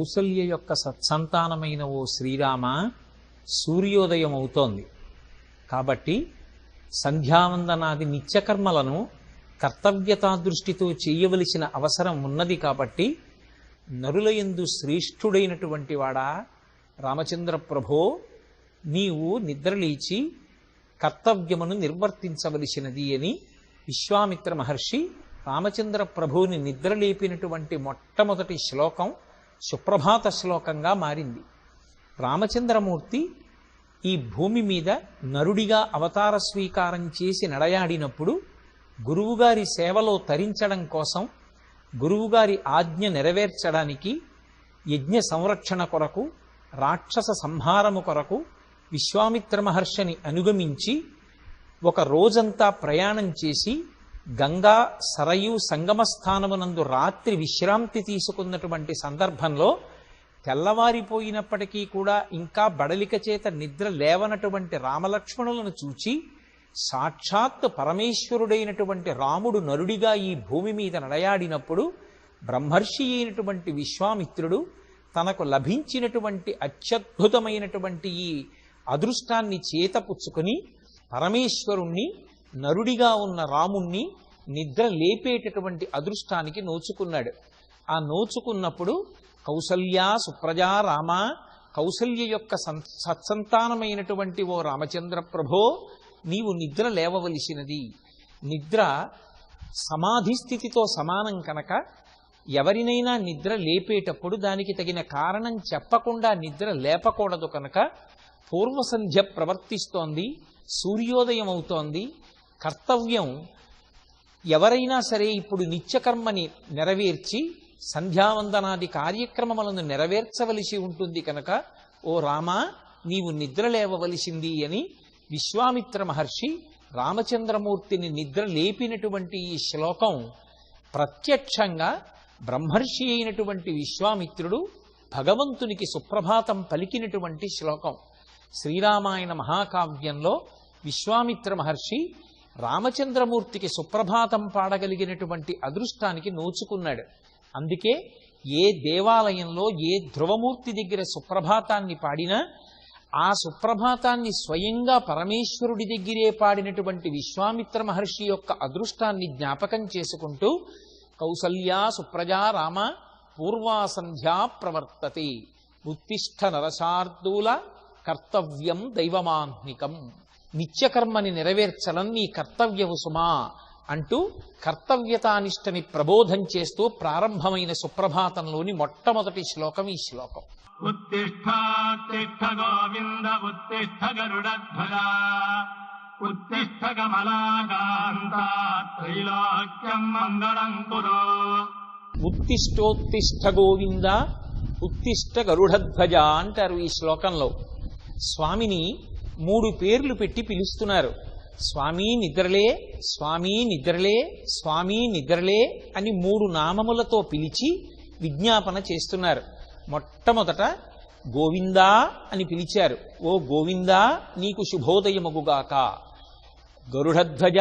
కౌసల్య యొక్క సత్సంతానమైన ఓ శ్రీరామ, సూర్యోదయం అవుతోంది కాబట్టి సంధ్యావందనాది నిత్యకర్మలను కర్తవ్యతా దృష్టితో చేయవలసిన అవసరం ఉన్నది. కాబట్టి నరులయందు శ్రేష్ఠుడైనటువంటి వాడా రామచంద్ర ప్రభో, నీవు నిద్రలేచి కర్తవ్యమును నిర్వర్తించవలసినది అని విశ్వామిత్ర మహర్షి రామచంద్ర ప్రభువుని నిద్రలేపినటువంటి మొట్టమొదటి శ్లోకం సుప్రభాత శ్లోకంగా మారింది. రామచంద్రమూర్తి ఈ భూమి మీద నరుడిగా అవతార స్వీకారం చేసి నడయాడినప్పుడు గురువుగారి సేవలో తరించడం కోసం, గురువుగారి ఆజ్ఞ నెరవేర్చడానికి, యజ్ఞ సంరక్షణ కొరకు, రాక్షస సంహారము కొరకు విశ్వామిత్ర మహర్షిని అనుగమించి ఒక రోజంతా ప్రయాణం చేసి గంగా సరయు సంగమ స్థానమునందు రాత్రి విశ్రాంతి తీసుకున్నటువంటి సందర్భంలో తెల్లవారిపోయినప్పటికీ కూడా ఇంకా బడలిక చేత నిద్ర లేవనటువంటి రామలక్ష్మణులను చూచి సాక్షాత్ పరమేశ్వరుడైనటువంటి రాముడు నరుడిగా ఈ భూమి మీద నడయాడినప్పుడు బ్రహ్మర్షి అయినటువంటి విశ్వామిత్రుడు తనకు లభించినటువంటి అత్యద్భుతమైనటువంటి ఈ అదృష్టాన్ని చేతపుచ్చుకొని పరమేశ్వరుణ్ణి, నరుడిగా ఉన్న రాముణ్ణి నిద్ర లేపేటటువంటి అదృష్టానికి నోచుకున్నాడు. ఆ నోచుకున్నప్పుడు కౌసల్య సుప్రజా రామ, కౌసల్య యొక్క సత్సంతానమైనటువంటి ఓ రామచంద్ర ప్రభో, నీవు నిద్ర లేవవలసినది. నిద్ర సమాధి స్థితితో సమానం కనుక ఎవరినైనా నిద్ర లేపేటప్పుడు దానికి తగిన కారణం చెప్పకుండా నిద్ర లేపకూడదు. కనుక పూర్వసంధ్య ప్రవర్తిస్తోంది, సూర్యోదయం అవుతోంది. కర్తవ్యం ఎవరైనా సరే ఇప్పుడు నిత్యకర్మని నెరవేర్చి సంధ్యావందనాది కార్యక్రమములను నెరవేర్చవలసి ఉంటుంది. కనుక ఓ రామ, నీవు నిద్ర లేవవలసింది అని విశ్వామిత్ర మహర్షి రామచంద్రమూర్తిని నిద్ర లేపినటువంటి ఈ శ్లోకం ప్రత్యక్షంగా బ్రహ్మర్షి అయినటువంటి విశ్వామిత్రుడు భగవంతునికి సుప్రభాతం పలికినటువంటి శ్లోకం. శ్రీరామాయణ మహాకావ్యంలో విశ్వామిత్ర మహర్షి రామచంద్రమూర్తికి సుప్రభాతం పాడగలిగినటువంటి అదృష్టానికి నోచుకున్నాడు. అందుకే ఏ దేవాలయంలో ఏ ధ్రువమూర్తి దగ్గర సుప్రభాతాన్ని పాడినా ఆ సుప్రభాతాన్ని స్వయంగా పరమేశ్వరుడి దగ్గరే పాడినటువంటి విశ్వామిత్ర మహర్షి యొక్క అదృష్టాన్ని జ్ఞాపకం చేసుకుంటూ కౌసల్యా సుప్రజా రామ పూర్వాసంధ్యా ప్రవర్తతే ఉత్తిష్ఠ నరశార్దూల కర్తవ్యం దైవమాహ్నికం. నిత్యకర్మని నెరవేర్చడం నీ కర్తవ్యము సుమా అంటూ కర్తవ్యతానిష్టని ప్రబోధం చేస్తూ ప్రారంభమైన సుప్రభాతంలోని మొట్టమొదటి శ్లోకం ఈ శ్లోకం. ఉత్తిష్ఠ గోవింద ఉత్తిష్ఠ గరుడధ్వజ ఉత్తిష్ఠ కమలాకాంత త్రైలోక్యం మంగళం కురు. ఉత్తిష్టోత్తిష్ఠ గోవింద ఉత్తిష్ఠ గరుడధ్వజ అంటారు ఈ శ్లోకంలో. స్వామిని 3 పేర్లు పెట్టి పిలుస్తున్నారు. స్వామి నిద్రలే, స్వామి నిద్రలే, స్వామి నిద్రలే అని 3 నామములతో పిలిచి విజ్ఞాపన చేస్తున్నారు. మొట్టమొదట గోవిందా అని పిలిచారు. ఓ గోవిందా, నీకు శుభోదయమగుగాక. గరుడధ్వజ,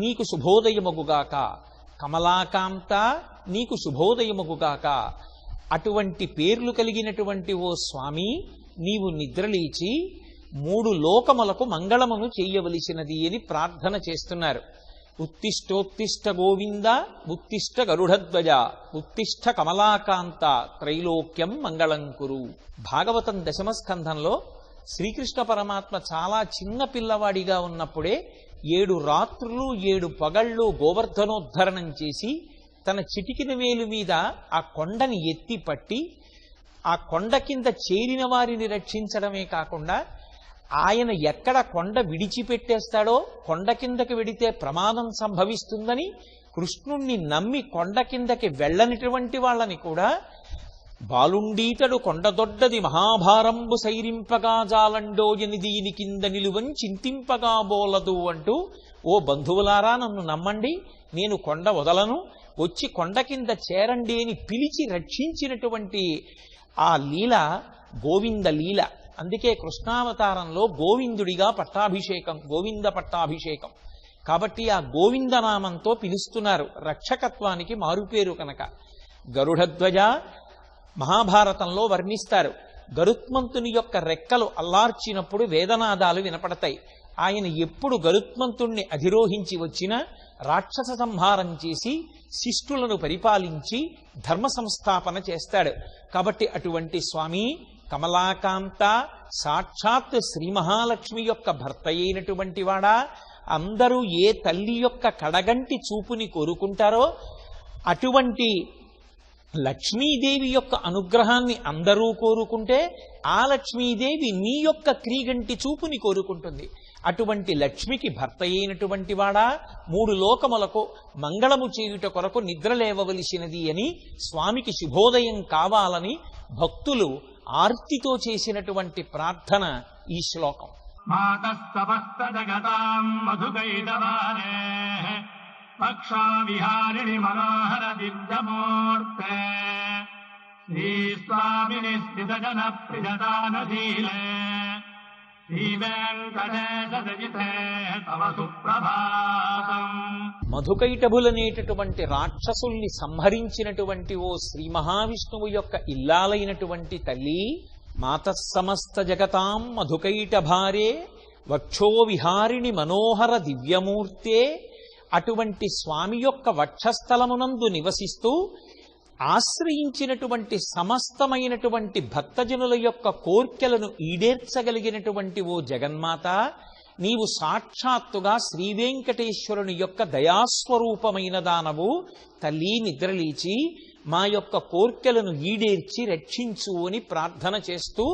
నీకు శుభోదయమగుగాక. కమలాకాంత, నీకు శుభోదయమగుగాక. అటువంటి పేర్లు కలిగినటువంటి ఓ స్వామి, నీవు నిద్రలేచి 3 లోకములకు మంగళమును చెయ్యవలసినది అని ప్రార్థన చేస్తున్నారు. ఉత్తిష్టోత్తిష్ట గోవింద ఉత్తిష్ట గరుడధ్వజ ఉత్తిష్ట కమలాకాంత త్రైలోక్యం మంగళం కురు. భాగవతం 10వ స్కంధంలో శ్రీకృష్ణ పరమాత్మ చాలా చిన్న పిల్లవాడిగా ఉన్నప్పుడే 7 రాత్రులు 7 పగళ్ళు గోవర్ధనోద్ధరణం చేసి తన చిటికిన వేలు మీద ఆ కొండని ఎత్తి పట్టి ఆ కొండ కింద చేరిన వారిని రక్షించడమే కాకుండా ఆయన ఎక్కడ కొండ విడిచిపెట్టేస్తాడో, కొండ కిందకి వెడితే ప్రమాదం సంభవిస్తుందని కృష్ణుణ్ణి నమ్మి కొండ కిందకి వెళ్ళనిటువంటి వాళ్ళని కూడా బాలుండీతడు కొండదొడ్డది మహాభారంబు సైరింపగా జాలండోయని దీని కింద నిలువని చింతింపగా బోలదు అంటూ, ఓ బంధువులారా నన్ను నమ్మండి, నేను కొండ వదలను, వచ్చి కొండ కింద చేరండి అని పిలిచి రక్షించినటువంటి ఆ లీల గోవింద లీల. అందుకే కృష్ణావతారంలో గోవిందుడిగా పట్టాభిషేకం, గోవింద పట్టాభిషేకం. కాబట్టి ఆ గోవిందనామంతో పిలుస్తున్నారు, రక్షకత్వానికి మారుపేరు కనుక. గరుడధ్వజ మహాభారతంలో వర్ణిస్తారు. గరుత్మంతుని యొక్క రెక్కలు అల్లార్చినప్పుడు వేదనాదాలు వినపడతాయి. ఆయన ఎప్పుడు గరుత్మంతుణ్ణి అధిరోహించి వచ్చినా రాక్షస సంహారం చేసి శిష్టులను పరిపాలించి ధర్మ సంస్థాపన చేస్తాడు. కాబట్టి అటువంటి స్వామి కమలాకాంత సాక్షాత్ శ్రీ మహాలక్ష్మి యొక్క భర్త అయినటువంటి వాడా, అందరూ ఏ తల్లి యొక్క కడగంటి చూపుని కోరుకుంటారో అటువంటి లక్ష్మీదేవి యొక్క అనుగ్రహాన్ని అందరూ కోరుకుంటే ఆ లక్ష్మీదేవి నీ యొక్క క్రీగంటి చూపుని కోరుకుంటుంది. అటువంటి లక్ష్మికి భర్త అయినటువంటి వాడా, 3 లోకములకు మంగళము చేయుట కొరకు నిద్రలేవవలసినది అని స్వామికి శుభోదయం కావాలని భక్తులు ఆర్తితో చేసినటువంటి ప్రార్థన ఈ శ్లోకం. మాతస్తవస్త జగతాం మధుకైటవారే పక్షా విహారిణి మనోహర దివ్యమూర్తే శ్రీ స్వామిని స్థిత జన ప్రియదానశీలే శ్రీ వెంకటేశ దయితే తవ సుప్రభాతం. మధుకైటభులనేటటువంటి రాక్షసుల్ని సంహరించినటువంటి ఓ శ్రీ మహావిష్ణువు యొక్క ఇల్లాలైనటువంటి తల్లి, మాతస్సమస్త జగతాం మధుకైటభారే వక్షో విహారిణి మనోహర దివ్యమూర్తే, అటువంటి స్వామి యొక్క వక్షస్థలమునందు నివసిస్తూ ఆశ్రయించినటువంటి సమస్తమైనటువంటి భక్తజనుల యొక్క కోర్కెలను ఈడేర్చగలిగినటువంటి ఓ జగన్మాత, నీవు సాక్షాత్తుగా శ్రీవేంకటేశ్వరుని యొక్క దయాస్వరూపమైన దానవు. తల్లి నిద్రలేచి మా యొక్క కోర్కెలను ఈడేర్చి రక్షించు అని ప్రార్థన చేస్తూ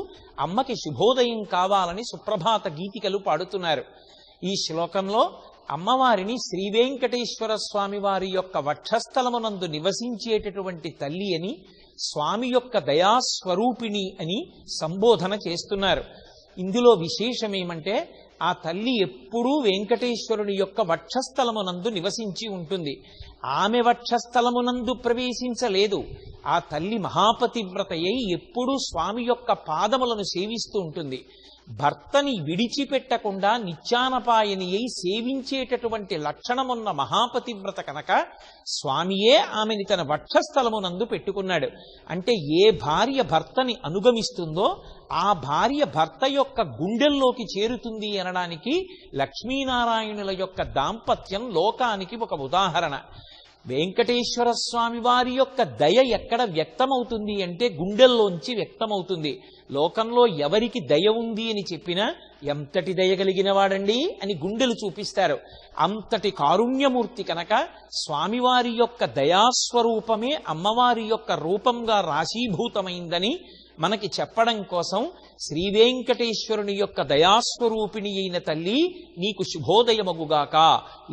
అమ్మకి శుభోదయం కావాలని సుప్రభాత గీతికలు పాడుతున్నారు. ఈ శ్లోకంలో అమ్మవారిని శ్రీవేంకటేశ్వర స్వామి వారి యొక్క వక్షస్థలమునందు నివసించేటటువంటి తల్లి అని, స్వామి యొక్క దయాస్వరూపిణి అని సంబోధన చేస్తున్నారు. ఇందులో విశేషమేమంటే ఆ తల్లి ఎప్పుడూ వెంకటేశ్వరుని యొక్క వక్షస్థలమునందు నివసించి ఉంటుంది. ఆమె వక్షస్థలమునందు ప్రవేశించలేదు. ఆ తల్లి మహాపతివ్రతయ్యి ఎప్పుడూ స్వామి యొక్క పాదములను సేవిస్తూ ఉంటుంది. భర్తని విడిచిపెట్టకుండా నిత్యానపాయని అయి సేవించేటటువంటి లక్షణమున్న మహాపతివ్రత కనుక స్వామియే ఆమెని తన వక్షస్థలమునందు పెట్టుకున్నాడు. అంటే ఏ భార్య భర్తని అనుగమిస్తుందో ఆ భార్య భర్త యొక్క గుండెల్లోకి చేరుతుంది అనడానికి లక్ష్మీనారాయణుల యొక్క దాంపత్యం లోకానికి ఒక ఉదాహరణ. వెంకటేశ్వర స్వామి వారి యొక్క దయ ఎక్కడ వ్యక్తమవుతుంది అంటే గుండెల్లోంచి వ్యక్తమవుతుంది. లోకంలో ఎవరికి దయ ఉంది అని చెప్పినా ఎంతటి దయ కలిగిన వాడండి అని గుండెలు చూపిస్తారు. అంతటి కారుణ్యమూర్తి కనుక స్వామివారి యొక్క దయాస్వరూపమే అమ్మవారి యొక్క రూపంగా రాశీభూతమైందని మనకి చెప్పడం కోసం శ్రీ వెంకటేశ్వరుని యొక్క దయాస్వరూపిణి అయిన తల్లి నీకు శుభోదయమగుగాక,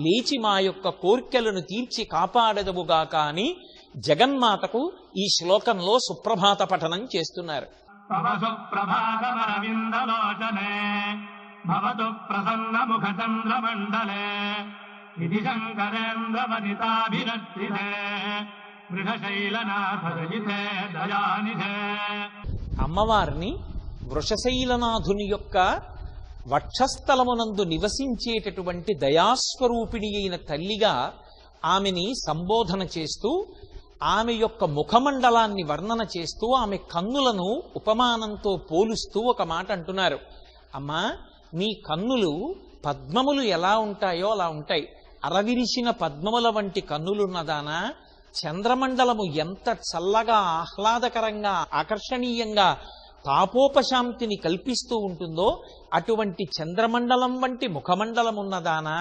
లేచి మా యొక్క కోర్కెలను తీర్చి కాపాడదవుగాక అని జగన్మాతకు ఈ శ్లోకంలో సుప్రభాత పఠనం చేస్తున్నారు. తవ సుప్రభాతమరవిందలోచనే భవతు ప్రసన్న ముఖ చంద్రమండలే ఇది శంకరేంద్ర వనితాభిరక్షితే వృషశైలనాథ దయితే దయానిధే. అమ్మవారిని వృషశైలనాథుని యొక్క వక్షస్థలమునందు నివసించేటటువంటి దయాస్వరూపిణి అయిన తల్లిగా ఆమెని సంబోధన చేస్తూ ఆమె యొక్క ముఖమండలాన్ని వర్ణన చేస్తూ ఆమె కన్నులను ఉపమానంతో పోలుస్తూ ఒక మాట అంటున్నారు. అమ్మా, నీ కన్నులు పద్మములు ఎలా ఉంటాయో అలా ఉంటాయి. అరవిరిసిన పద్మముల వంటి కన్నులున్నదానా, చంద్రమండలము ఎంత చల్లగా ఆహ్లాదకరంగా ఆకర్షణీయంగా తాపోపశాంతిని కల్పిస్తూ ఉంటుందో అటువంటి చంద్రమండలం వంటి ముఖమండలమున్నదానా,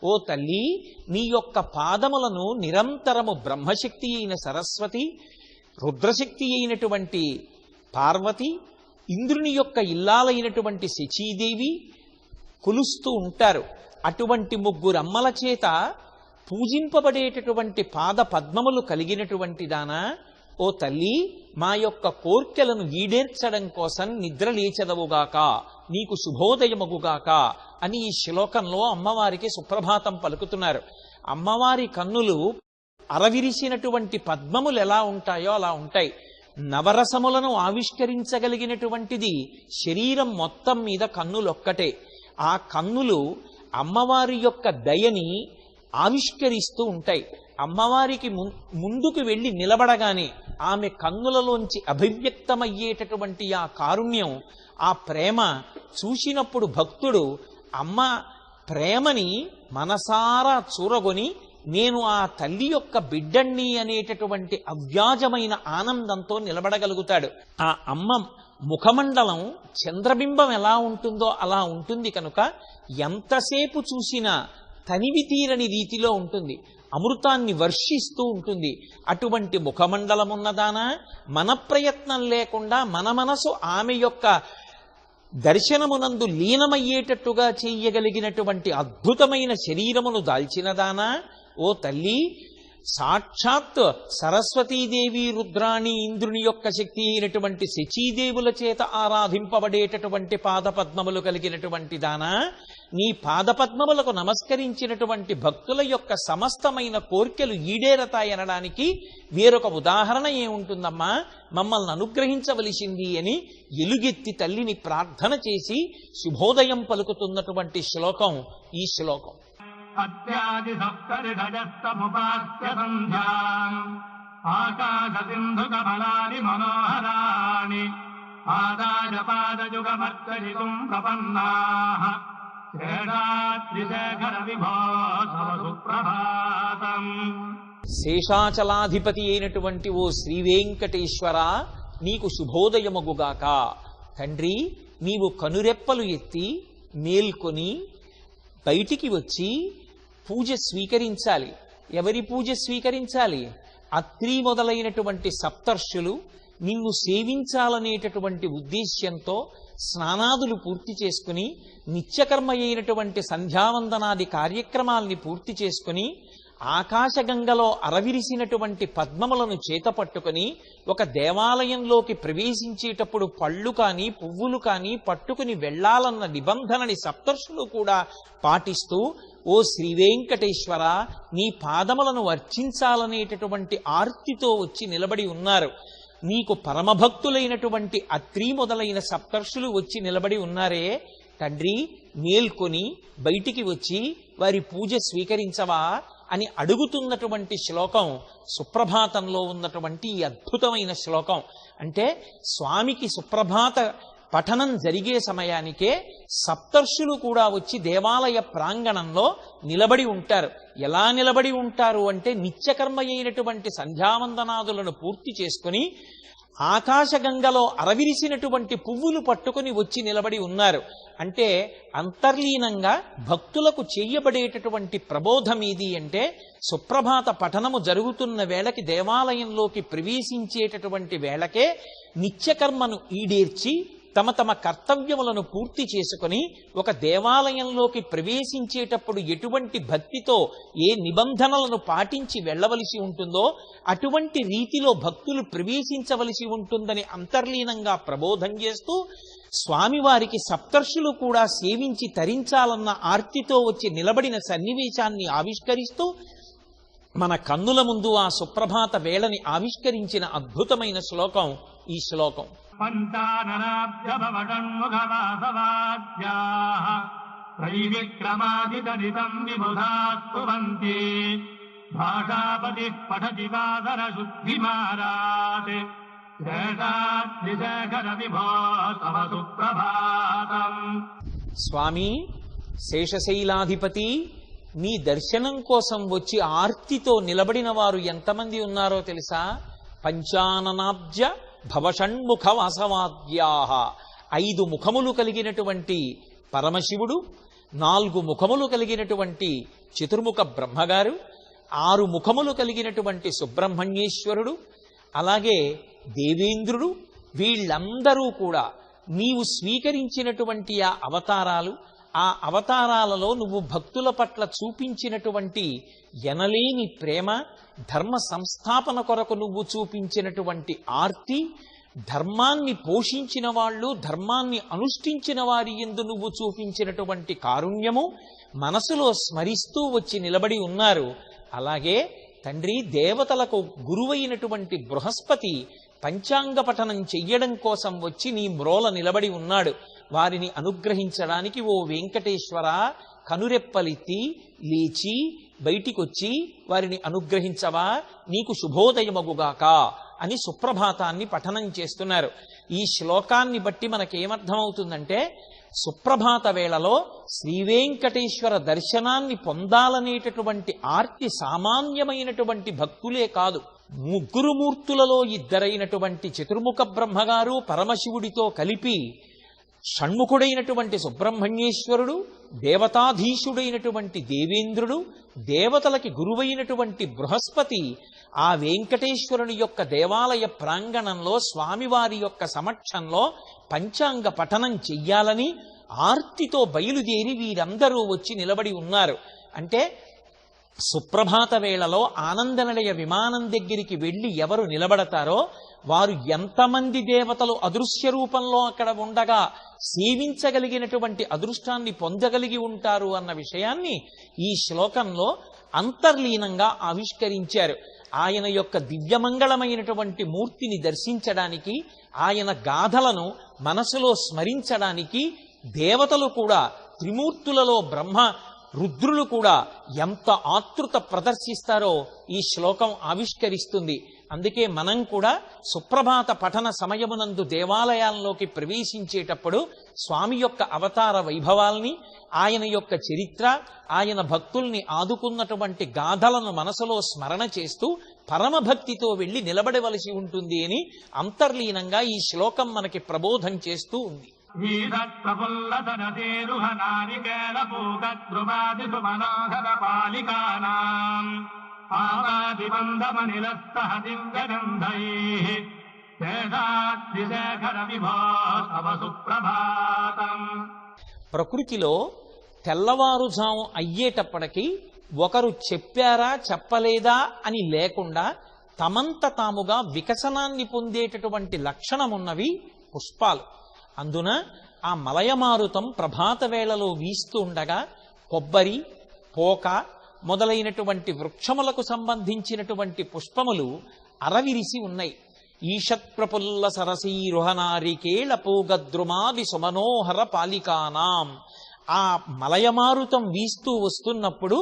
ఓ తల్లి, నీ యొక్క పాదములను నిరంతరము బ్రహ్మశక్తి అయిన సరస్వతి, రుద్రశక్తి అయినటువంటి పార్వతి, ఇంద్రుని యొక్క ఇల్లాలైనటువంటి శచీదేవి కొలుస్తూ ఉంటారు. అటువంటి ముగ్గురు అమ్మల చేత పూజింపబడేటటువంటి పాద పద్మములు కలిగినటువంటి దానా, ఓ తల్లి, మా యొక్క కోర్కెలను ఈడేర్చడం కోసం నిద్ర లేచెదవుగాక, నీకు శుభోదయమగుగాక అని ఈ శ్లోకంలో అమ్మవారికి సుప్రభాతం పలుకుతున్నారు. అమ్మవారి కన్నులు అరవిరిసినటువంటి పద్మములు ఎలా ఉంటాయో అలా ఉంటాయి. నవరసములను ఆవిష్కరించగలిగినటువంటిది శరీరం మొత్తం మీద కన్నులొక్కటే. ఆ కన్నులు అమ్మవారి యొక్క దయని ఆవిష్కరిస్తూ ఉంటాయి. అమ్మవారికి ముందుకు వెళ్ళి నిలబడగానే ఆమె కన్నులలోంచి అభివ్యక్తమయ్యేటటువంటి ఆ కారుణ్యం, ఆ ప్రేమ చూసినప్పుడు భక్తుడు అమ్మ ప్రేమని మనసారా చూరగొని నేను ఆ తల్లి యొక్క బిడ్డణ్ణి అనేటటువంటి అవ్యాజమైన ఆనందంతో నిలబడగలుగుతాడు. ఆ అమ్మ ముఖమండలం చంద్రబింబం ఎలా ఉంటుందో అలా ఉంటుంది కనుక ఎంతసేపు చూసినా తనివి తీరని రీతిలో ఉంటుంది, అమృతాన్ని వర్షిస్తూ ఉంటుంది. అటువంటి ముఖమండలమున్నదానా మన ప్రయత్నం లేకుండా మన మనసు ఆమె యొక్క దర్శనమునందు లీనమయ్యేటట్టుగా చెయ్యగలిగినటువంటి అద్భుతమైన శరీరమును దాల్చినదానా, ఓ తల్లి సాక్షాత్ సరస్వతీదేవి రుద్రాణి ఇంద్రుని యొక్క శక్తి అయినటువంటి శచీదేవుల చేత ఆరాధింపబడేటటువంటి పాదపద్మములు కలిగినటువంటి దానా, నీ పాదపద్మములకు నమస్కరించినటువంటి భక్తుల యొక్క సమస్తమైన కోర్కెలు ఈడేరతాయనడానికి వేరొక ఉదాహరణ ఏముంటుందమ్మా, మమ్మల్ని అనుగ్రహించవలసింది అని ఎలుగెత్తి తల్లిని ప్రార్థన చేసి శుభోదయం పలుకుతున్నటువంటి శ్లోకం ఈ శ్లోకం. అత్యాది సప్తరిషజస్తముపాస్య సంధ్యాం ఆకాశ సింధుక బలాని మనోహరాణి ఆదాయ పాదయుగమర్కరితుం ప్రపన్నాః శ్రేణాద్రిశేఖర విభో తవ సుప్రభాతం. శేషాచలాధిపతి అయినటువంటి ఓ శ్రీవేంకటేశ్వర, నీకు శుభోదయమగుగాక. తండ్రి, నీవు కనురెప్పలు ఎత్తి మేల్కొని బయటికి వచ్చి పూజ స్వీకరించాలి. ఎవరి పూజ స్వీకరించాలి? అత్రి మొదలైనటువంటి సప్తర్షులు నిన్ను సేవించాలనేటటువంటి ఉద్దేశ్యంతో స్నానాదులు పూర్తి చేసుకుని నిత్యకర్మ అయినటువంటి సంధ్యావందనాది కార్యక్రమాల్ని పూర్తి చేసుకుని ఆకాశగంగలో అరవిరిసినటువంటి పద్మములను చేతపట్టుకుని ఒక దేవాలయంలోకి ప్రవేశించేటప్పుడు పళ్ళు కాని పువ్వులు కాని పట్టుకుని వెళ్లాలన్న నిబంధనని సప్తర్షులు కూడా పాటిస్తూ, ఓ శ్రీవేంకటేశ్వర, నీ పాదములను అర్చించాలనేటటువంటి ఆర్తితో వచ్చి నిలబడి ఉన్నారు. నీకు పరమభక్తులైనటువంటి అత్రి మొదలైన సప్తర్షులు వచ్చి నిలబడి ఉన్నారే, తండ్రి మేల్కొని బయటికి వచ్చి వారి పూజ స్వీకరించవా అని అడుగుతున్నటువంటి శ్లోకం సుప్రభాతంలో ఉన్నటువంటి ఈ అద్భుతమైన శ్లోకం. అంటే స్వామికి సుప్రభాత పఠనం జరిగే సమయానికే సప్తర్షులు కూడా వచ్చి దేవాలయ ప్రాంగణంలో నిలబడి ఉంటారు. ఎలా నిలబడి ఉంటారు అంటే నిత్యకర్మ అయినటువంటి సంధ్యావందనాదులను పూర్తి చేసుకుని ఆకాశగంగలో అరవిరిసినటువంటి పువ్వులు పట్టుకుని వచ్చి నిలబడి ఉన్నారు. అంటే అంతర్లీనంగా భక్తులకు చేయబడేటటువంటి ప్రబోధం ఏది అంటే, సుప్రభాత పఠనము జరుగుతున్న వేళకి దేవాలయంలోకి ప్రవేశించేటటువంటి వేళకే నిత్యకర్మను ఈడేర్చి తమ తమ కర్తవ్యములను పూర్తి చేసుకుని ఒక దేవాలయంలోకి ప్రవేశించేటప్పుడు ఎటువంటి భక్తితో ఏ నిబంధనలను పాటించి వెళ్ళవలసి ఉంటుందో అటువంటి రీతిలో భక్తులు ప్రవేశించవలసి ఉంటుందని అంతర్లీనంగా ప్రబోధం చేస్తూ స్వామివారికి సప్తర్షులు కూడా సేవించి తరించాలన్న ఆర్తితో వచ్చి నిలబడిన సన్నివేశాన్ని ఆవిష్కరిస్తూ మన కన్నుల ముందు ఆ సుప్రభాత వేళని ఆవిష్కరించిన అద్భుతమైన శ్లోకం ఈ శ్లోకం. పంచాననాభ్యభవటన్ముఖవాసవాద్యాః త్రైవిక్రమాదితరితం విబుధాస్తువంతి భాషాపతిః పఠతి వాదన శుద్ధిమారాత్ శ్రేషాద్రిశేఖర విభో తవ సుప్రభాతం. స్వామి శేషశైలాధిపతి, నీ దర్శనం కోసం వచ్చి ఆర్తితో నిలబడిన వారు ఎంతమంది ఉన్నారో తెలుసా? పంచాననాబ్జ భవషణ్ముఖ వాసవాద్యాః. 5 ముఖములు కలిగినటువంటి పరమశివుడు, 4 ముఖములు కలిగినటువంటి చతుర్ముఖ బ్రహ్మగారు, 6 ముఖములు కలిగినటువంటి సుబ్రహ్మణ్యేశ్వరుడు, అలాగే దేవేంద్రుడు, వీళ్ళందరూ కూడా నీవు స్వీకరించినటువంటి ఆ అవతారాలు, ఆ అవతారాలలో నువ్వు భక్తుల పట్ల చూపించినటువంటి ఎనలేని ప్రేమ, ధర్మ సంస్థాపన కొరకు నువ్వు చూపించినటువంటి ఆర్తి, ధర్మాన్ని పోషించిన వాళ్ళు, ధర్మాన్ని అనుష్ఠించిన వారి యందు నువ్వు చూపించినటువంటి కారుణ్యము మనసులో స్మరిస్తూ వచ్చి నిలబడి ఉన్నారు. అలాగే తండ్రి, దేవతలకు గురువైనటువంటి బృహస్పతి పంచాంగ పఠనం చెయ్యడం కోసం వచ్చి నీ మ్రోల నిలబడి ఉన్నాడు. వారిని అనుగ్రహించడానికి ఓ వెంకటేశ్వర కనురెప్పలెత్తి లేచి బయటికొచ్చి వారిని అనుగ్రహించవా, నీకు శుభోదయమగుగాక అని సుప్రభాతాన్ని పఠనం చేస్తున్నారు. ఈ శ్లోకాన్ని బట్టి మనకేమర్థమవుతుందంటే సుప్రభాత వేళలో శ్రీవేంకటేశ్వర దర్శనాన్ని పొందాలనేటటువంటి ఆర్తి సామాన్యమైనటువంటి భక్తులే కాదు, ముగ్గురు మూర్తులలో ఇద్దరైనటువంటి చతుర్ముఖ బ్రహ్మగారు పరమశివుడితో కలిపి షణ్ముఖుడైనటువంటి సుబ్రహ్మణ్యేశ్వరుడు, దేవతాధీశుడైనటువంటి దేవేంద్రుడు, దేవతలకి గురువైనటువంటి బృహస్పతి ఆ వెంకటేశ్వరుని యొక్క దేవాలయ ప్రాంగణంలో స్వామివారి యొక్క సమక్షంలో పంచాంగ పఠనం చెయ్యాలని ఆర్తితో బయలుదేరి వీరందరూ వచ్చి నిలబడి ఉన్నారు. అంటే సుప్రభాత వేళలో ఆనందనిలయ విమానం దగ్గరికి వెళ్ళి ఎవరు నిలబడతారో వారు ఎంతమంది దేవతలు అదృశ్య రూపంలో అక్కడ ఉండగా సేవించగలిగినటువంటి అదృష్టాన్ని పొందగలిగి ఉంటారు అన్న విషయాన్ని ఈ శ్లోకంలో అంతర్లీనంగా ఆవిష్కరించారు. ఆయన యొక్క దివ్యమంగళమైనటువంటి మూర్తిని దర్శించడానికి, ఆయన గాథలను మనసులో స్మరించడానికి దేవతలు కూడా, త్రిమూర్తులలో బ్రహ్మ రుద్రులు కూడా ఎంత ఆతృత ప్రదర్శిస్తారో ఈ శ్లోకం ఆవిష్కరిస్తుంది. అందుకే మనం కూడా సుప్రభాత పఠన సమయమునందు దేవాలయాల్లోకి ప్రవేశించేటప్పుడు స్వామి యొక్క అవతార వైభవాల్ని, ఆయన యొక్క చరిత్ర, ఆయన భక్తుల్ని ఆదుకున్నటువంటి గాథలను మనసులో స్మరణ చేస్తూ పరమభక్తితో వెళ్ళి నిలబడవలసి ఉంటుంది అని అంతర్లీనంగా ఈ శ్లోకం మనకి ప్రబోధం చేస్తూ ఉంది. ప్రకృతిలో తెల్లవారుజాము అయ్యేటప్పటికీ ఒకరు చెప్పారా చెప్పలేదా అని లేకుండా తమంత తాముగా వికసనాన్ని పొందేటటువంటి లక్షణమున్నవి పుష్పాలు. అందున ఆ మలయమారుతం ప్రభాత వేళలో వీస్తూ ఉండగా కొబ్బరి, పోక మొదలైనటువంటి వృక్షములకు సంబంధించినటువంటి పుష్పములు అరవిరిసి ఉన్నాయి. ఈషత్ ప్రఫుల్ల సరసీరుహనారికేళ పూగద్రుమాది సుమనోహర పాలికానాం. ఆ మలయమారుతం వీస్తూ వస్తున్నప్పుడు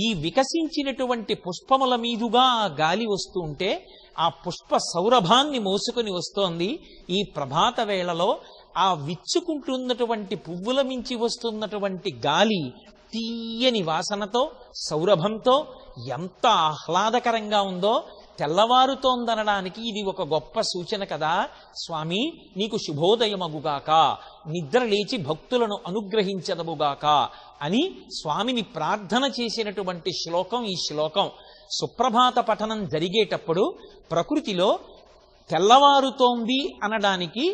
ఈ వికసించినటువంటి పుష్పముల మీదుగా ఆ గాలి వస్తూ ఉంటే ఆ పుష్ప సౌరభాన్ని మోసుకొని వస్తోంది. ఈ ప్రభాత వేళలో ఆ విచ్చుకుంటున్నటువంటి పువ్వుల మించి వస్తున్నటువంటి గాలి తీయని వాసనతో, సౌరభంతో ఎంత ఆహ్లాదకరంగా ఉందో తెల్లవారుతోందనడానికి ఇది ఒక గొప్ప సూచన కదా. స్వామి నీకు శుభోదయమగుగాక, నిద్ర లేచి భక్తులను అనుగ్రహించదముగాక అని స్వామిని ప్రార్థన చేసినటువంటి శ్లోకం ఈ శ్లోకం. సుప్రభాత పఠనం జరిగేటప్పుడు ప్రకృతిలో తెల్లవారుతోంది అనడానికి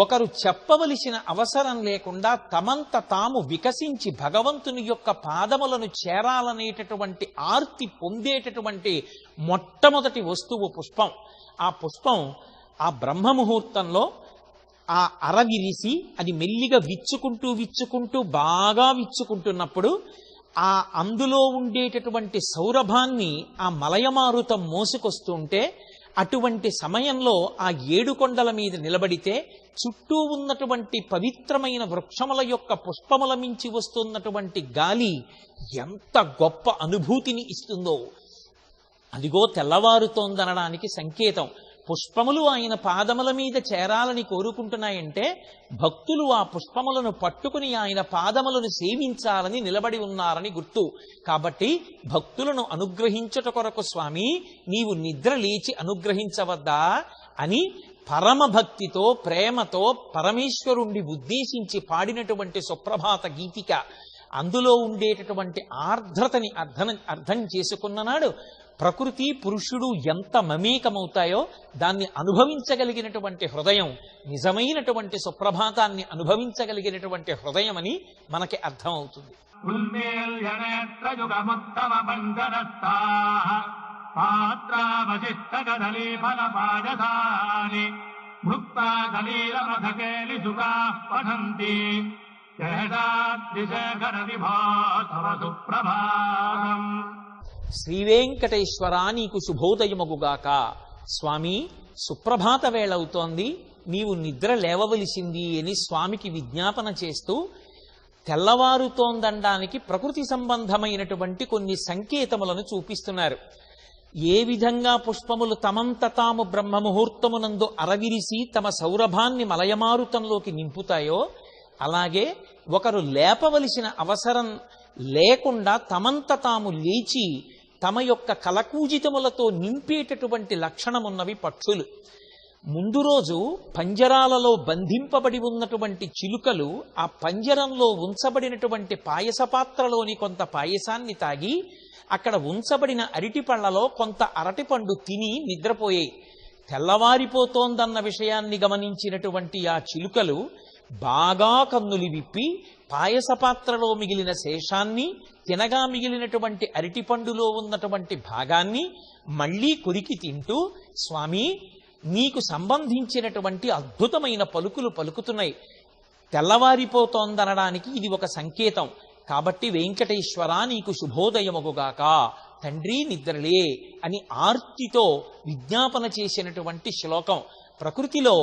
ఒకరు చెప్పవలసిన అవసరం లేకుండా తమంత తాము వికసించి భగవంతుని యొక్క పాదములను చేరాలనేటటువంటి ఆర్తి పొందేటటువంటి మొట్టమొదటి వస్తువు పుష్పం. ఆ పుష్పం ఆ బ్రహ్మముహూర్తంలో ఆ అరవిరిసి అది మెల్లిగా విచ్చుకుంటూ బాగా విచ్చుకుంటున్నప్పుడు ఆ అందులో ఉండేటటువంటి సౌరభాన్ని ఆ మలయమారుతం మోసుకొస్తుంటే అటువంటి సమయంలో ఆ ఏడుకొండల మీద నిలబడితే చుట్టూ ఉన్నటువంటి పవిత్రమైన వృక్షముల యొక్క పుష్పముల మించి వస్తున్నటువంటి గాలి ఎంత గొప్ప అనుభూతిని ఇస్తుందో అదిగో తెల్లవారుతోందనడానికి సంకేతం. పుష్పములు ఆయన పాదముల మీద చేరాలని కోరుకుంటున్నాయంటే భక్తులు ఆ పుష్పములను పట్టుకుని ఆయన పాదములను సేవించాలని నిలబడి ఉన్నారని గుర్తు. కాబట్టి భక్తులను అనుగ్రహించుట కొరకు స్వామి నీవు నిద్ర లేచి అనుగ్రహించవద్దా అని పరమభక్తితో ప్రేమతో పరమేశ్వరుణ్ణి ఉద్దేశించి పాడినటువంటి సుప్రభాత గీతిక. అందులో ఉండేటటువంటి ఆర్ద్రతని అర్థం చేసుకున్ననాడు ప్రకృతి పురుషుడు ఎంత మమేకమవుతాయో దాన్ని అనుభవించగలిగినటువంటి హృదయం నిజమైనటువంటి సుప్రభాతాన్ని అనుభవించగలిగినటువంటి హృదయం అని మనకి అర్థమవుతుంది. శ్రీవేంకటేశ్వర నీకు శుభోదయమగుగాక. స్వామి సుప్రభాత వేళవుతోంది, నీవు నిద్ర లేవవలసింది అని స్వామికి విజ్ఞాపన చేస్తూ తెల్లవారుతోందనడానికి ప్రకృతి సంబంధమైనటువంటి కొన్ని సంకేతములను చూపిస్తున్నారు. ఏ విధంగా పుష్పములు తమంత తాము బ్రహ్మముహూర్తమునందు అరవిరిసి తమ సౌరభాన్ని మలయమారుతంలోకి నింపుతాయో, అలాగే ఒకరు లేపవలసిన అవసరం లేకుండా తమంత తాము లేచి తమ యొక్క కలకూజితములతో నింపేటటువంటి లక్షణమున్నవి పక్షులు. ముందు రోజు పంజరాలలో బంధింపబడి ఉన్నటువంటి చిలుకలు ఆ పంజరంలో ఉంచబడినటువంటి పాయస పాత్రలోని కొంత పాయసాన్ని తాగి అక్కడ ఉంచబడిన అరటిపళ్లలో కొంత అరటిపండు తిని నిద్రపోయాయి. తెల్లవారిపోతోందన్న విషయాన్ని గమనించినటువంటి ఆ చిలుకలు బాగా కన్నులు విప్పి పాయస పాత్రలో మిగిలిన శేషాన్ని, తినగా మిగిలినటువంటి అరటిపండులో ఉన్నటువంటి భాగాన్ని మళ్లీ కొరికి తింటూ, స్వామి నీకు సంబంధించినటువంటి అద్భుతమైన పలుకులు పలుకుతున్నాయి, తెల్లవారిపోతోందనడానికి ఇది ఒక సంకేతం. కాబట్టి వెంకటేశ్వర నీకు శుభోదయమగుగాక, తండ్రి నిద్రలే అని ఆర్తితో విజ్ఞాపన చేసినటువంటి శ్లోకం. ప్రకృతిలో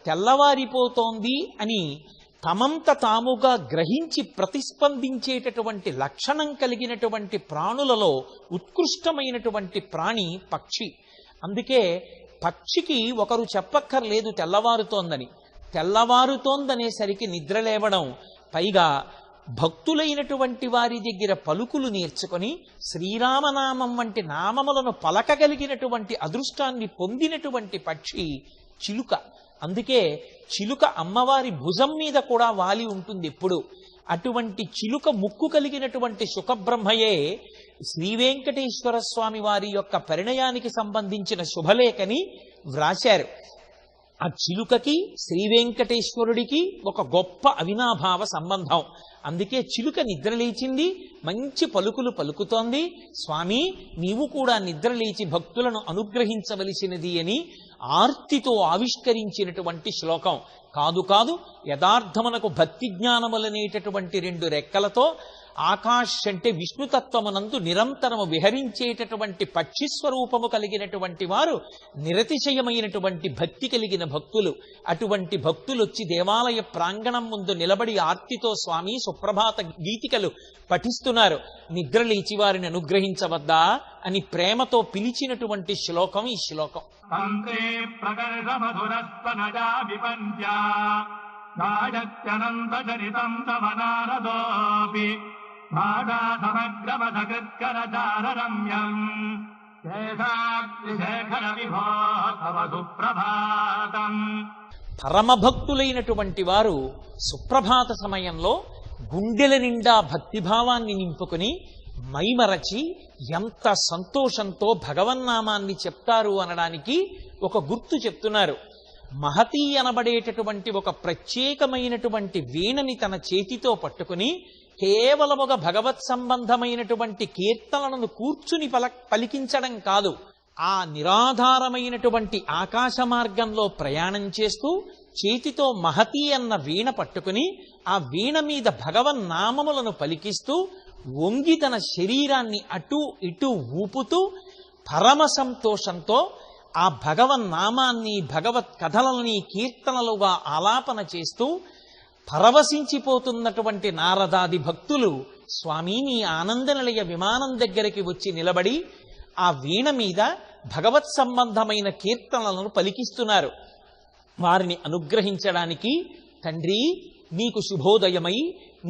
తెల్లవారిపోతోంది అని తమంత తాముగా గ్రహించి ప్రతిస్పందించేటటువంటి లక్షణం కలిగినటువంటి ప్రాణులలో ఉత్కృష్టమైనటువంటి ప్రాణి పక్షి. అందుకే పక్షికి ఒకరు చెప్పక్కర్లేదు తెల్లవారుతోందని. తెల్లవారుతోందనేసరికి నిద్రలేవడం, పైగా భక్తులైనటువంటి వారి దగ్గర పలుకులు నేర్చుకొని శ్రీరామనామం వంటి నామములను పలకగలిగినటువంటి అదృష్టాన్ని పొందినటువంటి పక్షి చిలుక. అందుకే చిలుక అమ్మవారి భుజం మీద కూడా వాలి ఉంటుంది ఎప్పుడు. అటువంటి చిలుక ముక్కు కలిగినటువంటి సుఖబ్రహ్మయే శ్రీ వెంకటేశ్వర స్వామి వారి యొక్క పరిణయానికి సంబంధించిన శుభలేఖని వ్రాశారు. ఆ చిలుకకి శ్రీ వెంకటేశ్వరుడికి ఒక గొప్ప అవినాభావ సంబంధం. అందుకే చిలుక నిద్రలేచింది, మంచి పలుకులు పలుకుతోంది, స్వామి నీవు కూడా నిద్రలేచి భక్తులను అనుగ్రహించవలసినది అని ఆర్తితో ఆవిష్కరించినటువంటి శ్లోకం. కాదు యథార్థమునకు భక్తి జ్ఞానములనేటటువంటి రెండు రెక్కలతో ఆకాశ్ అంటే విష్ణుతత్వమునందు నిరంతరము విహరించేటటువంటి పక్షి స్వరూపము కలిగినటువంటి వారు నిరతిశయమైనటువంటి భక్తి కలిగిన భక్తులు. అటువంటి భక్తులు వచ్చి దేవాలయ ప్రాంగణం ముందు నిలబడి ఆర్తితో స్వామి సుప్రభాత గీతికలు పఠిస్తున్నారు. నిద్రలేచి వారిని అనుగ్రహించవద్దా అని ప్రేమతో పిలిచినటువంటి శ్లోకం ఈ శ్లోకం. తంత్రే ప్రకర్ష మధురస్వనజా విపంచా గాఢత్యనంత చరితం తవ నారదోపి భాగా సమగ్రమధకృత్కరచార రమ్యం శేషాగ్నిశేఖర విభో తవ సుప్రభాతం. పరమభక్తులైనటువంటి వారు సుప్రభాత సమయంలో గుండెల నిండా భక్తిభావాన్ని నింపుకుని మైమరచి ఎంత సంతోషంతో భగవన్నామాన్ని చెప్తారు అనడానికి ఒక గుర్తు చెప్తున్నారు. మహతి అనబడేటటువంటి ఒక ప్రత్యేకమైనటువంటి వీణని తన చేతితో పట్టుకుని కేవలముగా భగవత్ సంబంధమైనటువంటి కీర్తనలను కూర్చుని పలికించడం కాదు, ఆ నిరాధారమైనటువంటి ఆకాశ మార్గంలో ప్రయాణం చేస్తూ చేతితో మహతి అన్న వీణ పట్టుకుని ఆ వీణ మీద భగవన్నామములను పలికిస్తూ వంగి తన శరీరాన్ని అటూ ఇటూ ఊపుతూ పరమ సంతోషంతో ఆ భగవన్నామాన్ని భగవత్ కథలని కీర్తనలుగా ఆలాపన చేస్తూ పరవశించిపోతున్నటువంటి నారదాది భక్తులు స్వామి నీ ఆనందనిలయ విమానం దగ్గరికి వచ్చి నిలబడి ఆ వీణ మీద భగవత్ సంబంధమైన కీర్తనలను పలికిస్తున్నారు. వారిని అనుగ్రహించడానికి తండ్రి నీకు శుభోదయమై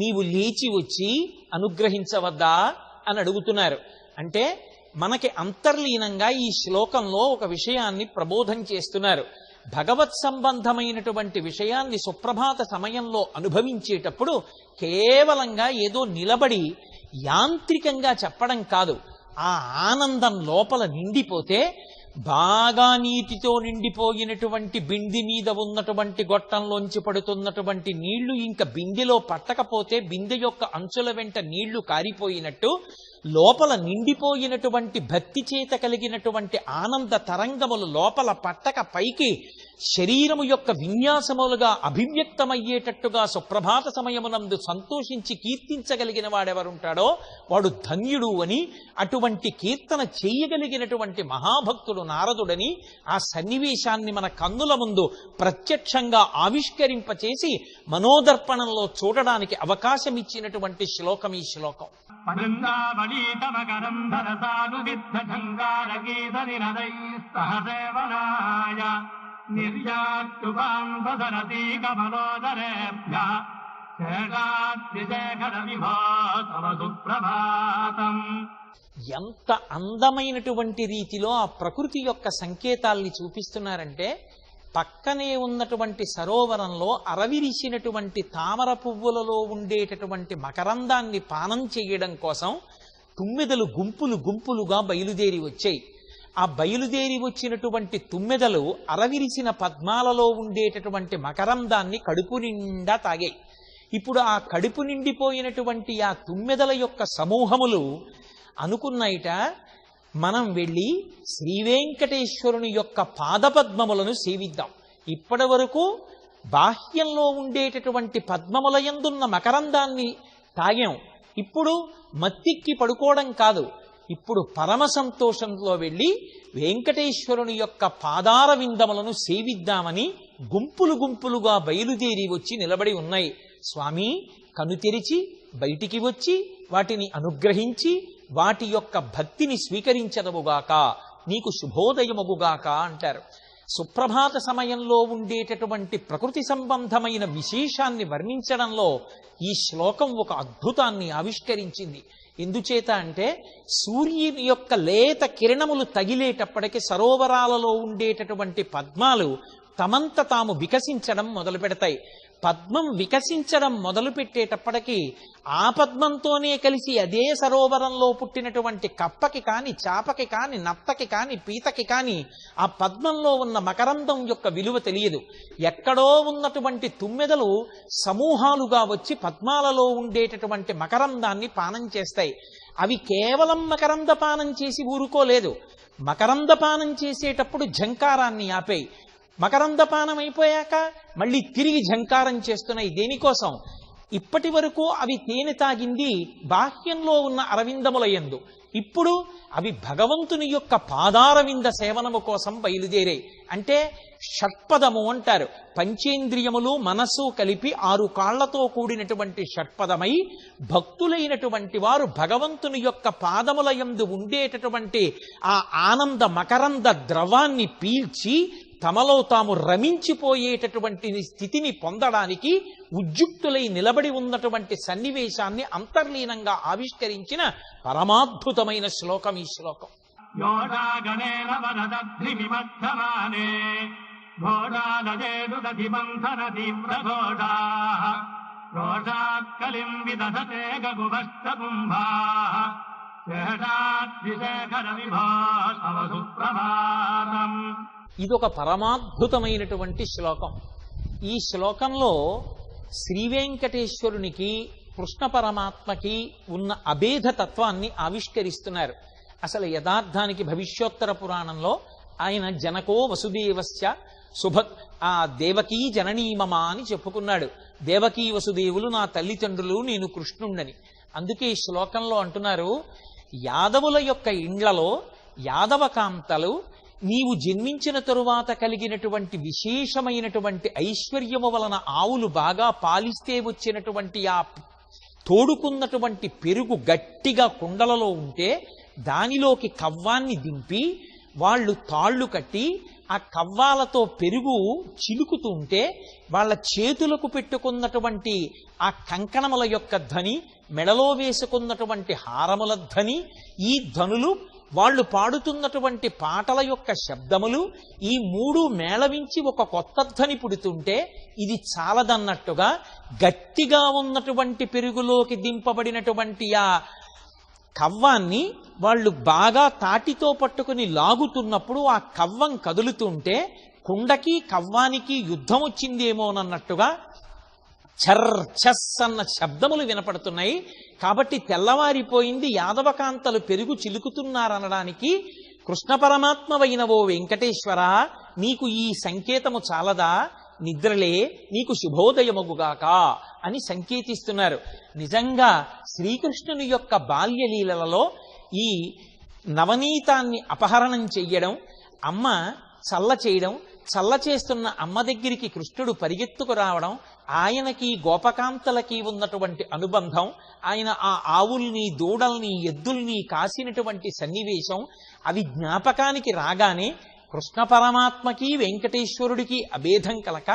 నీవు లేచి వచ్చి అనుగ్రహించవద్దా అని అడుగుతున్నారు. అంటే మనకి అంతర్లీనంగా ఈ శ్లోకంలో ఒక విషయాన్ని ప్రబోధం చేస్తున్నారు. భగవత్ సంబంధమైనటువంటి విషయాన్ని సుప్రభాత సమయంలో అనుభవించేటప్పుడు కేవలంగా ఏదో నిలబడి యాంత్రికంగా చెప్పడం కాదు, ఆ ఆనందం లోపల నిండిపోతే బాగా నీటితో నిండిపోయినటువంటి బింది మీద ఉన్నటువంటి గొట్టంలోంచి పడుతున్నటువంటి నీళ్లు ఇంకా బిందెలో పట్టకపోతే బిందె యొక్క అంచుల వెంట నీళ్లు కారిపోయినట్టు లోపల నిండిపోయినటువంటి భక్తి చేత కలిగినటువంటి ఆనంద తరంగములు లోపల పట్టక పైకి శరీరము యొక్క విన్యాసములుగా అభివ్యక్తమయ్యేటట్టుగా సుప్రభాత సమయమునందు సంతోషించి కీర్తించగలిగిన వాడెవరుంటాడో వాడు ధన్యుడు అని, అటువంటి కీర్తన చేయగలిగినటువంటి మహాభక్తుడు నారదుడని ఆ సన్నివేశాన్ని మన కన్నుల ముందు ప్రత్యక్షంగా ఆవిష్కరింపచేసి మనోదర్పణంలో చూడడానికి అవకాశం ఇచ్చినటువంటి శ్లోకం ఈ శ్లోకం. పృందావళీతమకరంధరసానువిద్ధంగారగీతనినదైస్తః సేవనాయ నిర్యాత్తుపాంబసరతీ కమలోదరేభ్యः శేషాద్రిశేఖర విభో తవ సుప్రభాతం. ఎంత అందమైనటువంటి రీతిలో ఆ ప్రకృతి యొక్క సంకేతాల్ని చూపిస్తున్నారంటే, పక్కనే ఉన్నటువంటి సరోవరంలో అరవిరిసినటువంటి తామర పువ్వులలో ఉండేటటువంటి మకరందాన్ని పానం చేయడం కోసం తుమ్మెదలు గుంపులు గుంపులుగా బయలుదేరి వచ్చాయి. ఆ బయలుదేరి వచ్చినటువంటి తుమ్మెదలు అరవిరిసిన పద్మాలలో ఉండేటటువంటి మకరందాన్ని కడుపు నిండా తాగాయి. ఇప్పుడు ఆ కడుపు నిండిపోయినటువంటి ఆ తుమ్మెదల యొక్క సమూహములు అనుకున్నాయిట, మనం వెళ్ళి శ్రీవేంకటేశ్వరుని యొక్క పాదపద్మములను సేవిద్దాం. ఇప్పటి వరకు బాహ్యంలో ఉండేటటువంటి పద్మముల యందున్న మకరందాన్ని తాగాం, ఇప్పుడు మత్తిక్కి పడుకోవడం కాదు, ఇప్పుడు పరమ సంతోషంలో వెళ్ళి వెంకటేశ్వరుని యొక్క పాదార విందములను సేవిద్దామని గుంపులు గుంపులుగా బయలుదేరి వచ్చి నిలబడి ఉన్నాయి. స్వామి కను తెరిచి బయటికి వచ్చి వాటిని అనుగ్రహించి వాటి యొక్క భక్తిని స్వీకరించదవుగాక, నీకు శుభోదయమగుగాక అంటారు. సుప్రభాత సమయంలో ఉండేటటువంటి ప్రకృతి సంబంధమైన విశేషాన్ని వర్ణించడంలో ఈ శ్లోకం ఒక అద్భుతాన్ని ఆవిష్కరించింది. ఎందుచేత అంటే సూర్యుని యొక్క లేత కిరణములు తగిలేటప్పటికి సరోవరాలలో ఉండేటటువంటి పద్మాలు తమంత తాము వికసించడం మొదలు పెడతాయి. పద్మం వికసించడం మొదలు పెట్టేటప్పటికీ ఆ పద్మంతోనే కలిసి అదే సరోవరంలో పుట్టినటువంటి కప్పకి కాని, చాపకి కాని, నత్తకి కాని, పీతకి కాని ఆ పద్మంలో ఉన్న మకరందం యొక్క విలువ తెలియదు. ఎక్కడో ఉన్నటువంటి తుమ్మెదలు సమూహాలుగా వచ్చి పద్మాలలో ఉండేటటువంటి మకరందాన్ని పానం చేస్తాయి. అవి కేవలం మకరంద పానం చేసి ఊరుకోలేదు, మకరంద పానం చేసేటప్పుడు ఝంకారాన్ని ఆపేయి. మకరందపానం అయిపోయాక మళ్ళీ తిరిగి ఝంకారం చేస్తున్నాయి. దేనికోసం? ఇప్పటి వరకు అవి తేనె తాగింది బాహ్యంలో ఉన్న అరవిందముల యందు, ఇప్పుడు అవి భగవంతుని యొక్క పాదారవింద సేవనము కోసం బయలుదేరాయి. అంటే షట్పదము అంటారు. పంచేంద్రియములు మనస్సు కలిపి 6 కాళ్లతో కూడినటువంటి షట్పదమై భక్తులైనటువంటి వారు భగవంతుని యొక్క పాదముల యందు ఉండేటటువంటి ఆ ఆనంద మకరంద ద్రవాన్ని పీల్చి తమలో తాము రమించిపోయేటటువంటి స్థితిని పొందడానికి ఉద్యుక్తులై నిలబడి ఉన్నటువంటి సన్నివేశాన్ని అంతర్లీనంగా ఆవిష్కరించిన పరమాద్భుతమైన శ్లోకం ఈ శ్లోకం. యోగాగణేన వరదద్రిమిమధ్యమానే ఘోషాలజేదుదధిమంథన తీవ్రఘోషాః రోషాత్కలిం విదధతే గగుభష్టకుంభాః శేషాద్రిశేఖర విభో తవ సుప్రభాతం. ఇదొక పరమాద్భుతమైనటువంటి శ్లోకం. ఈ శ్లోకంలో శ్రీవేంకటేశ్వరునికి కృష్ణ పరమాత్మకి ఉన్న అభేద తత్వాన్ని ఆవిష్కరిస్తున్నారు. అసలు యథార్థానికి భవిష్యోత్తర పురాణంలో ఆయన జనకో వసుదేవస్య ఆ దేవకీ జననీమమ అని చెప్పుకున్నాడు. దేవకీ వసుదేవులు నా తల్లిదండ్రులు, నేను కృష్ణుండని. అందుకే ఈ శ్లోకంలో అంటున్నారు, యాదవుల యొక్క ఇండ్లలో యాదవ కాంతలు నీవు జన్మించిన తరువాత కలిగినటువంటి విశేషమైనటువంటి ఐశ్వర్యము వలన ఆవులు బాగా పాలిస్తే వచ్చినటువంటి ఆ తోడుకున్నటువంటి పెరుగు గట్టిగా కుండలలో ఉంటే దానిలోకి కవ్వాన్ని దింపి వాళ్ళు తాళ్లు కట్టి ఆ కవ్వాలతో పెరుగు చిలుకుతూ ఉంటే వాళ్ళ చేతులకు పెట్టుకున్నటువంటి ఆ కంకణముల యొక్క ధ్వని, మెడలో వేసుకున్నటువంటి హారముల ధ్వని, ఈ ధ్వనులు వాళ్ళు పాడుతున్నటువంటి పాటల యొక్క శబ్దములు, ఈ 3 మేళవించి ఒక కొత్త ధ్వని పుడుతుంటే ఇది చాలదన్నట్టుగా గట్టిగా ఉన్నటువంటి పెరుగులోకి దింపబడినటువంటి ఆ కవ్వాన్ని వాళ్ళు బాగా తాటితో పట్టుకుని లాగుతున్నప్పుడు ఆ కవ్వం కదులుతుంటే కుండకి కవ్వానికి యుద్ధం వచ్చిందేమోనన్నట్టుగా ఛర్ ఛస్ అన్న శబ్దములు వినపడుతున్నాయి. కాబట్టి తెల్లవారిపోయింది, యాదవకాంతలు పెరుగు చిలుకుతున్నారనడానికి కృష్ణ పరమాత్మవైన ఓ వెంకటేశ్వర, నీకు ఈ సంకేతము చాలదా? నిద్రలే, నీకు శుభోదయమగుగాక అని సంకేతిస్తున్నారు. నిజంగా శ్రీకృష్ణుని యొక్క బాల్యలీలలో ఈ నవనీతాన్ని అపహరణం చెయ్యడం, అమ్మ చల్ల చేయడం, చల్ల చేస్తున్న అమ్మ దగ్గరికి కృష్ణుడు పరిగెత్తుకు రావడం, ఆయనకి గోపకాంతలకి ఉన్నటువంటి అనుబంధం, ఆయన ఆ ఆవుల్ని దూడల్ని ఎద్దుల్ని కాసినటువంటి సన్నివేశం, అవి జ్ఞాపకానికి రాగానే కృష్ణ పరమాత్మకి వెంకటేశ్వరుడికి అభేదం కలక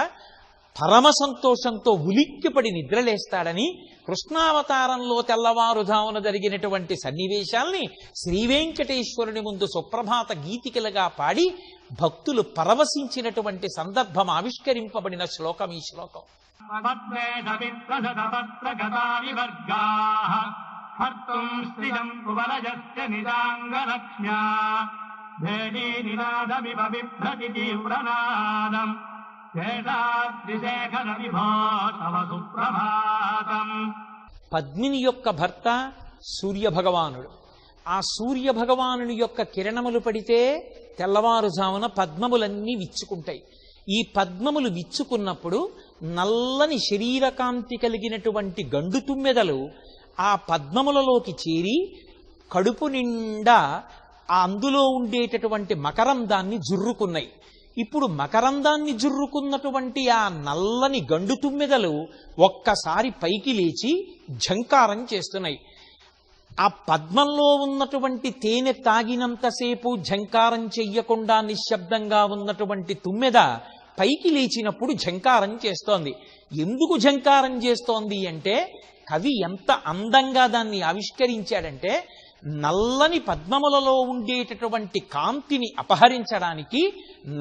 పరమ సంతోషంతో ఉలిక్కిపడి నిద్రలేస్తాడని కృష్ణావతారంలో తెల్లవారుజామున జరిగినటువంటి సన్నివేశాల్ని శ్రీ వెంకటేశ్వరుని ముందు సుప్రభాత గీతికలుగా పాడి భక్తులు పరవశించినటువంటి సందర్భం ఆవిష్కరింపబడిన శ్లోకం ఈ శ్లోకం. పద్మిని యొక్క భర్త సూర్యభగవానుడు. ఆ సూర్యభగవానుని యొక్క కిరణములు పడితే తెల్లవారుజామున పద్మములన్నీ విచ్చుకుంటాయి. ఈ పద్మములు విచ్చుకున్నప్పుడు నల్లని శరీరకాంతి కలిగినటువంటి గండు తుమ్మెదలు ఆ పద్మములలోకి చేరి కడుపు నిండా అందులో ఉండేటటువంటి మకరందాన్ని జుర్రుకున్నాయి. ఇప్పుడు మకరందాన్ని జుర్రుకున్నటువంటి ఆ నల్లని గండు తుమ్మెదలు ఒక్కసారి పైకి లేచి ఝంకారం చేస్తున్నాయి. ఆ పద్మంలో ఉన్నటువంటి తేనె తాగినంతసేపు ఝంకారం చెయ్యకుండా నిశ్శబ్దంగా ఉన్నటువంటి తుమ్మెద పైకి లేచినప్పుడు ఝంకారం చేస్తోంది. ఎందుకు ఝంకారం చేస్తోంది అంటే, కవి ఎంత అందంగా దాన్ని ఆవిష్కరించాడంటే, నల్లని పద్మములలో ఉండేటటువంటి కాంతిని అపహరించడానికి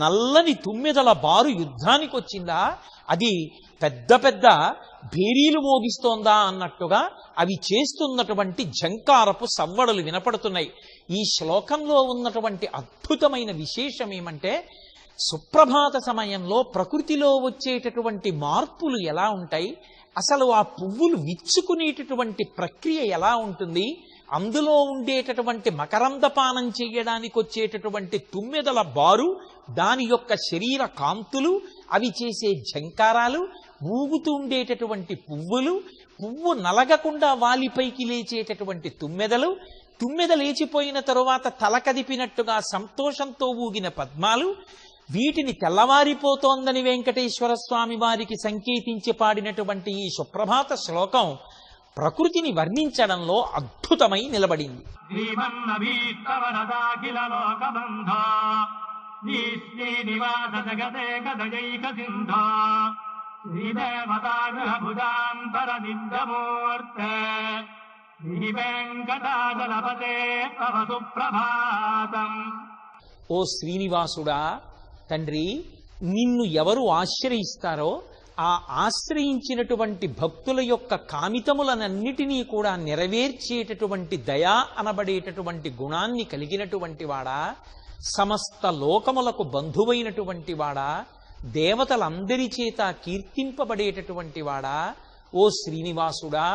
నల్లని తుమ్మెదల బారు యుద్ధానికి వచ్చిందా, అది పెద్ద పెద్ద భేరీలు మోగిస్తోందా అన్నట్టుగా అవి చేస్తున్నటువంటి ఝంకారపు సవ్వడలు వినపడుతున్నాయి. ఈ శ్లోకంలో ఉన్నటువంటి అద్భుతమైన విశేషం ఏమంటే, సుప్రభాత సమయంలో ప్రకృతిలో వచ్చేటటువంటి మార్పులు ఎలా ఉంటాయి, అసలు ఆ పువ్వులు విచ్చుకునేటటువంటి ప్రక్రియ ఎలా ఉంటుంది, అందులో ఉండేటటువంటి మకరందపానం చేయడానికి వచ్చేటటువంటి తుమ్మెదల బారు, దాని యొక్క శరీర కాంతులు, అవి చేసే ఝంకారాలు, ఊగుతూ ఉండేటటువంటి పువ్వులు, పువ్వు నలగకుండా వాలిపైకి లేచేటటువంటి తుమ్మెదలు, తుమ్మెద లేచిపోయిన తరువాత తల కదిపినట్టుగా సంతోషంతో ఊగిన పద్మాలు, వీటిని తెల్లవారిపోతోందని వెంకటేశ్వర స్వామి వారికి సంకేతించి పాడినటువంటి ఈ సుప్రభాత శ్లోకం ప్రకృతిని వర్ణించడంలో అద్భుతమై నిలబడింది. ఓ శ్రీనివాసుడా, తండ్రి, నిన్ను ఎవరు ఆశ్రయిస్తారో ఆ ఆశ్రయించినటువంటి భక్తుల యొక్క కామితములనన్నిటినీ కూడా నెరవేర్చేటటువంటి దయా అనబడేటటువంటి గుణాన్ని కలిగినటువంటి వాడా, సమస్త లోకములకు బంధువైనటువంటి వాడా, దేవతలందరి చేత కీర్తింపబడేటటువంటి వాడా, ఓ శ్రీనివాసుడా,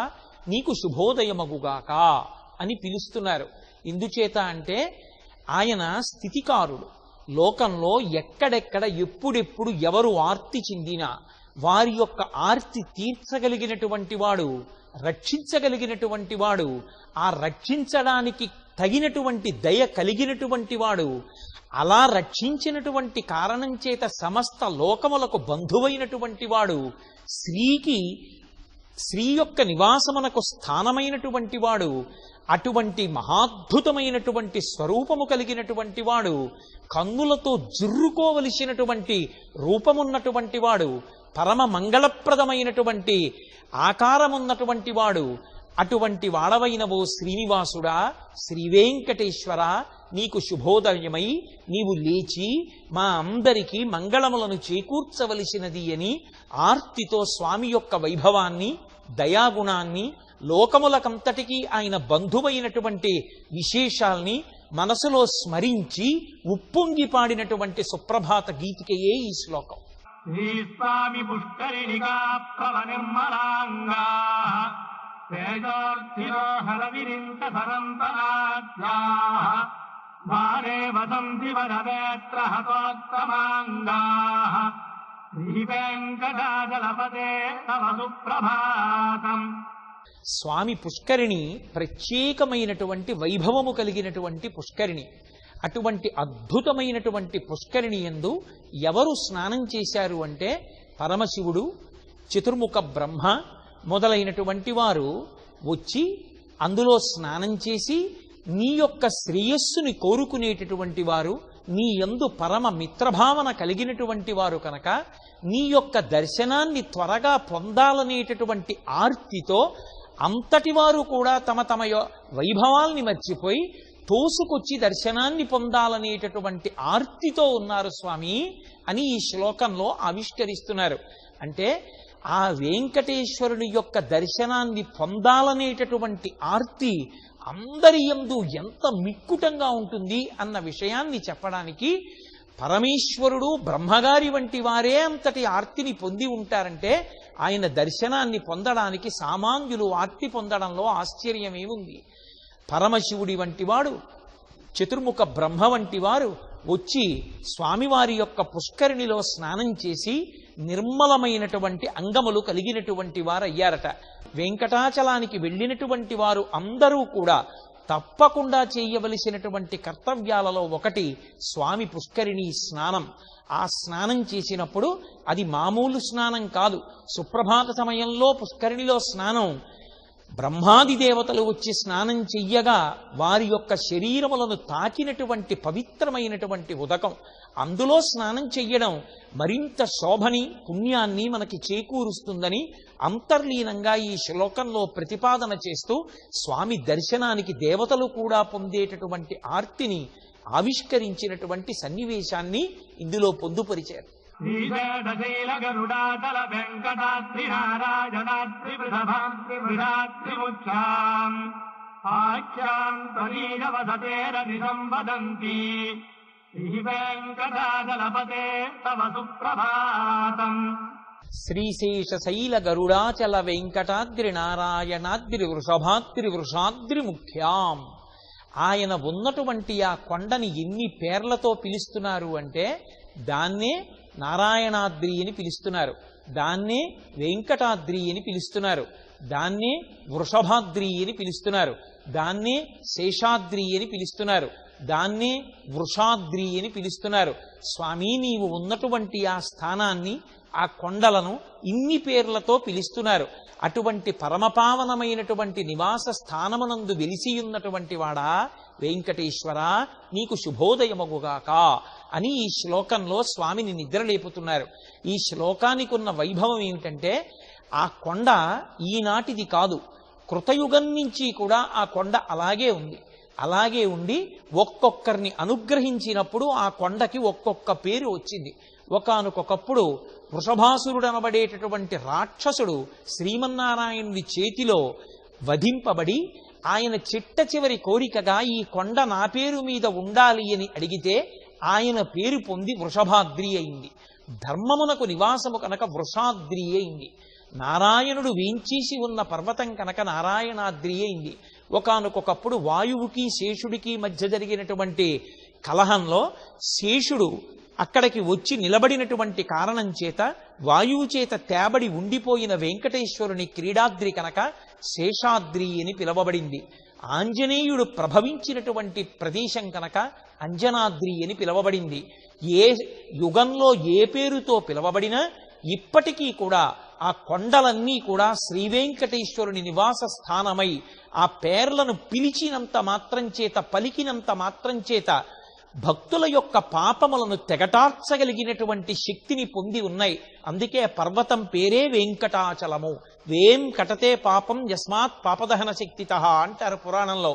నీకు శుభోదయమగుగాక అని పిలుస్తున్నారు. ఎందుచేత అంటే ఆయన స్థితికారుడు. లోకంలో ఎక్కడెక్కడ ఎప్పుడెప్పుడు ఎవరు ఆర్తి చెందినా వారి యొక్క ఆర్తి తీర్చగలిగినటువంటి వాడు, రక్షించగలిగినటువంటి వాడు, ఆ రక్షించడానికి తగినటువంటి దయ కలిగినటువంటి వాడు, అలా రక్షించినటువంటి కారణం చేత సమస్త లోకములకు బంధువైనటువంటి వాడు, స్త్రీ యొక్క నివాసమునకు స్థానమైనటువంటి వాడు, అటువంటి మహాద్భుతమైనటువంటి స్వరూపము కలిగినటువంటి వాడు, కన్నులతో జుర్రుకోవలసినటువంటి రూపమున్నటువంటి వాడు, పరమ మంగళప్రదమైనటువంటి ఆకారమున్నటువంటి వాడు, అటువంటి వాడవైన ఓ శ్రీనివాసుడా, శ్రీ వెంకటేశ్వర, నీకు శుభోదయమై నీవు లేచి మా అందరికీ మంగళములను చేకూర్చవలసినది అని ఆర్తితో స్వామి యొక్క వైభవాన్ని, దయాగుణాన్ని, లోకములకంతటికీ ఆయన బంధువైనటువంటి విశేషాల్ని మనసులో స్మరించి ఉప్పొంగి పాడినటువంటి సుప్రభాత గీతికయే ఈ శ్లోకం. శ్రీ స్వామి పుష్కరిణికా ప్లవ నిర్మలాంగా తేజోర్ధిరోహర విరింత సరంతనాద్యా భారే వదంతి వరవేత్ర హతోత్తమాంగా శ్రీ వెంకటాచలపదే తవ సుప్రభాతం. స్వామి పుష్కరిణి ప్రత్యేకమైనటువంటి వైభవము కలిగినటువంటి పుష్కరిణి. అటువంటి అద్భుతమైనటువంటి పుష్కరిణి యందు ఎవరు స్నానం చేశారు అంటే పరమశివుడు, చతుర్ముఖ బ్రహ్మ మొదలైనటువంటి వారు వచ్చి అందులో స్నానం చేసి నీ యొక్క శ్రేయస్సుని కోరుకునేటటువంటి వారు, నీ యందు పరమ మిత్రభావన కలిగినటువంటి వారు కనుక నీ యొక్క దర్శనాన్ని త్వరగా పొందాలనేటటువంటి ఆర్తితో అంతటి వారు కూడా తమ తమ వైభవాల్ని మర్చిపోయి తోసుకొచ్చి దర్శనాన్ని పొందాలనేటటువంటి ఆర్తితో ఉన్నారు స్వామి అని ఈ శ్లోకంలో ఆవిష్కరిస్తున్నారు. అంటే ఆ వెంకటేశ్వరుని యొక్క దర్శనాన్ని పొందాలనేటటువంటి ఆర్తి అందరి యందు ఎంత మిక్కుటంగా ఉంటుంది అన్న విషయాన్ని చెప్పడానికి పరమేశ్వరుడు బ్రహ్మగారి వంటి వారే అంతటి ఆర్తిని పొంది ఉంటారంటే ఆయన దర్శనాన్ని పొందడానికి సామాన్యులు ఆర్తి పొందడంలో ఆశ్చర్యమేముంది. పరమశివుడి వంటి వాడు, చతుర్ముఖ బ్రహ్మ వంటి వారు వచ్చి స్వామివారి యొక్క పుష్కరిణిలో స్నానం చేసి నిర్మలమైనటువంటి అంగములు కలిగినటువంటి వారు అయ్యారట. వెంకటాచలానికి వెళ్ళినటువంటి వారు అందరూ కూడా తప్పకుండా చేయవలసినటువంటి కర్తవ్యాలలో ఒకటి స్వామి పుష్కరిణి స్నానం. ఆ స్నానం చేసినప్పుడు అది మామూలు స్నానం కాదు. సుప్రభాత సమయంలో పుష్కరిణిలో స్నానం బ్రహ్మాది దేవతలు వచ్చి స్నానం చెయ్యగా వారి యొక్క శరీరములను తాకినటువంటి పవిత్రమైనటువంటి ఉదకం. అందులో స్నానం చెయ్యడం మరింత శోభని పుణ్యాన్ని మనకి చేకూరుస్తుందని అంతర్లీనంగా ఈ శ్లోకంలో ప్రతిపాదన చేస్తూ స్వామి దర్శనానికి దేవతలు కూడా పొందేటటువంటి ఆర్తిని ఆవిష్కరించినటువంటి సన్నివేశాన్ని ఇందులో పొందుపరిచారు. శ్రీశైల గరుడాచల వెంకటాద్రి నారాయణాద్రి వృషభాద్రి వృషాద్రి ముఖ్యాం ఆఖ్యాం త్వరీయ వసతేరని సంవదంతి శ్రీ వెంకటాచలపతే తవ సుప్రభాతం. శ్రీశేషశైల గరుడాచల వెంకటాద్రి నారాయణాద్రి వృషభాద్రి వృషాద్రి ముఖ్యాం. ఆయన ఉన్నటువంటి ఆ కొండని ఎన్ని పేర్లతో పిలుస్తున్నారు అంటే దాన్నే నారాయణాద్రి అని పిలుస్తున్నారు, దాన్నే వెంకటాద్రి అని పిలుస్తున్నారు, దాన్నే వృషభాద్రి అని పిలుస్తున్నారు, దాన్నే శేషాద్రి అని పిలుస్తున్నారు, దాన్నే వృషాద్రి అని పిలుస్తున్నారు. స్వామి నీవు ఉన్నటువంటి ఆ స్థానాన్ని, ఆ కొండలను ఇన్ని పేర్లతో పిలుస్తున్నారు. అటువంటి పరమపావనమైనటువంటి నివాస స్థానమునందు వెలిసియున్నటువంటి వాడా వెంకటేశ్వర, నీకు శుభోదయమగుగాక అని ఈ శ్లోకంలో స్వామిని నిద్రలేపుతున్నారు. ఈ శ్లోకానికి ఉన్న వైభవం ఏమిటంటే ఆ కొండ ఈనాటిది కాదు, కృతయుగం నుంచి కూడా ఆ కొండ అలాగే ఉంది. అలాగే ఉండి ఒక్కొక్కరిని అనుగ్రహించినప్పుడు ఆ కొండకి ఒక్కొక్క పేరు వచ్చింది. ఒకానొకప్పుడు వృషభాసురుడు అనబడేటటువంటి రాక్షసుడు శ్రీమన్నారాయణుడి చేతిలో వధింపబడి ఆయన చిట్ట చివరి కోరికగా ఈ కొండ నా పేరు మీద ఉండాలి అని అడిగితే ఆయన పేరు పొంది వృషభాద్రి అయింది. ధర్మమునకు నివాసము కనుక వృషాద్రి అయింది. నారాయణుడు వేంచేసి ఉన్న పర్వతం కనుక నారాయణాద్రి అయింది. ఒకానొకప్పుడు వాయువుకి శేషుడికి మధ్య జరిగినటువంటి కలహంలో శేషుడు అక్కడికి వచ్చి నిలబడినటువంటి కారణం చేత వాయువు చేత తేబడి ఉండిపోయిన వెంకటేశ్వరుని క్రీడాద్రి కనుక శేషాద్రి అని పిలవబడింది. ఆంజనేయుడు ప్రభవించినటువంటి ప్రదేశం కనుక అంజనాద్రి అని పిలవబడింది. ఏ యుగంలో ఏ పేరుతో పిలవబడినా ఇప్పటికీ కూడా ఆ కొండలన్నీ కూడా శ్రీవేంకటేశ్వరుని నివాస స్థానమై ఆ పేర్లను పిలిచినంత మాత్రం చేత, పలికినంత మాత్రం చేత భక్తుల యొక్క పాపములను తెగటార్చగలిగినటువంటి శక్తిని పొంది ఉన్నాయి. అందుకే పర్వతం పేరే వెంకటాచలము. వేం కటతే పాపం యస్మాత్ పాపదహన శక్తితః అంటారు పురాణంలో.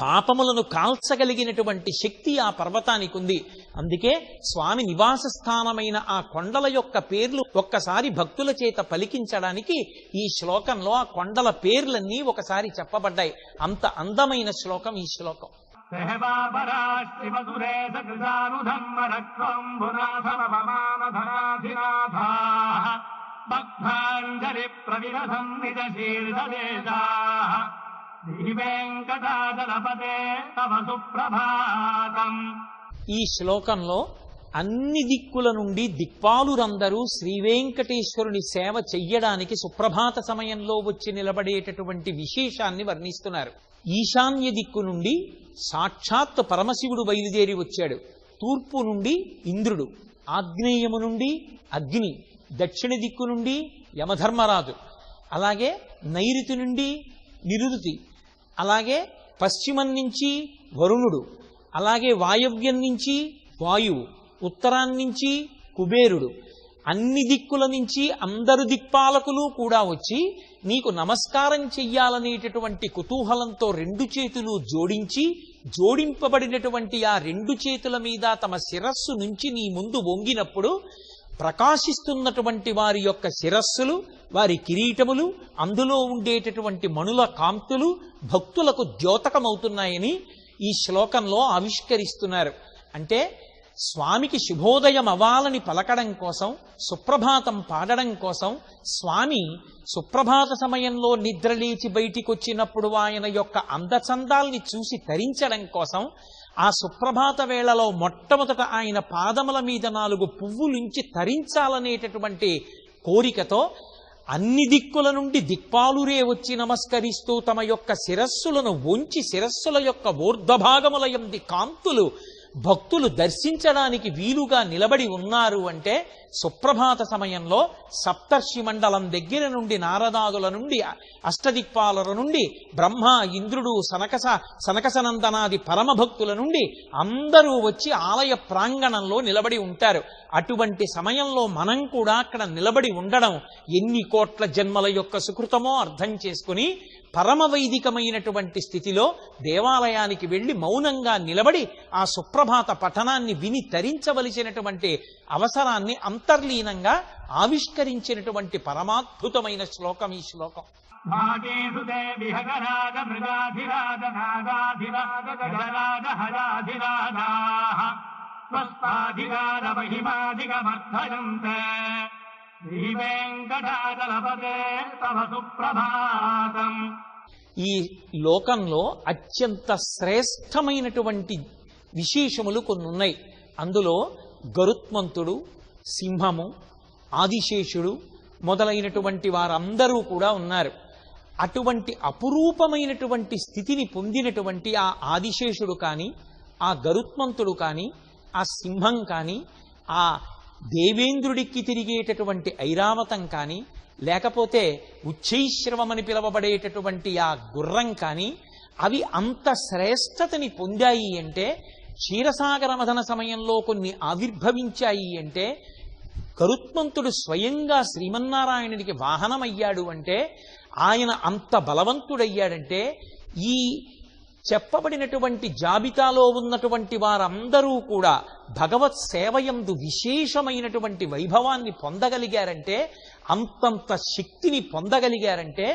పాపములను కాల్చగలిగినటువంటి శక్తి ఆ పర్వతానికి ఉంది. అందుకే స్వామి నివాస స్థానమైన ఆ కొండల యొక్క పేర్లు ఒక్కసారి భక్తుల చేత పలికించడానికి ఈ శ్లోకంలో ఆ కొండల పేర్లన్నీ ఒకసారి చెప్పబడ్డాయి. అంత అందమైన శ్లోకం ఈ శ్లోకం. ఈ శ్లోకంలో అన్ని దిక్కుల నుండి దిక్పాలురందరూ శ్రీవేంకటేశ్వరుని సేవ చెయ్యడానికి సుప్రభాత సమయంలో వచ్చి నిలబడేటటువంటి విశేషాన్ని వర్ణిస్తున్నారు. ఈశాన్య దిక్కు నుండి సాక్షాత్ పరమశివుడు బయలుదేరి వచ్చాడు. తూర్పు నుండి ఇంద్రుడు, ఆగ్నేయము నుండి అగ్ని, దక్షిణ దిక్కు నుండి యమధర్మరాజు, అలాగే నైరుతి నుండి నిరుతి, అలాగే పశ్చిమం నుంచి వరుణుడు, అలాగే వాయవ్యం నుంచి వాయువు, ఉత్తరాన్నించి కుబేరుడు, అన్ని దిక్కుల నుంచి అందరు దిక్పాలకులు కూడా వచ్చి నీకు నమస్కారం చెయ్యాలనేటటువంటి కుతూహలంతో రెండు చేతులు జోడించి, జోడింపబడినటువంటి ఆ రెండు చేతుల మీద తమ శిరస్సు నుంచి నీ ముందు వంగినప్పుడు ప్రకాశిస్తున్నటువంటి వారి యొక్క శిరస్సులు, వారి కిరీటములు, అందులో ఉండేటటువంటి మణుల కాంతులు భక్తులకు ద్యోతకమవుతున్నాయని ఈ శ్లోకంలో ఆవిష్కరిస్తున్నారు. అంటే స్వామికి శుభోదయం అవ్వాలని పలకడం కోసం, సుప్రభాతం పాడడం కోసం, స్వామి సుప్రభాత సమయంలో నిద్రలేచి బయటికొచ్చినప్పుడు ఆయన యొక్క అందచందాల్ని చూసి తరించడం కోసం, ఆ సుప్రభాత వేళలో మొట్టమొదట ఆయన పాదముల మీద 4 పువ్వులుంచి తరించాలనేటటువంటి కోరికతో అన్ని దిక్కుల నుండి దిక్పాలురే వచ్చి నమస్కరిస్తూ తమ యొక్క శిరస్సులను వంచి శిరస్సుల యొక్క ఊర్ధ్వభాగముల యందు కాంతులు భక్తులు దర్శించడానికి వీలుగా నిలబడి ఉన్నారు అంటే సుప్రభాత సమయంలో సప్తర్షి మండలం దగ్గర నుండి, నారదాదుల నుండి, అష్టదిక్పాలుల నుండి, బ్రహ్మ, ఇంద్రుడు, సనకసనందనాది పరమభక్తుల నుండి అందరూ వచ్చి ఆలయ ప్రాంగణంలో నిలబడి ఉంటారు. అటువంటి సమయంలో మనం కూడా అక్కడ నిలబడి ఉండడం ఎన్ని కోట్ల జన్మల యొక్క సుకృతమో అర్థం చేసుకుని పరమవైదికమైనటువంటి స్థితిలో దేవాలయానికి వెళ్లి మౌనంగా నిలబడి ఆ సుప్రభాత పఠనాన్ని విని తరించవలసినటువంటి అవసరాన్ని అంతర్లీనంగా ఆవిష్కరించినటువంటి పరమాద్భుతమైన శ్లోకం ఈ శ్లోకం. ఈ లోకంలో అత్యంత శ్రేష్టమైనటువంటి విశేషములు కొన్ని ఉన్నాయి. అందులో గరుత్మంతుడు, సింహము, ఆదిశేషుడు మొదలైనటువంటి వారందరూ కూడా ఉన్నారు. అటువంటి అపురూపమైనటువంటి స్థితిని పొందినటువంటి ఆ ఆదిశేషుడు కానీ, ఆ గరుత్మంతుడు కానీ, ఆ సింహం కానీ, ఆ దేవేంద్రుడికి తిరిగేటటువంటి ఐరావతం కానీ, లేకపోతే ఉచ్చైశ్రవమని పిలవబడేటటువంటి ఆ గుర్రం కానీ, అవి అంత శ్రేష్టతని పొందాయి అంటే, క్షీరసాగర మథన సమయంలో కొన్ని ఆవిర్భవించాయి అంటే, గరుత్మంతుడు స్వయంగా శ్రీమన్నారాయణుడికి వాహనమయ్యాడు అంటే, ఆయన అంత బలవంతుడయ్యాడంటే, ఈ చెప్పబడినటువంటి జాబితాలో ఉన్నటువంటి వారందరూ కూడా భగవత్ సేవయందు విశేషమైనటువంటి వైభవాన్ని పొందగలిగారంటే, అంతంత శక్తిని పొందగలిగారంటే,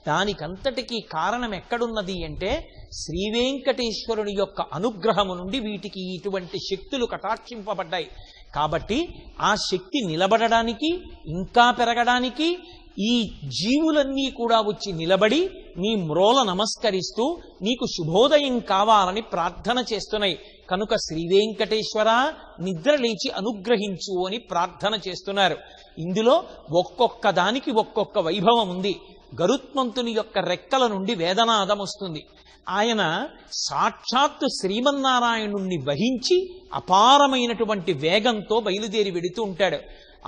దానికంతటికీ కారణం ఎక్కడున్నది అంటే శ్రీవేంకటేశ్వరుని యొక్క అనుగ్రహము నుండి వీటికి ఇటువంటి శక్తులు కటాక్షింపబడ్డాయి. కాబట్టి ఆ శక్తి నిలబడడానికి, ఇంకా పెరగడానికి ఈ జీవులన్నీ కూడా వచ్చి నిలబడి నీ మ్రోల నమస్కరిస్తూ నీకు శుభోదయం కావాలని ప్రార్థన చేస్తున్నాయి. కనుక శ్రీవేంకటేశ్వర నిద్ర లేచి అనుగ్రహించు అని ప్రార్థన చేస్తున్నారు. ఇందులో ఒక్కొక్క దానికి ఒక్కొక్క వైభవం ఉంది. గరుత్మంతుని యొక్క రెక్కల నుండి వేదనాదం వస్తుంది. ఆయన సాక్షాత్తు శ్రీమన్నారాయణుణ్ణి వహించి అపారమైనటువంటి వేగంతో బయలుదేరి వెడుతూ ఉంటాడు.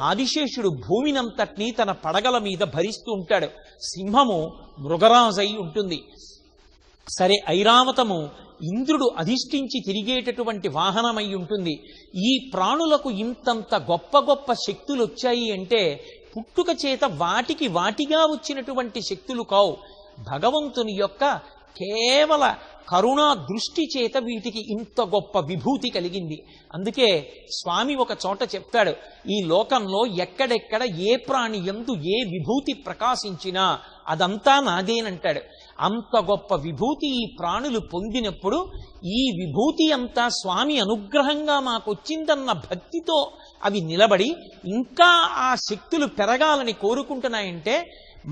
ఆదిశేషుడు భూమినంతటినీ తన పడగల మీద భరిస్తూ ఉంటాడు. సింహము మృగరాజై ఉంటుంది. సరే, ఐరావతము ఇంద్రుడు అధిష్ఠించి తిరిగేటటువంటి వాహనమై ఉంటుంది. ఈ ప్రాణులకు ఇంతంత గొప్ప గొప్ప శక్తులు వచ్చాయి అంటే పుట్టుక చేత వాటిగా వచ్చినటువంటి శక్తులు కావు. భగవంతుని యొక్క కేవల కరుణా దృష్టి చేత వీటికి ఇంత గొప్ప విభూతి కలిగింది. అందుకే స్వామి ఒక చోట చెప్తాడు, ఈ లోకంలో ఎక్కడెక్కడ ఏ ప్రాణి యందు ఏ విభూతి ప్రకాశించినా అదంతా నాదేనంటాడు. అంత గొప్ప విభూతి ఈ ప్రాణులు పొందినప్పుడు ఈ విభూతి అంతా స్వామి అనుగ్రహంగా మాకొచ్చిందన్న భక్తితో అవి నిలబడి ఇంకా ఆ శక్తులు పెరగాలని కోరుకుంటున్నాయంటే,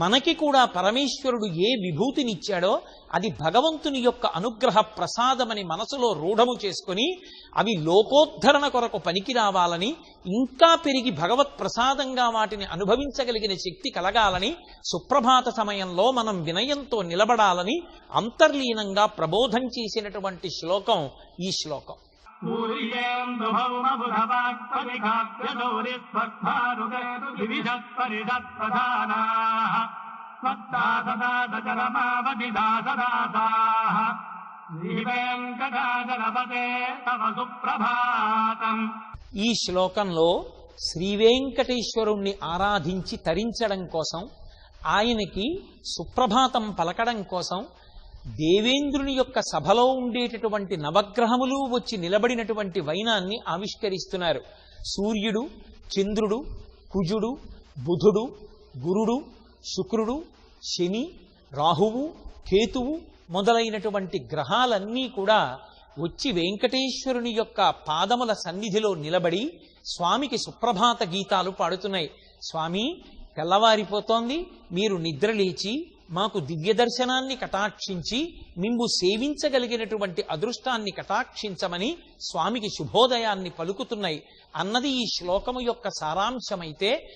మనకి కూడా పరమేశ్వరుడు ఏ విభూతినిచ్చాడో అది భగవంతుని యొక్క అనుగ్రహ ప్రసాదమని మనసులో రూఢము చేసుకుని అవి లోకోద్ధరణ కొరకు పనికి రావాలని, ఇంకా పెరిగి భగవత్ ప్రసాదంగా వాటిని అనుభవించగలిగిన శక్తి కలగాలని, సుప్రభాత సమయంలో మనం వినయంతో నిలబడాలని అంతర్లీనంగా ప్రబోధం చేసినటువంటి శ్లోకం ఈ శ్లోకం. सूर्येन्दु भौमबुधवाक्परिकाव्यशौरिस्वत्थारुगेतुविविधत्परिषत्प्रधानाः स्वत्दासदासचरमावधिदासदासाः శ్రీవేంకటాచలపతే తవ సుప్రభాతం. ఈ శ్లోకంలో శ్రీవేంకటేశ్వరుణ్ణి ఆరాధించి తరించడం కోసం, ఆయనకి సుప్రభాతం పలకడం కోసం దేవేంద్రుని యొక్క సభలో ఉండేటటువంటి నవగ్రహములు వచ్చి నిలబడినటువంటి వైనాన్ని ఆవిష్కరిస్తున్నారు. సూర్యుడు, చంద్రుడు, కుజుడు, బుధుడు, గురుడు, శుక్రుడు, శని, రాహువు, కేతువు మొదలైనటువంటి గ్రహాలన్నీ కూడా వచ్చి వెంకటేశ్వరుని యొక్క పాదముల సన్నిధిలో నిలబడి స్వామికి సుప్రభాత గీతాలు పాడుతున్నాయి. స్వామి, తెల్లవారిపోతోంది, మీరు నిద్రలేచి మాకు దివ్య దర్శనాన్ని కటాక్షించి మిమ్ము సేవించగలిగినటువంటి అదృష్టాన్ని కటాక్షించమని స్వామికి శుభోదయాన్ని పలుకుతున్నాయి అన్నది ఈ శ్లోకము యొక్క సారాంశమైతే,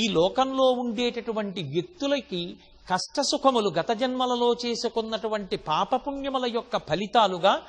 ఈ లోకంలో ఉండేటటువంటి వ్యక్తులకి కష్టసుఖములు గత జన్మలలో చేసుకున్నటువంటి పాపపుణ్యముల యొక్క ఫలితాలుగా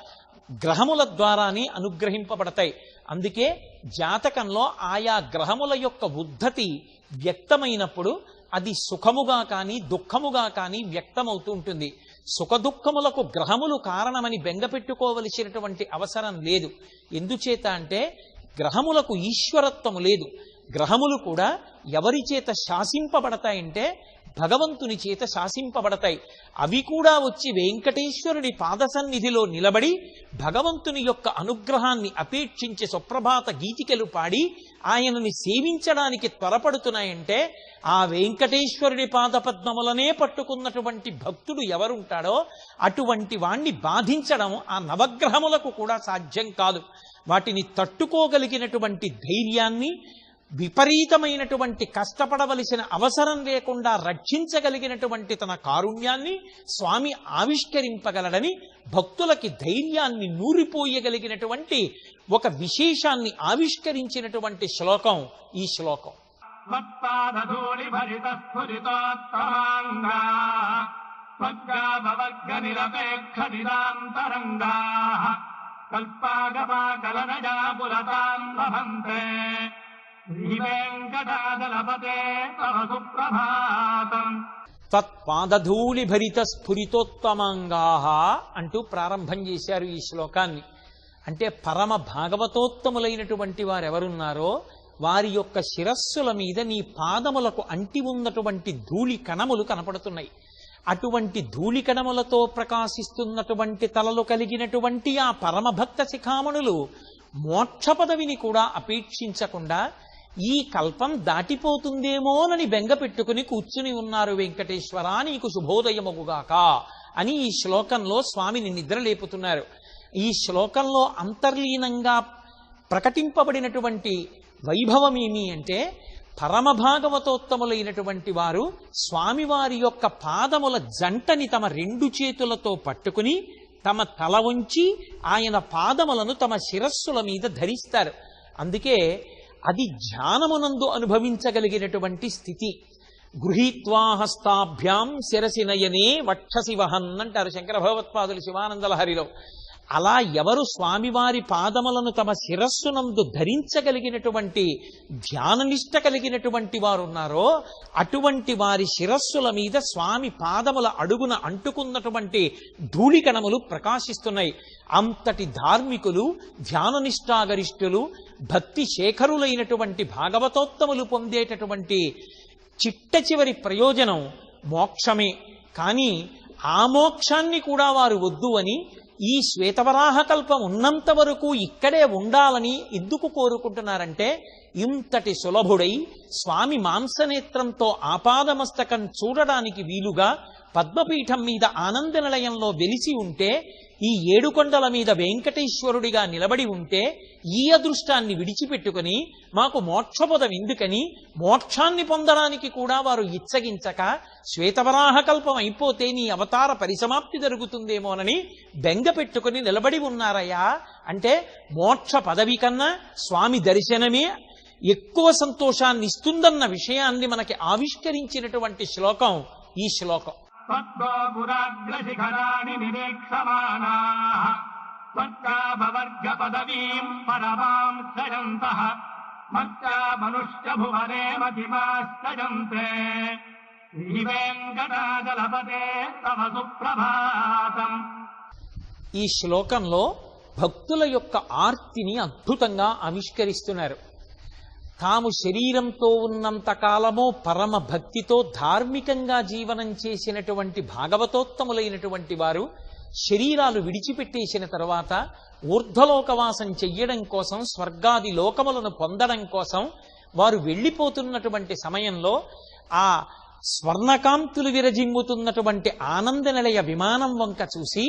గ్రహముల ద్వారానే అనుగ్రహింపబడతాయి. అందుకే జాతకంలో ఆయా గ్రహముల యొక్క ఉద్ధతి వ్యక్తమైనప్పుడు అది సుఖముగా కానీ దుఃఖముగా కానీ వ్యక్తమవుతూ ఉంటుంది. సుఖదుఖములకు గ్రహములు కారణమని బెంగపెట్టుకోవలసినటువంటి అవసరం లేదు. ఎందుచేత అంటే గ్రహములకు ఈశ్వరత్వము లేదు. గ్రహములు కూడా ఎవరి చేత శాసింపబడతాయంటే భగవంతుని చేత శాసింపబడతాయి. అవి కూడా వచ్చి వెంకటేశ్వరుడి పాదసన్నిధిలో నిలబడి భగవంతుని యొక్క అనుగ్రహాన్ని అపేక్షించి సుప్రభాత గీతికలు పాడి ఆయనని సేవించడానికి త్వరపడుతున్నాయంటే ఆ వెంకటేశ్వరుడి పాదపద్మములనే పట్టుకున్నటువంటి భక్తుడు ఎవరుంటాడో అటువంటి వాణ్ణి బాధించడం ఆ నవగ్రహములకు కూడా సాధ్యం కాదు. వాటిని తట్టుకోగలిగినటువంటి ధైర్యాన్ని, విపరీతమైనటువంటి కష్టపడవలసిన అవసరం లేకుండా రక్షించగలిగినటువంటి తన కారుణ్యాన్ని స్వామి ఆవిష్కరింపగలడని భక్తులకి ధైర్యాన్ని నూరిపోయగలిగినటువంటి ఒక విశేషాన్ని ఆవిష్కరించినటువంటి శ్లోకం ఈ శ్లోకం. తత్పాదధూళి భరిత స్ఫురితోత్తమాంగాః అంటూ ప్రారంభం చేశారు ఈ శ్లోకాన్ని. అంటే పరమ భాగవతోత్తములైనటువంటి వారెవరున్నారో వారి యొక్క శిరస్సుల మీద నీ పాదములకు అంటి ఉన్నటువంటి ధూళి కణములు కనపడుతున్నాయి. అటువంటి ధూళి కణములతో ప్రకాశిస్తున్నటువంటి తలలు కలిగినటువంటి ఆ పరమభక్త శిఖామణులు మోక్ష పదవిని కూడా అపేక్షించకుండా ఈ కల్పం దాటిపోతుందేమోనని బెంగ పెట్టుకుని కూర్చుని ఉన్నారు. వెంకటేశ్వర, నీకు శుభోదయముగాక అని ఈ శ్లోకంలో స్వామిని నిద్రలేపుతున్నారు. ఈ శ్లోకంలో అంతర్లీనంగా ప్రకటింపబడినటువంటి వైభవం ఏమి అంటే, పరమభాగవతోత్తములైనటువంటి వారు స్వామివారి యొక్క పాదముల జంటని తమ రెండు చేతులతో పట్టుకుని తమ తల ఉంచి ఆయన పాదములను తమ శిరస్సుల మీద ధరిస్తారు. అందుకే అది ధ్యానమునందు అనుభవించగలిగినటువంటి స్థితి. గృహీత్వా హస్తాభ్యాం శిరసి నయనే వక్షసి వహన్ అంటారు శంకర భగవత్పాదులు శివానంద లహరిలో. అలా ఎవరు స్వామివారి పాదములను తమ శిరస్సునందు ధరించగలిగినటువంటి ధ్యాననిష్ట కలిగినటువంటి వారున్నారో అటువంటి వారి శిరస్సుల మీద స్వామి పాదముల అడుగున అంటుకున్నటువంటి ధూళికణములు ప్రకాశిస్తున్నాయి. అంతటి ధార్మికులు, ధ్యాననిష్టాగరిష్ఠులు, భక్తి శేఖరులైనటువంటి భాగవతోత్తములు పొందేటటువంటి చిట్ట చివరి ప్రయోజనం మోక్షమే. కానీ ఆ మోక్షాన్ని కూడా వారు వద్దు అని ఈ శ్వేతవరాహ కల్పం ఉన్నంత వరకు ఇక్కడే ఉండాలని ఎందుకు కోరుకుంటున్నారంటే, ఇంతటి సులభుడై స్వామి మాంసనేత్రంతో ఆపాదమస్తకం చూడడానికి వీలుగా పద్మపీఠం మీద ఆనంద నిలయంలో వెలిసి ఉంటే, ఈ ఏడుకొండల మీద వెంకటేశ్వరుడిగా నిలబడి ఉంటే, ఈ అదృష్టాన్ని విడిచిపెట్టుకుని మాకు మోక్షపదం ఎందుకని మోక్షాన్ని పొందడానికి కూడా వారు ఇచ్చగించక శ్వేతవరాహ కల్పం అయిపోతే నీ అవతార పరిసమాప్తి జరుగుతుందేమోనని బెంగ పెట్టుకుని నిలబడి ఉన్నారయ్యా. అంటే మోక్ష పదవి కన్నా స్వామి దర్శనమే ఎక్కువ సంతోషాన్ని ఇస్తుందన్న విషయాన్ని మనకి ఆవిష్కరించినటువంటి శ్లోకం ఈ శ్లోకం. తత్వపురాగ్రశిఖరాణి నిరీక్షమాణాః స్వర్గాభవర్గ పదవీం పరమాం సయంతః మత్యా మనుష్య భువనే మహిమాశ్చయంతే శ్రీ వెంకటాచలపతే తవ సుప్రభాతం. ఈ శ్లోకంలో భక్తుల యొక్క ఆర్తిని అద్భుతంగా ఆవిష్కరిస్తున్నారు. తాము శరీరంతో ఉన్నంత కాలము పరమ భక్తితో ధార్మికంగా జీవనం చేసినటువంటి భాగవతోత్తములైనటువంటి వారు శరీరాలు విడిచిపెట్టేసిన తరువాత ఊర్ధ్వలోకవాసం చెయ్యడం కోసం, స్వర్గాది లోకములను పొందడం కోసం వారు వెళ్ళిపోతున్నటువంటి సమయంలో ఆ స్వర్ణకాంతులు విరజిమ్ముతున్నటువంటి ఆనంద నిలయ విమానం వంక చూసి,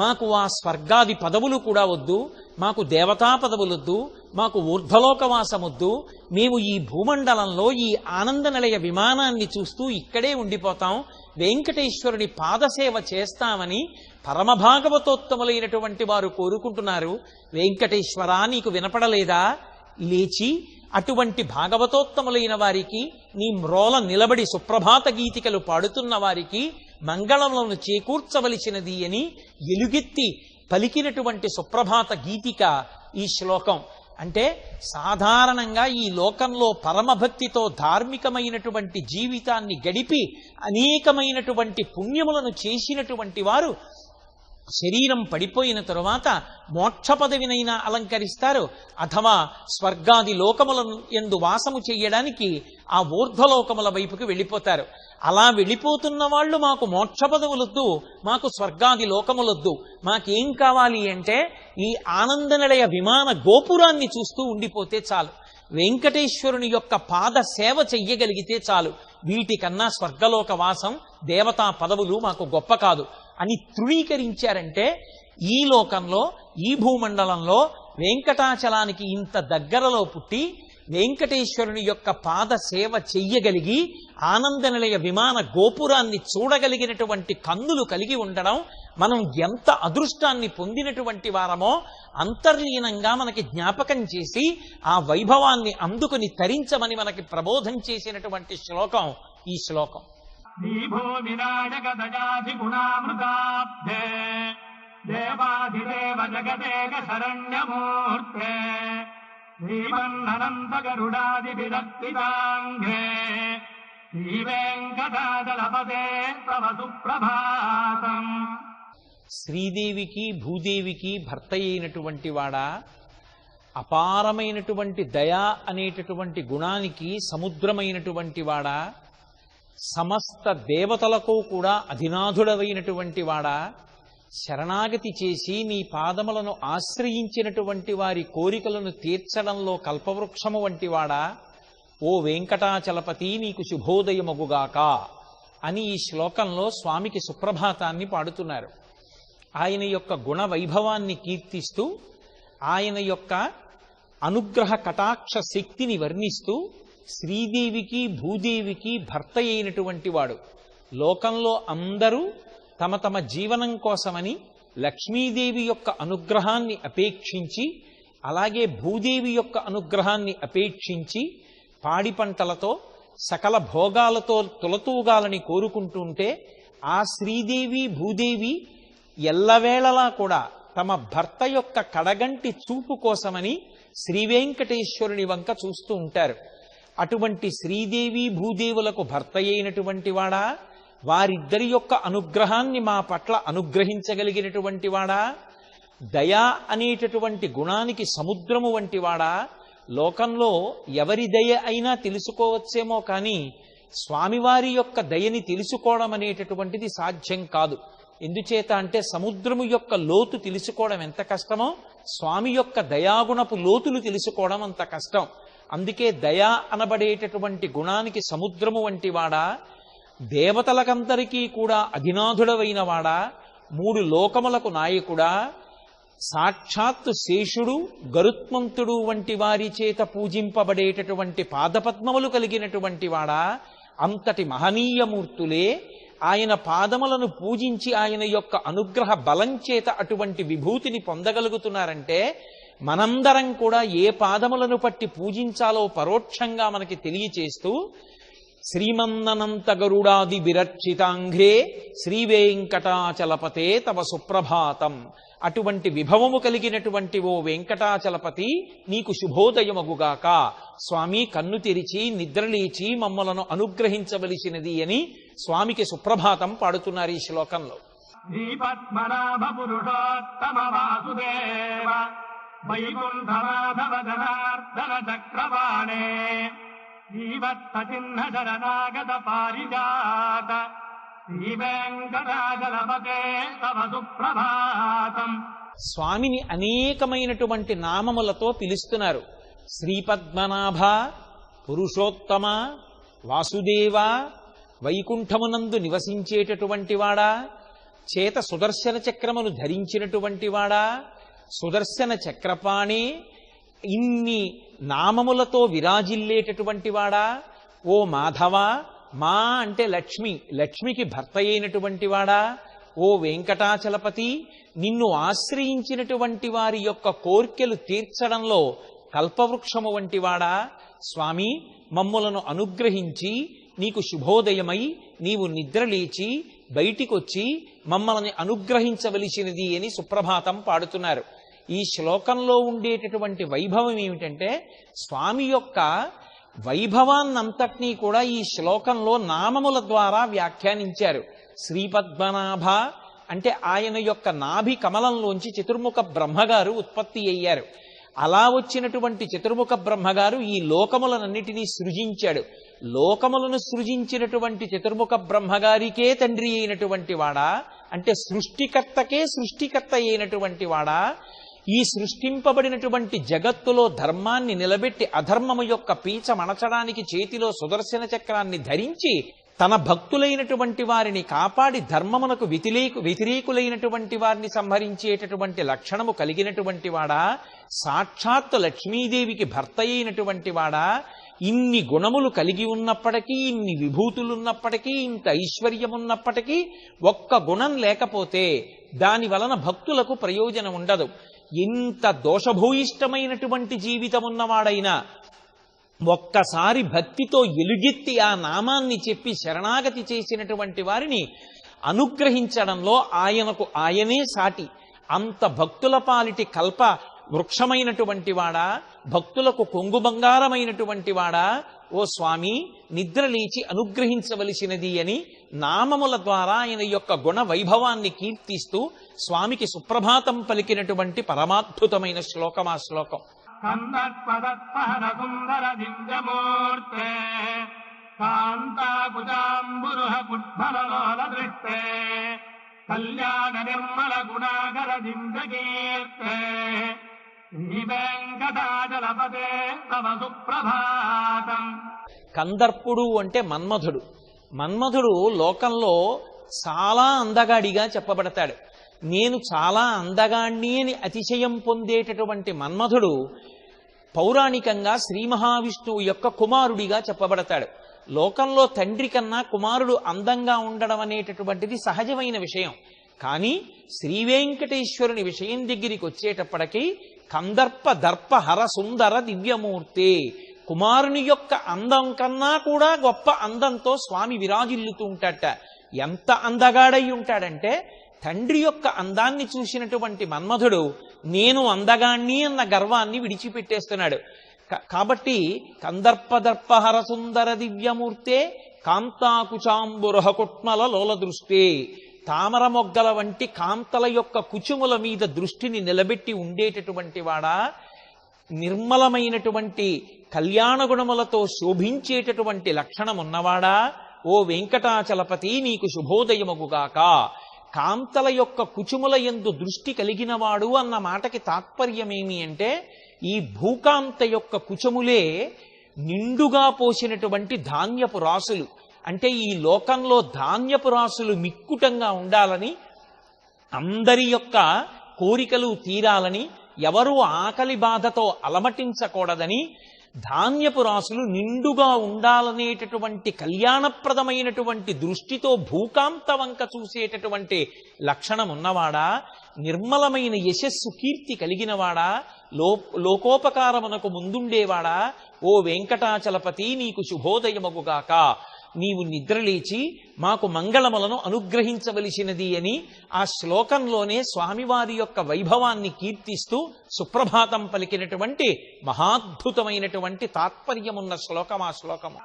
మాకు ఆ స్వర్గాది పదవులు కూడా వద్దు, మాకు దేవతా పదవులొద్దు, మాకు ఊర్ధ్వలోకవాసమొద్దు, మేము ఈ భూమండలంలో ఈ ఆనంద నిలయ విమానాన్ని చూస్తూ ఇక్కడే ఉండిపోతాం, వెంకటేశ్వరుని పాదసేవ చేస్తామని పరమభాగవతోత్తములైనటువంటి వారు కోరుకుంటున్నారు. వెంకటేశ్వరా, నీకు వినపడలేదా? లేచి అటువంటి భాగవతోత్తములైన వారికి, నీ మ్రోల నిలబడి సుప్రభాత గీతికలు పాడుతున్న వారికి మంగళములను చేకూర్చవలసినది అని ఎలుగెత్తి పలికినటువంటి సుప్రభాత గీతిక ఈ శ్లోకం. అంటే సాధారణంగా ఈ లోకంలో పరమభక్తితో ధార్మికమైనటువంటి జీవితాన్ని గడిపి అనేకమైనటువంటి పుణ్యములను చేసినటువంటి వారు శరీరం పడిపోయిన తరువాత మోక్ష పదవినైనా అలంకరిస్తారు, అథవా స్వర్గాది లోకములను యందు వాసము చెయ్యడానికి ఆ ఊర్ధ్వలోకముల వైపుకి వెళ్ళిపోతారు. అలా వెళ్ళిపోతున్న వాళ్ళు, మాకు మోక్ష పదవులొద్దు, మాకు స్వర్గాది లోకములొద్దు, మాకేం కావాలి అంటే ఈ ఆనంద నిలయ విమాన గోపురాన్ని చూస్తూ ఉండిపోతే చాలు, వెంకటేశ్వరుని యొక్క పాద సేవ చెయ్యగలిగితే చాలు, వీటికన్నా స్వర్గలోక వాసం దేవతా పదవులు మాకు గొప్ప కాదు అని తృణీకరించారంటే, ఈ లోకంలో ఈ భూమండలంలో వెంకటాచలానికి ఇంత దగ్గరలో పుట్టి వెంకటేశ్వరుని యొక్క పాద సేవ చెయ్యగలిగి ఆనంద నిలయ విమాన గోపురాన్ని చూడగలిగినటువంటి కన్నులు కలిగి ఉండడం మనం ఎంత అదృష్టాన్ని పొందినటువంటి వారమో అంతర్లీనంగా మనకి జ్ఞాపకం చేసి ఆ వైభవాన్ని అందుకుని తరించమని మనకి ప్రబోధం చేసినటువంటి శ్లోకం ఈ శ్లోకం. గుణామృతాబ్ధే దేవాధిదేవ జగదేక శరణ్యమూర్తే శ్రీమన్ననంత గరుడాది విరక్తిదాంఘే శ్రీ వెంకటాచలపతే తవ సుప్రభాతం. శ్రీదేవికి భూదేవికి భర్త అయినటువంటి వాడా, అపారమైనటువంటి దయా అనేటటువంటి గుణానికి సముద్రమైనటువంటి వాడా, సమస్త దేవతలకు కూడా అధినాథుడవైనటువంటి వాడా, శరణాగతి చేసి నీ పాదములను ఆశ్రయించినటువంటి వారి కోరికలను తీర్చడంలో కల్పవృక్షము వంటి వాడా, ఓ వెంకటాచలపతి నీకు శుభోదయమగుగాక అని ఈ శ్లోకంలో స్వామికి సుప్రభాతాన్ని పాడుతున్నారు. ఆయన యొక్క గుణ వైభవాన్ని కీర్తిస్తూ, ఆయన యొక్క అనుగ్రహ కటాక్ష శక్తిని వర్ణిస్తూ, శ్రీదేవికి భూదేవికి భర్త అయినటువంటి వాడు, లోకంలో అందరూ తమ తమ జీవనం కోసమని లక్ష్మీదేవి యొక్క అనుగ్రహాన్ని అపేక్షించి, అలాగే భూదేవి యొక్క అనుగ్రహాన్ని అపేక్షించి పాడి పంటలతో సకల భోగాలతో తులతూగాలని కోరుకుంటుంటే, ఆ శ్రీదేవి భూదేవి ఎల్లవేళలా కూడా తమ భర్త యొక్క కడగంటి చూపు కోసమని శ్రీవేంకటేశ్వరుని వంక చూస్తూ ఉంటారు. అటువంటి శ్రీదేవి భూదేవులకు భర్త అయినటువంటి వాడా, వారిద్దరి యొక్క అనుగ్రహాన్ని మా పట్ల అనుగ్రహించగలిగినటువంటి వాడా, దయా అనేటటువంటి గుణానికి సముద్రము వంటి వాడా, లోకంలో ఎవరి దయ అయినా తెలుసుకోవచ్చేమో కానీ స్వామివారి యొక్క దయని తెలుసుకోవడం అనేటటువంటిది సాధ్యం కాదు. ఎందుచేత అంటే సముద్రము యొక్క లోతు తెలుసుకోవడం ఎంత కష్టమో, స్వామి యొక్క దయాగుణపు లోతులు తెలుసుకోవడం అంత కష్టం. అందుకే దయా అనబడేటటువంటి గుణానికి సముద్రము వంటి వాడా, దేవతలకందరికీ కూడా అధినాథుడవైన వాడా, మూడు లోకములకు నాయకుడా, సాక్షాత్తు శేషుడు గరుత్మంతుడు వంటి వారి చేత పూజింపబడేటటువంటి పాదపద్మములు కలిగినటువంటి వాడా, అంతటి మహనీయమూర్తులే ఆయన పాదములను పూజించి ఆయన యొక్క అనుగ్రహ బలం చేత అటువంటి విభూతిని పొందగలుగుతున్నారంటే, మనందరం కూడా ఏ పాదములను పట్టి పూజించాలో పరోక్షంగా మనకి తెలియచేస్తూ, శ్రీమన్ననంత గరుడాది విరర్చితాంఘ్రే శ్రీవేంకటాచలపతే తవ సుప్రభాతం. అటువంటి విభవము కలిగినటువంటి ఓ వెంకటాచలపతి నీకు శుభోదయమగుగాక. స్వామి కన్ను తెరిచి నిద్రలేచి మమ్మలను అనుగ్రహించవలసినది అని స్వామికి సుప్రభాతం పాడుతున్నారు ఈ శ్లోకంలో. శ్రీపద్మనాభ పురుషోత్తమ వాసుదేవ వైకుంఠమాధవ జనార్దన చక్రపాణే జీవత్త చిహ్న శరణాగత పారిజాత శ్రీ వెంకటాచలపతే తవ సుప్రభాతం. స్వామిని అనేకమైనటువంటి నామములతో పిలుస్తున్నారు. శ్రీపద్మనాభ, పురుషోత్తమ, వాసుదేవ, వైకుంఠమునందు నివసించేటటువంటి వాడా, చేత సుదర్శన చక్రమును ధరించినటువంటి వాడా, సుదర్శన చక్రపాణి, ఇన్ని నామములతో విరాజిల్లేటటువంటి వాడా, ఓ మాధవ, మా అంటే లక్ష్మి, లక్ష్మికి భర్త అయినటువంటి వాడా, ఓ వెంకటాచలపతి, నిన్ను ఆశ్రయించినటువంటి వారి యొక్క కోర్కెలు తీర్చడంలో కల్పవృక్షము వంటి వాడా, స్వామి మమ్ములను అనుగ్రహించి నీకు శుభోదయమై నీవు నిద్రలేచి బయటికొచ్చి మమ్మల్ని అనుగ్రహించవలసినది అని సుప్రభాతం పాడుతున్నారు. ఈ శ్లోకంలో ఉండేటటువంటి వైభవం ఏమిటంటే, స్వామి యొక్క వైభవాన్నంతటినీ కూడా ఈ శ్లోకంలో నామముల ద్వారా వ్యాఖ్యానించారు. శ్రీపద్మనాభ అంటే ఆయన యొక్క నాభి కమలంలోంచి చతుర్ముఖ బ్రహ్మగారు ఉత్పత్తి అయ్యారు. అలా వచ్చినటువంటి చతుర్ముఖ బ్రహ్మగారు ఈ లోకములనన్నిటినీ సృజించాడు. లోకములను సృజించినటువంటి చతుర్ముఖ బ్రహ్మగారికే తండ్రి అయినటువంటి వాడా, అంటే సృష్టికర్తకే సృష్టికర్త అయినటువంటి వాడా, ఈ సృష్టింపబడినటువంటి జగత్తులో ధర్మాన్ని నిలబెట్టి అధర్మము యొక్క పీచ మణచడానికి చేతిలో సుదర్శన చక్రాన్ని ధరించి తన భక్తులైనటువంటి వారిని కాపాడి ధర్మమునకు వ్యతిరేకులైనటువంటి వారిని సంహరించేటటువంటి లక్షణము కలిగినటువంటి వాడా, సాక్షాత్తు లక్ష్మీదేవికి భర్త అయినటువంటి వాడా, ఇన్ని గుణములు కలిగి ఉన్నప్పటికీ, ఇన్ని విభూతులున్నప్పటికీ, ఇంత ఐశ్వర్యమున్నప్పటికీ ఒక్క గుణం లేకపోతే దాని వలన భక్తులకు ప్రయోజనం ఉండదు. ఎంత దోషభూయిష్టమైనటువంటి జీవితం ఉన్నవాడైనా ఒక్కసారి భక్తితో ఎలుగెత్తి ఆ నామాన్ని చెప్పి శరణాగతి చేసినటువంటి వారిని అనుగ్రహించడంలో ఆయనకు ఆయనే సాటి. అంత భక్తుల పాలిటి కల్ప వృక్షమైనటువంటి వాడా, భక్తులకు కొంగు బంగారమైనటువంటి వాడా, ఓ స్వామి నిద్రలేచి అనుగ్రహించవలసినది అని నామముల ద్వారా ఆయన యొక్క గుణ వైభవాన్ని కీర్తిస్తూ స్వామికి సుప్రభాతం పలికినటువంటి పరమాద్భుతమైన శ్లోకం ఆ శ్లోకం. కందత్పదత్పహర సుందర దివ్యమూర్తే కాంతాకుజాంబురుహ పుష్పలలోల దృష్టే కళ్యాణ నిర్మల గుణాకర దివ్యకీర్తే శ్రీ వెంకటాచలపతే తవ సుప్రభాతం. కందర్పుడు అంటే మన్మధుడు. మన్మధుడు లోకంలో చాలా అందగాడిగా చెప్పబడతాడు. నేను చాలా అందగాణ్ణి అని అతిశయం పొందేటటువంటి మన్మధుడు పౌరాణికంగా శ్రీ మహావిష్ణువు యొక్క కుమారుడిగా చెప్పబడతాడు. లోకంలో తండ్రి కన్నా కుమారుడు అందంగా ఉండడం అనేటటువంటిది సహజమైన విషయం. కానీ శ్రీ వెంకటేశ్వరుని విషయం దగ్గరికి వచ్చేటప్పటికీ కందర్ప దర్ప హర సుందర దివ్యమూర్తి, కుమారుని యొక్క అందం కన్నా కూడా గొప్ప అందంతో స్వామి విరాజిల్లుతూ ఉంటాడట. ఎంత అందగాడై ఉంటాడంటే, తండ్రి యొక్క అందాన్ని చూసినటువంటి మన్మధుడు నేను అందగాణ్ణి అన్న గర్వాన్ని విడిచిపెట్టేస్తున్నాడు. కాబట్టి కందర్పదర్ప హర సుందర దివ్యమూర్తే కాంతాకుచాంబురహ కుట్మల లోల దృష్టి, తామర మొగ్గల వంటి కాంతల యొక్క కుచుముల మీద దృష్టిని నిలబెట్టి ఉండేటటువంటి వాడా, నిర్మలమైనటువంటి కళ్యాణ గుణములతో శోభించేటటువంటి లక్షణమున్నవాడా, ఓ వెంకటాచలపతి నీకు శుభోదయమగుగాక. కాంతల యొక్క కుచుముల యందు దృష్టి కలిగినవాడు అన్న మాటకి తాత్పర్యమేమి అంటే, ఈ భూకాంత యొక్క కుచములే నిండుగా పోసినటువంటి ధాన్యపు రాసులు. అంటే ఈ లోకంలో ధాన్యపు రాసులు మిక్కుటంగా ఉండాలని, అందరి యొక్క కోరికలు తీరాలని, ఎవరూ ఆకలి బాధతో అలమటించకూడదని, ధాన్యపు రాసులు నిండుగా ఉండాలనేటటువంటి కళ్యాణప్రదమైనటువంటి దృష్టితో భూకాంత వంక చూసేటటువంటి లక్షణం ఉన్నవాడా, నిర్మలమైన యశస్సు కీర్తి కలిగినవాడా, లోకోపకారమునకు ముందుండేవాడా, ఓ వెంకటాచలపతి నీకు శుభోదయమగుగాక. నీవు నిద్రలేచి మాకు మంగళములను అనుగ్రహించవలసినది అని ఆ శ్లోకంలోనే స్వామివారి యొక్క వైభవాన్ని కీర్తిస్తూ సుప్రభాతం పలికినటువంటి మహాద్భుతమైనటువంటి తాత్పర్యమున్న శ్లోకం ఆ శ్లోకము.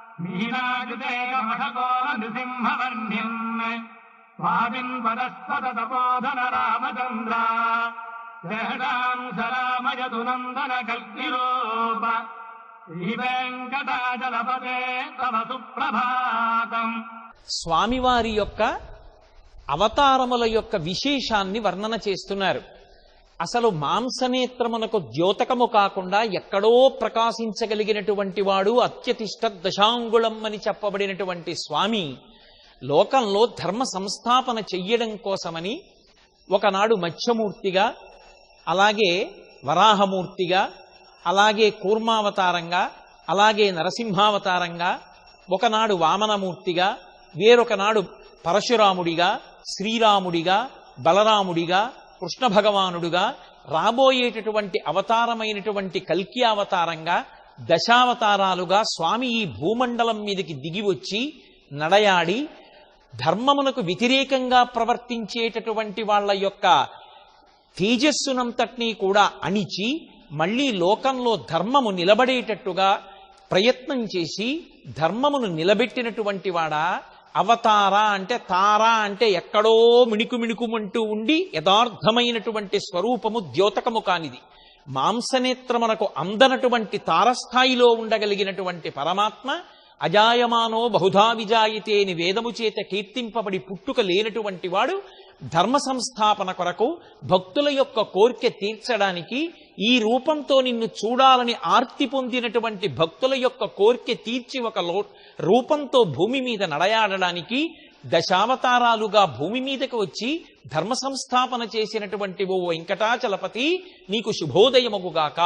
స్వామివారి యొక్క అవతారముల యొక్క విశేషాన్ని వర్ణన చేస్తున్నారు. అసలు మాంసనేత్రమునకు ద్యోతకము కాకుండా ఎక్కడో ప్రకాశించగలిగినటువంటి వాడు అత్యతిష్ట దశాంగుళం అని చెప్పబడినటువంటి స్వామి లోకంలో ధర్మ సంస్థాపన చెయ్యడం కోసమని ఒకనాడు మత్స్యమూర్తిగా, అలాగే వరాహమూర్తిగా, అలాగే కూర్మావతారంగా, అలాగే నరసింహావతారంగా, ఒకనాడు వామనమూర్తిగా, వేరొకనాడు పరశురాముడిగా, శ్రీరాముడిగా, బలరాముడిగా, కృష్ణ భగవానుడుగా, రాబోయేటటువంటి అవతారమైనటువంటి కల్కి అవతారంగా దశావతారాలుగా స్వామి ఈ భూమండలం మీదకి దిగి వచ్చి నడయాడి ధర్మమునకు వ్యతిరేకంగా ప్రవర్తించేటటువంటి వాళ్ళ యొక్క తేజస్సునంతటినీ కూడా అణిచి మళ్లీ లోకంలో ధర్మము నిలబడేటట్టుగా ప్రయత్నం చేసి ధర్మమును నిలబెట్టినటువంటి వాడా. అవతార అంటే తార అంటే ఎక్కడో మిణుకుమిణుకుమంటూ ఉండి యథార్థమైనటువంటి స్వరూపము ద్యోతకము కానిది. మాంసనేత్రమునకు అందనటువంటి తారస్థాయిలో ఉండగలిగినటువంటి పరమాత్మ అజాయమానో బహుధా విజాయితే అని వేదము చేత కీర్తింపబడి పుట్టుక లేనటువంటి వాడు ధర్మ సంస్థాపన కొరకు భక్తుల యొక్క కోరిక తీర్చడానికి ఈ రూపంతో నిన్ను చూడాలని ఆర్తి పొందినటువంటి భక్తుల యొక్క కోరిక తీర్చి ఒక రూపంతో భూమి మీద నడయాడడానికి దశావతారాలుగా భూమి మీదకి వచ్చి ధర్మ సంస్థాపన చేసినటువంటి ఓ వెంకటాచలపతి నీకు శుభోదయముగాక.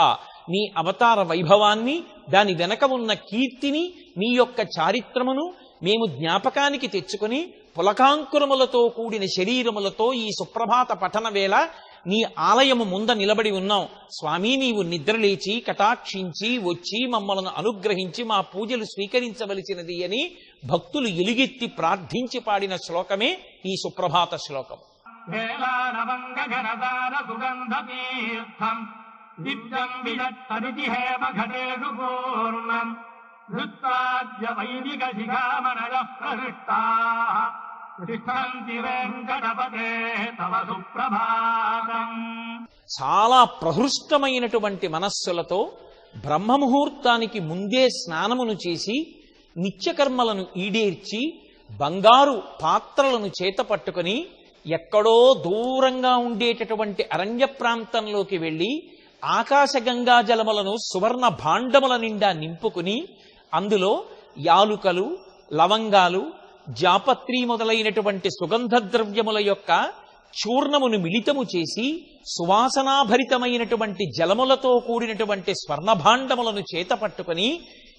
నీ అవతార వైభవాన్ని, దాని వెనక ఉన్న కీర్తిని, నీ యొక్క చారిత్రమును మేము జ్ఞాపకానికి తెచ్చుకుని పులకాంకురములతో కూడిన శరీరములతో ఈ సుప్రభాత పఠన వేళ నీ ఆలయము ముంద నిలబడి ఉన్నాం. స్వామి, నీవు నిద్రలేచి కటాక్షించి వచ్చి మమ్మలను అనుగ్రహించి మా పూజలు స్వీకరించవలసినది అని భక్తులు ఎలుగెత్తి ప్రార్థించి పాడిన శ్లోకమే ఈ సుప్రభాత శ్లోకం. చాలా ప్రహృష్టమైనటువంటి మనస్సులతో బ్రహ్మముహూర్తానికి ముందే స్నానమును చేసి నిత్యకర్మలను ఈడేర్చి బంగారు పాత్రలను చేత పట్టుకుని ఎక్కడో దూరంగా ఉండేటటువంటి అరణ్య ప్రాంతంలోకి వెళ్లి ఆకాశగంగా జలములను సువర్ణ భాండముల నిండా నింపుకుని అందులో యాలుకలు, లవంగాలు, జాపత్రి మొదలైనటువంటి సుగంధ ద్రవ్యముల యొక్క చూర్ణమును మిళితము చేసి సువాసనాభరితమైనటువంటి జలములతో కూడినటువంటి స్వర్ణభాండములను చేత పట్టుకుని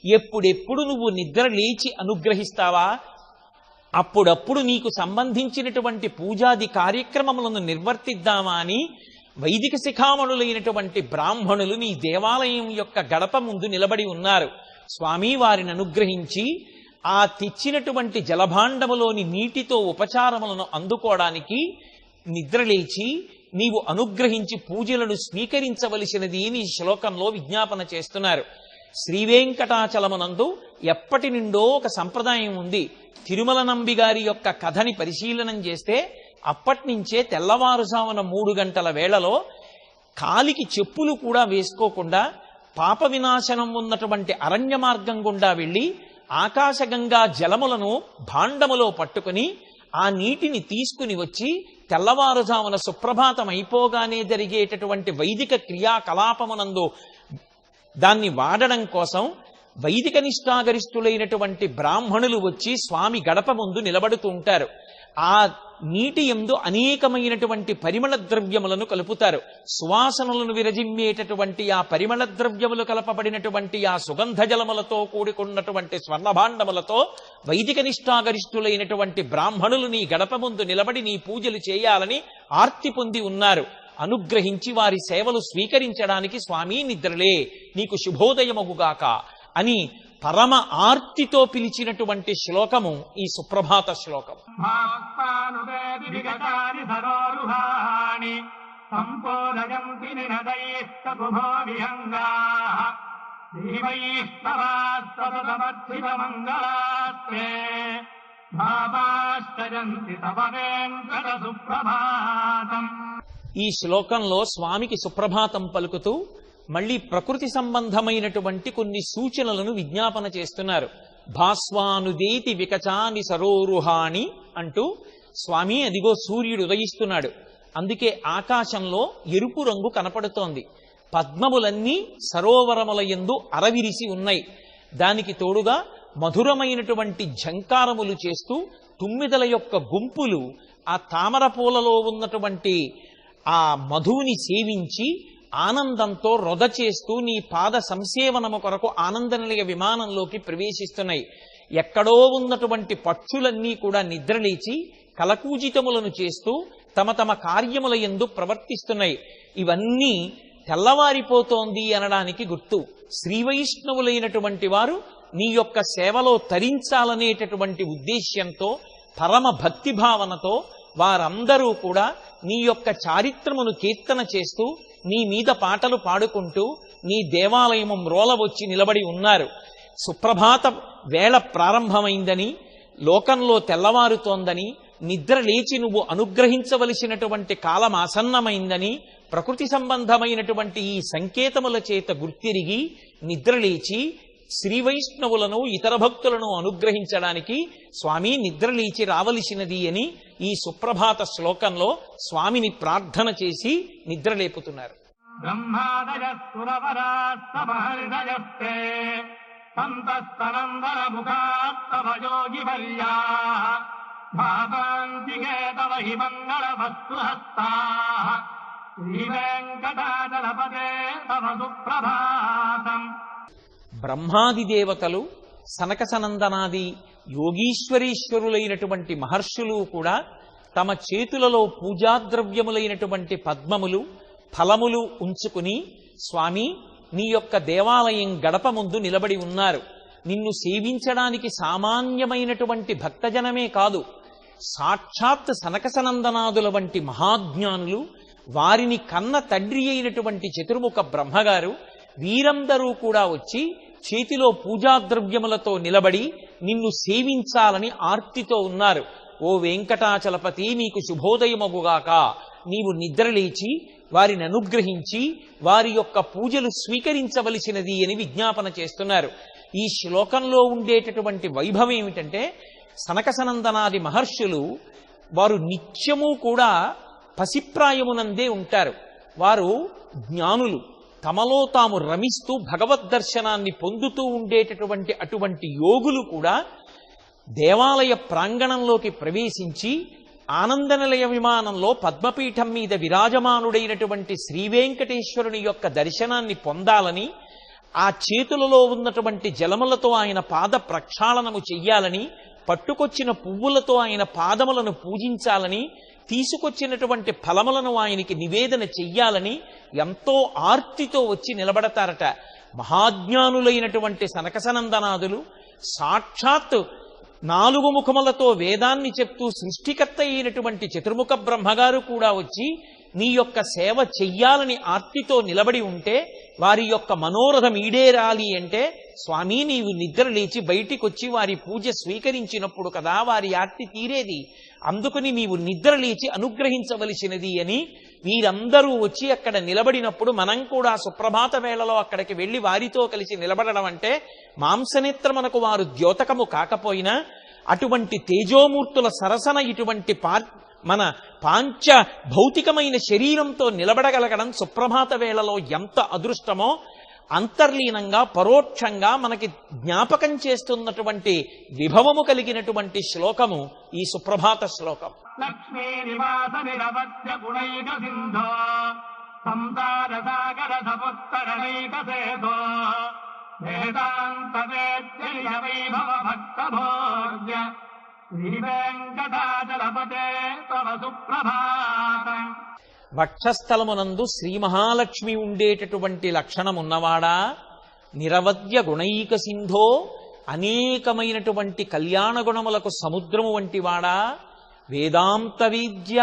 ఎప్పుడెప్పుడు నువ్వు నిద్ర లేచి అనుగ్రహిస్తావా అప్పుడప్పుడు నీకు సంబంధించినటువంటి పూజాది కార్యక్రమములను నిర్వర్తిద్దామా అని వైదిక శిఖామణులైనటువంటి బ్రాహ్మణులు నీ దేవాలయం యొక్క గడప ముందు నిలబడి ఉన్నారు. స్వామి వారిని అనుగ్రహించి ఆ తెచ్చినటువంటి జలభాండములోని నీటితో ఉపచారములను అందుకోవడానికి నిద్రలేచి నీవు అనుగ్రహించి పూజలను స్వీకరించవలసినది అని శ్లోకంలో విజ్ఞాపన చేస్తున్నారు. శ్రీవేంకటాచలమునందు ఎప్పటి నుండో ఒక సంప్రదాయం ఉంది. తిరుమల నంబి గారి యొక్క కథని పరిశీలనం చేస్తే అప్పటినుంచే తెల్లవారుజామున 3 గంటల వేళలో కాలికి చెప్పులు కూడా వేసుకోకుండా పాప వినాశనం ఉన్నటువంటి అరణ్య మార్గం గుండా వెళ్లి ఆకాశగంగా జలములను భాండములో పట్టుకుని ఆ నీటిని తీసుకుని వచ్చి తెల్లవారుజామున సుప్రభాతం అయిపోగానే జరిగేటటువంటి వైదిక క్రియాకలాపమునందు దాన్ని వాడడం కోసం వైదిక నిష్ఠాగరిష్ఠులైనటువంటి బ్రాహ్మణులు వచ్చి స్వామి గడప ముందు నిలబడుతూ ఉంటారు. ఆ నీటి యందు అనేకమైనటువంటి పరిమళ ద్రవ్యములను కలుపుతారు. సువాసనలను విరజిమ్మేటటువంటి ఆ పరిమళ ద్రవ్యములు కలపబడినటువంటి ఆ సుగంధ జలములతో కూడుకున్నటువంటి స్వర్ణభాండములతో వైదిక నిష్ఠాగరిష్ఠులైనటువంటి బ్రాహ్మణులు నీ గడప ముందు నిలబడి నీ పూజలు చేయాలని ఆర్తి పొంది ఉన్నారు. అనుగ్రహించి వారి సేవలు స్వీకరించడానికి స్వామి నిద్రలే నీకు శుభోదయమగుగాక అని పరమ ఆర్తితో పిలిచినటువంటి శ్లోకము ఈ సుప్రభాత శ్లోకం. సంపోదయంతి నినదైస్తకుభో విహంగాః దీవైష్ణవాస్తమర్థితమంగళాస్తే భావాశ్చయంతి తవ వెంకట సుప్రభాతం. ఈ శ్లోకంలో స్వామికి సుప్రభాతం పలుకుతూ మళ్ళీ ప్రకృతి సంబంధమైనటువంటి కొన్ని సూచనలను విజ్ఞాపన చేస్తున్నారు. భాస్వానుదేతి వికచాని సరోరుహాణి అంటూ స్వామి అదిగో సూర్యుడు ఉదయిస్తున్నాడు, అందుకే ఆకాశంలో ఎరుపు రంగు కనపడుతోంది. పద్మములన్నీ సరోవరముల యందు అరవిరిసి ఉన్నాయి. దానికి తోడుగా మధురమైనటువంటి ఝంకారములు చేస్తూ తుమ్మిదల యొక్క గుంపులు ఆ తామర పూలలో ఉన్నటువంటి ఆ మధువుని సేవించి ఆనందంతో రొద చేస్తూ నీ పాద సంసేవనము కొరకు ఆనందనిలయ విమానంలోకి ప్రవేశిస్తున్నాయి. ఎక్కడో ఉన్నటువంటి పక్షులన్నీ కూడా నిద్రలేచి కలకూజితములను చేస్తూ తమ తమ కార్యముల యందు ప్రవర్తిస్తున్నాయి. ఇవన్నీ తెల్లవారిపోతోంది అనడానికి గుర్తు. శ్రీవైష్ణవులైనటువంటి వారు నీ యొక్క సేవలో తరించాలనేటటువంటి ఉద్దేశ్యంతో పరమ భక్తి భావనతో వారందరూ కూడా నీ యొక్క చారిత్రమును కీర్తన చేస్తూ నీ మీద పాటలు పాడుకుంటూ నీ దేవాలయము మ్రోల వచ్చి నిలబడి ఉన్నారు. సుప్రభాత వేళ ప్రారంభమైందని, లోకంలో తెల్లవారుతోందని, నిద్ర లేచి నువ్వు అనుగ్రహించవలసినటువంటి కాలం ఆసన్నమైందని ప్రకృతి సంబంధమైనటువంటి ఈ సంకేతముల చేత గుర్తిరిగి నిద్రలేచి శ్రీవైష్ణవులను ఇతర భక్తులను అనుగ్రహించడానికి స్వామి నిద్రలేచి రావలసినది అని ఈ సుప్రభాత శ్లోకంలో స్వామిని ప్రార్థన చేసి నిద్రలేపుతున్నారు. బ్రహ్మాదయస్సురవరాస్తమహృదయస్తే సంతస్తనందర ముఖాస్తవయోగివర్యాః భావాంతికే తవ హి మంగళ వస్తుహస్తాః శ్రీవేంకటాచలపతే తవ సుప్రభాతం. బ్రహ్మాది దేవతలు, సనక సనందనాది యోగీశ్వరీశ్వరులైనటువంటి మహర్షులు కూడా తమ చేతులలో పూజాద్రవ్యములైనటువంటి పద్మములు ఫలములు ఉంచుకుని స్వామి నీ యొక్క దేవాలయం గడప ముందు నిలబడి ఉన్నారు. నిన్ను సేవించడానికి సామాన్యమైనటువంటి భక్తజనమే కాదు, సాక్షాత్ సనక సనందనాదుల వంటి మహాజ్ఞానులు, వారిని కన్న తండ్రి అయినటువంటి చతుర్ముఖ బ్రహ్మగారు వీరందరూ కూడా వచ్చి చేతిలో పూజాద్రవ్యములతో నిలబడి నిన్ను సేవించాలని ఆర్తితో ఉన్నారు. ఓ వెంకటాచలపతి, నీకు శుభోదయమగుగాక. నీవు నిద్రలేచి వారిని అనుగ్రహించి వారి యొక్క పూజలు స్వీకరించవలసినది అని విజ్ఞాపన చేస్తున్నారు. ఈ శ్లోకంలో ఉండేటటువంటి వైభవం ఏమిటంటే, సనక సనందనాది మహర్షులు వారు నిత్యము కూడా పసిప్రాయమునందే ఉంటారు. వారు జ్ఞానులు, తమలో తాము రమిస్తూ భగవద్ దర్శనాన్ని పొందుతూ ఉండేటటువంటి అటువంటి యోగులు కూడా దేవాలయ ప్రాంగణంలోకి ప్రవేశించి ఆనందనిలయ విమానంలో పద్మపీఠం మీద విరాజమానుడైనటువంటి శ్రీవేంకటేశ్వరుని యొక్క దర్శనాన్ని పొందాలని, ఆ చేతులలో ఉన్నటువంటి జలములతో ఆయన పాద ప్రక్షాళనము చెయ్యాలని, పట్టుకొచ్చిన పువ్వులతో ఆయన పాదములను పూజించాలని, తీసుకొచ్చినటువంటి ఫలములను ఆయనకి నివేదన చెయ్యాలని ఎంతో ఆర్తితో వచ్చి నిలబడతారట. మహాజ్ఞానులైనటువంటి సనకసనందనాదులు సాక్షాత్ 4 ముఖములతో వేదాన్ని చెప్తూ సృష్టికర్త అయినటువంటి చతుర్ముఖ బ్రహ్మగారు కూడా వచ్చి నీ యొక్క సేవ చెయ్యాలని ఆర్తితో నిలబడి ఉంటే, వారి యొక్క మనోరథం ఈడేరాలి అంటే స్వామి నీవు నిద్ర లేచి బయటికొచ్చి వారి పూజ స్వీకరించినప్పుడు కదా వారి ఆర్తి తీరేది. అందుకని నీవు నిద్ర లేచి అనుగ్రహించవలసినది అని వీరందరూ వచ్చి అక్కడ నిలబడినప్పుడు మనం కూడా సుప్రభాత వేళలో అక్కడికి వెళ్లి వారితో కలిసి నిలబడడం అంటే మాంసనేత్రమునకు వారు ద్యోతకము కాకపోయినా అటువంటి తేజోమూర్తుల సరసన ఇటువంటి మన పాంచ భౌతికమైన శరీరంతో నిలబడగలగడం సుప్రభాత వేళలో ఎంత అదృష్టమో అంతర్లీనంగా పరోక్షంగా మనకి జ్ఞాపకం చేస్తున్నటువంటి విభవము కలిగినటువంటి శ్లోకము ఈ సుప్రభాత శ్లోకం. లక్ష్మీ నివాస నిరవధ్య గుణైక సింధో సంసార సాగర సముత్తరణైక సేతో వేదాంత వేద్య వైభవ భక్త భోజ్య శ్రీ వెంకటాచలపతే తవ సుప్రభాతం. వక్షస్థలమునందు శ్రీ మహాలక్ష్మి ఉండేటటువంటి లక్షణమున్నవాడా, నిరవద్య గుణైక సింధో, అనేకమైనటువంటి కళ్యాణ గుణములకు సముద్రము వంటివాడా, వేదాంత విద్య,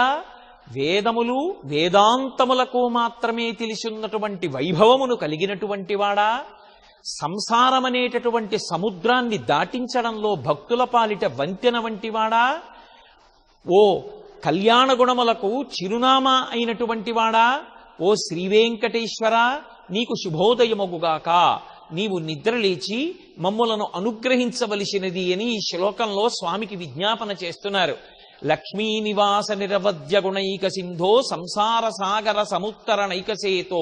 వేదములు వేదాంతములకు మాత్రమే తెలిసిన్నటువంటి వైభవమును కలిగినటువంటి వాడా, సంసారమనేటటువంటి సముద్రాన్ని దాటించడంలో భక్తుల పాలిట వంతెన వంటివాడా, ఓ కళ్యాణ గుణములకు చిరునామా అయినటువంటి వాడా, ఓ శ్రీవేంకటేశ్వర నీకు శుభోదయమగుగాక, నీవు నిద్రలేచి మమ్ములను అనుగ్రహించవలసినది అని ఈ శ్లోకంలో స్వామికి విజ్ఞాపన చేస్తున్నారు. లక్ష్మీ నివాస నిరవద్య గుణైక సింధో, సంసార సాగర సముత్తరణైకసేతో,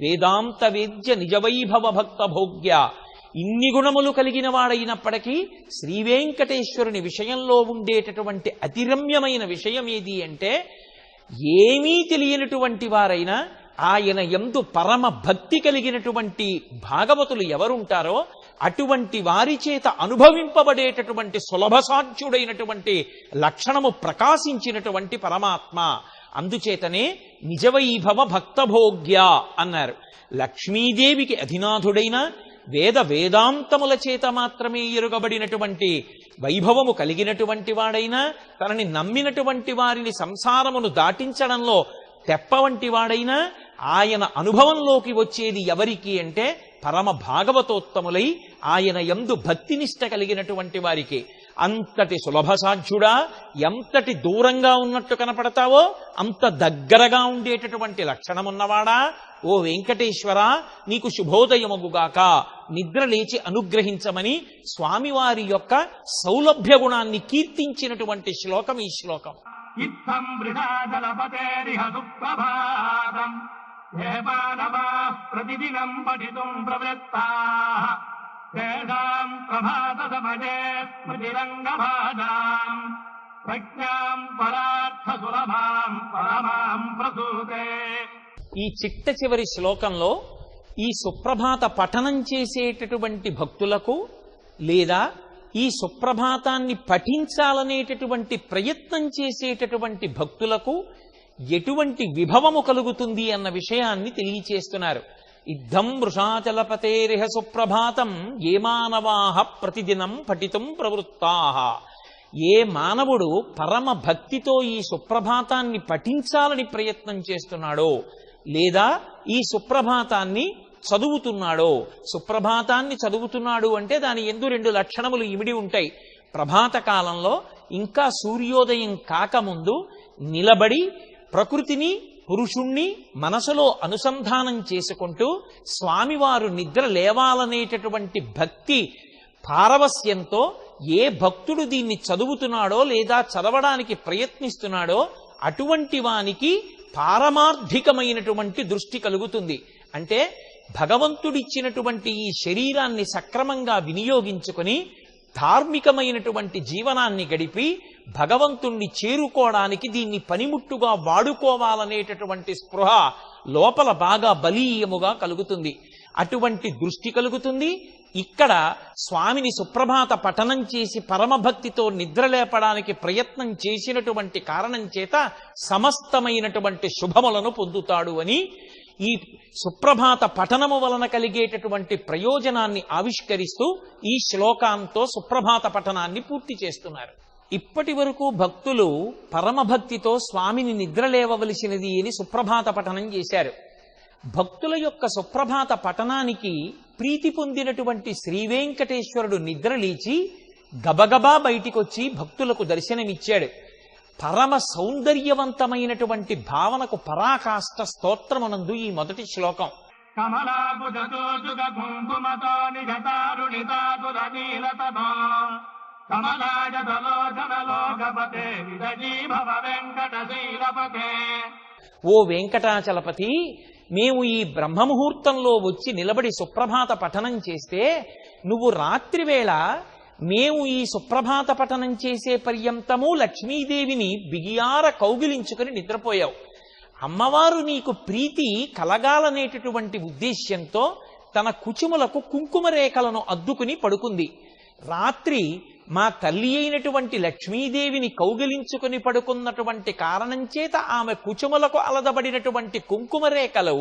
వేదాంత వేద్య నిజవైభవ భక్త భోగ్య. ఇన్ని గుణములు కలిగిన వాడైనప్పటికీ శ్రీవేంకటేశ్వరుని విషయంలో ఉండేటటువంటి అతిరమ్యమైన విషయం ఏది అంటే, ఏమీ తెలియనటువంటి వారైనా ఆయన యందు పరమ భక్తి కలిగినటువంటి భాగవతులు ఎవరుంటారో అటువంటి వారి చేత అనుభవింపబడేటటువంటి సులభసాధ్యుడైనటువంటి లక్షణము ప్రకాశించినటువంటి పరమాత్మ. అందుచేతనే నిజవైభవ భక్తభోగ్య అన్నారు. లక్ష్మీదేవికి అధినాథుడైన వేద వేదాంతముల చేత మాత్రమే ఎరుగబడినటువంటి వైభవము కలిగినటువంటి వాడైనా, తనని నమ్మినటువంటి వారిని సంసారమును దాటించడంలో తెప్పవంటి వాడైనా, ఆయన అనుభవంలోకి వచ్చేది ఎవరికి అంటే పరమ భాగవతోత్తములై ఆయన యందు భక్తినిష్ట కలిగినటువంటి వారికి. అంతటి సులభసాధ్యుడా, ఎంతటి దూరంగా ఉన్నట్టు కనపడతావో అంత దగ్గరగా ఉండేటటువంటి లక్షణమున్నవాడా, ఓ వెంకటేశ్వర నీకు శుభోదయమగుగాక, నిద్ర లేచి అనుగ్రహించమని స్వామివారి యొక్క సౌలభ్య గుణాన్ని కీర్తించినటువంటి శ్లోకం ఈ శ్లోకం. ఇత్థం వృషాచలపతేరిహ సుప్రభాతం, దేవానవాః ప్రతిదినం పఠితుం ప్రవృత్తాః, తేషాం ప్రభాత సమయే స్మృతిరంగభాజాం, ప్రజ్ఞాం పరార్థ సులభాం పరమాం ప్రసూతే. ఈ చిట్ట చివరి శ్లోకంలో ఈ సుప్రభాత పఠనం చేసేటటువంటి భక్తులకు లేదా ఈ సుప్రభాతాన్ని పఠించాలనేటటువంటి ప్రయత్నం చేసేటటువంటి భక్తులకు ఎటువంటి విభవము కలుగుతుంది అన్న విషయాన్ని తెలియచేస్తున్నారు. ఇద్దం వృషాచలపతేరిహ సుప్రభాతం, ఏ మానవాః ప్రతిదినం పఠితుం ప్రవృత్తాః. ఏ మానవుడు పరమ భక్తితో ఈ సుప్రభాతాన్ని పఠించాలని ప్రయత్నం చేస్తున్నాడో లేదా ఈ సుప్రభాతాన్ని చదువుతున్నాడో, సుప్రభాతాన్ని చదువుతున్నాడు అంటే దాని యందు రెండు లక్షణములు ఇమిడి ఉంటాయి. ప్రభాత కాలంలో ఇంకా సూర్యోదయం కాకముందు నిలబడి ప్రకృతిని పురుషుణ్ణి మనసులో అనుసంధానం చేసుకుంటూ స్వామివారు నిద్ర లేవాలనేటటువంటి భక్తి పారవస్యంతో ఏ భక్తుడు దీన్ని చదువుతున్నాడో లేదా చదవడానికి ప్రయత్నిస్తున్నాడో అటువంటి వానికి పారమార్థికమైనటువంటి దృష్టి కలుగుతుంది. అంటే భగవంతుడిచ్చినటువంటి ఈ శరీరాన్ని సక్రమంగా వినియోగించుకొని ధార్మికమైనటువంటి జీవనాన్ని గడిపి భగవంతుణ్ణి చేరుకోవడానికి దీన్ని పనిముట్టుగా వాడుకోవాలనేటటువంటి స్పృహ లోపల బాగా బలీయముగా కలుగుతుంది. అటువంటి దృష్టి కలుగుతుంది. ఇక్కడ స్వామిని సుప్రభాత పఠనం చేసి పరమభక్తితో నిద్రలేపడానికి ప్రయత్నం చేసినటువంటి కారణం చేత సమస్తమైనటువంటి శుభములను పొందుతాడు అని ఈ సుప్రభాత పఠనము వలన కలిగేటటువంటి ప్రయోజనాన్ని ఆవిష్కరిస్తూ ఈ శ్లోకాంతో సుప్రభాత పఠనాన్ని పూర్తి చేస్తున్నారు. ఇప్పటి వరకు భక్తులు పరమభక్తితో స్వామిని నిద్రలేవవలసినది అని సుప్రభాత పఠనం చేశారు. భక్తుల యొక్క సుప్రభాత పఠనానికి ప్రీతి పొందినటువంటి శ్రీవేంకటేశ్వరుడు నిద్రలేచి గబగబా బయటికొచ్చి భక్తులకు దర్శనమిచ్చాడు. పరమ సౌందర్యవంతమైనటువంటి భావనకు పరాకాష్ట స్తోత్రమునందు ఈ మొదటి శ్లోకం. కమలాబుజతోజుగ కుంకుమతో నిజతారుణితాతురనీలతతో కమలాజలోచనలోకపతే విదజీభవ వెంకటశీలపతే. ఓ వెంకటాచలపతి, మేము ఈ బ్రహ్మముహూర్తంలో వచ్చి నిలబడి సుప్రభాత పఠనం చేస్తే నువ్వు రాత్రివేళ మేము ఈ సుప్రభాత పఠనం చేసే పర్యంతము లక్ష్మీదేవిని బిగియార కౌగిలించుకుని నిద్రపోయావు. అమ్మవారు నీకు ప్రీతి కలగాలనేటటువంటి ఉద్దేశ్యంతో తన కుచుములకు కుంకుమ రేఖలను అద్దుకుని పడుకుంది. రాత్రి మా తల్లి అయినటువంటి లక్ష్మీదేవిని కౌగిలించుకుని పడుకున్నటువంటి కారణం చేత ఆమె కుచుములకు అలదబడినటువంటి కుంకుమ రేఖలు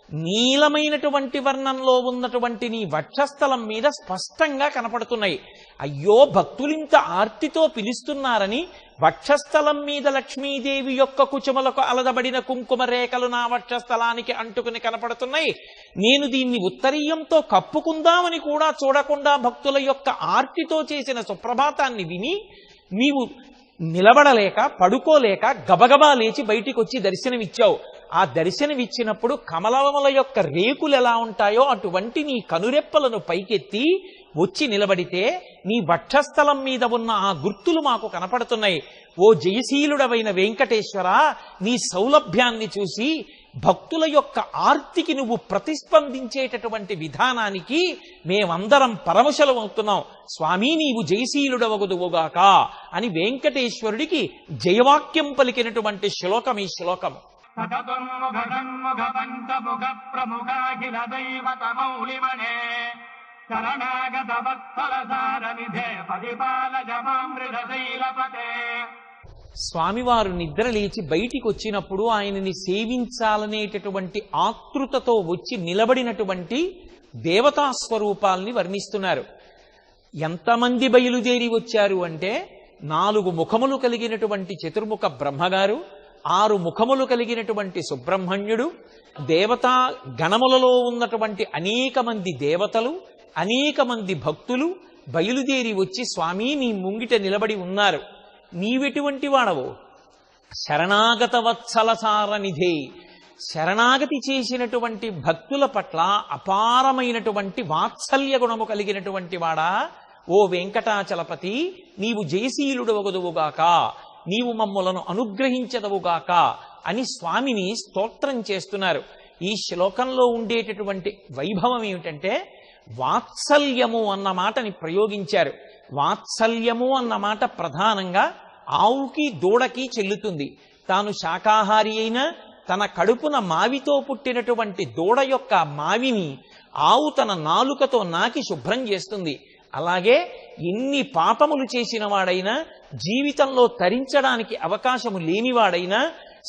నీలమైనటువంటి వర్ణంలో ఉన్నటువంటి నీ వక్షస్థలం మీద స్పష్టంగా కనపడుతున్నాయి. అయ్యో, భక్తులింత ఆర్తితో పిలుస్తున్నారని వక్షస్థలం మీద లక్ష్మీదేవి యొక్క కుచములకు అలదబడిన కుంకుమ రేఖలు నా వక్షస్థలానికి అంటుకుని కనపడుతున్నాయి. నేను దీన్ని ఉత్తరీయంతో కప్పుకుందామని కూడా చూడకుండా భక్తుల యొక్క ఆర్తితో చేసిన సుప్రభాతాన్ని విని నీవు నిలబడలేక పడుకోలేక గబగబా లేచి బయటికి వచ్చి దర్శనమిచ్చావు. ఆ దర్శనమిచ్చినప్పుడు కమలముల యొక్క రేకులు ఎలా ఉంటాయో అటువంటి నీ కనురెప్పలను పైకెత్తి వచ్చి నిలబడితే నీ వక్షస్థలం మీద ఉన్న ఆ గుర్తులు మాకు కనపడుతున్నాయి. ఓ జయశీలుడవైన వెంకటేశ్వర, నీ సౌలభ్యాన్ని చూసి భక్తుల యొక్క ఆర్తికి నువ్వు ప్రతిస్పందించేటటువంటి విధానానికి మేమందరం పరవశలమవుతున్నాం. స్వామి, నీవు జయశీలుడవగుదువుగాక అని వెంకటేశ్వరుడికి జయవాక్యం పలికినటువంటి శ్లోకం ఈ శ్లోకం. సతతుర్ముఖ షణ్ముఖ పంచముఖ ప్రముఖాఖిల దైవత మౌళిమణే శరణాగత వత్సల సారనిధే పరిపాలజ మామృతశైలపతే. స్వామివారు నిద్ర లేచి బయటికి వచ్చినప్పుడు ఆయనని సేవించాలనేటటువంటి ఆతృతతో వచ్చి నిలబడినటువంటి దేవతా స్వరూపాల్ని వర్ణిస్తున్నారు. ఎంతమంది బయలుదేరి వచ్చారు అంటే 4 ముఖములు కలిగినటువంటి చతుర్ముఖ బ్రహ్మగారు, 6 ముఖములు కలిగినటువంటి సుబ్రహ్మణ్యుడు, దేవతా గణములలో ఉన్నటువంటి అనేక మంది దేవతలు, అనేక మంది భక్తులు బయలుదేరి వచ్చి స్వామి నీ ముంగిట నిలబడి ఉన్నారు. నీవెటువంటి వాడవు? శరణాగత వత్సలసారనిధే, శరణాగతి చేసినటువంటి భక్తుల పట్ల అపారమైనటువంటి వాత్సల్య గుణము కలిగినటువంటి వాడా ఓ వెంకటాచలపతి, నీవు జయశీలుడవగుదువుగాక, నీవు మమ్ములను అనుగ్రహించదవుగాక అని స్వామిని స్తోత్రం చేస్తున్నారు. ఈ శ్లోకంలో ఉండేటటువంటి వైభవం ఏమిటంటే వాత్సల్యము అన్న మాటని ప్రయోగించారు. వాత్సల్యము అన్న మాట ప్రధానంగా ఆవుకి దూడకి చెల్లుతుంది. తాను శాకాహారి అయినా తన కడుపున మావితో పుట్టినటువంటి దూడ యొక్క మావిని ఆవు తన నాలుకతో నాకి శుభ్రం చేస్తుంది. అలాగే ఎన్ని పాపములు చేసిన వాడైనా, జీవితంలో తరించడానికి అవకాశము లేనివాడైనా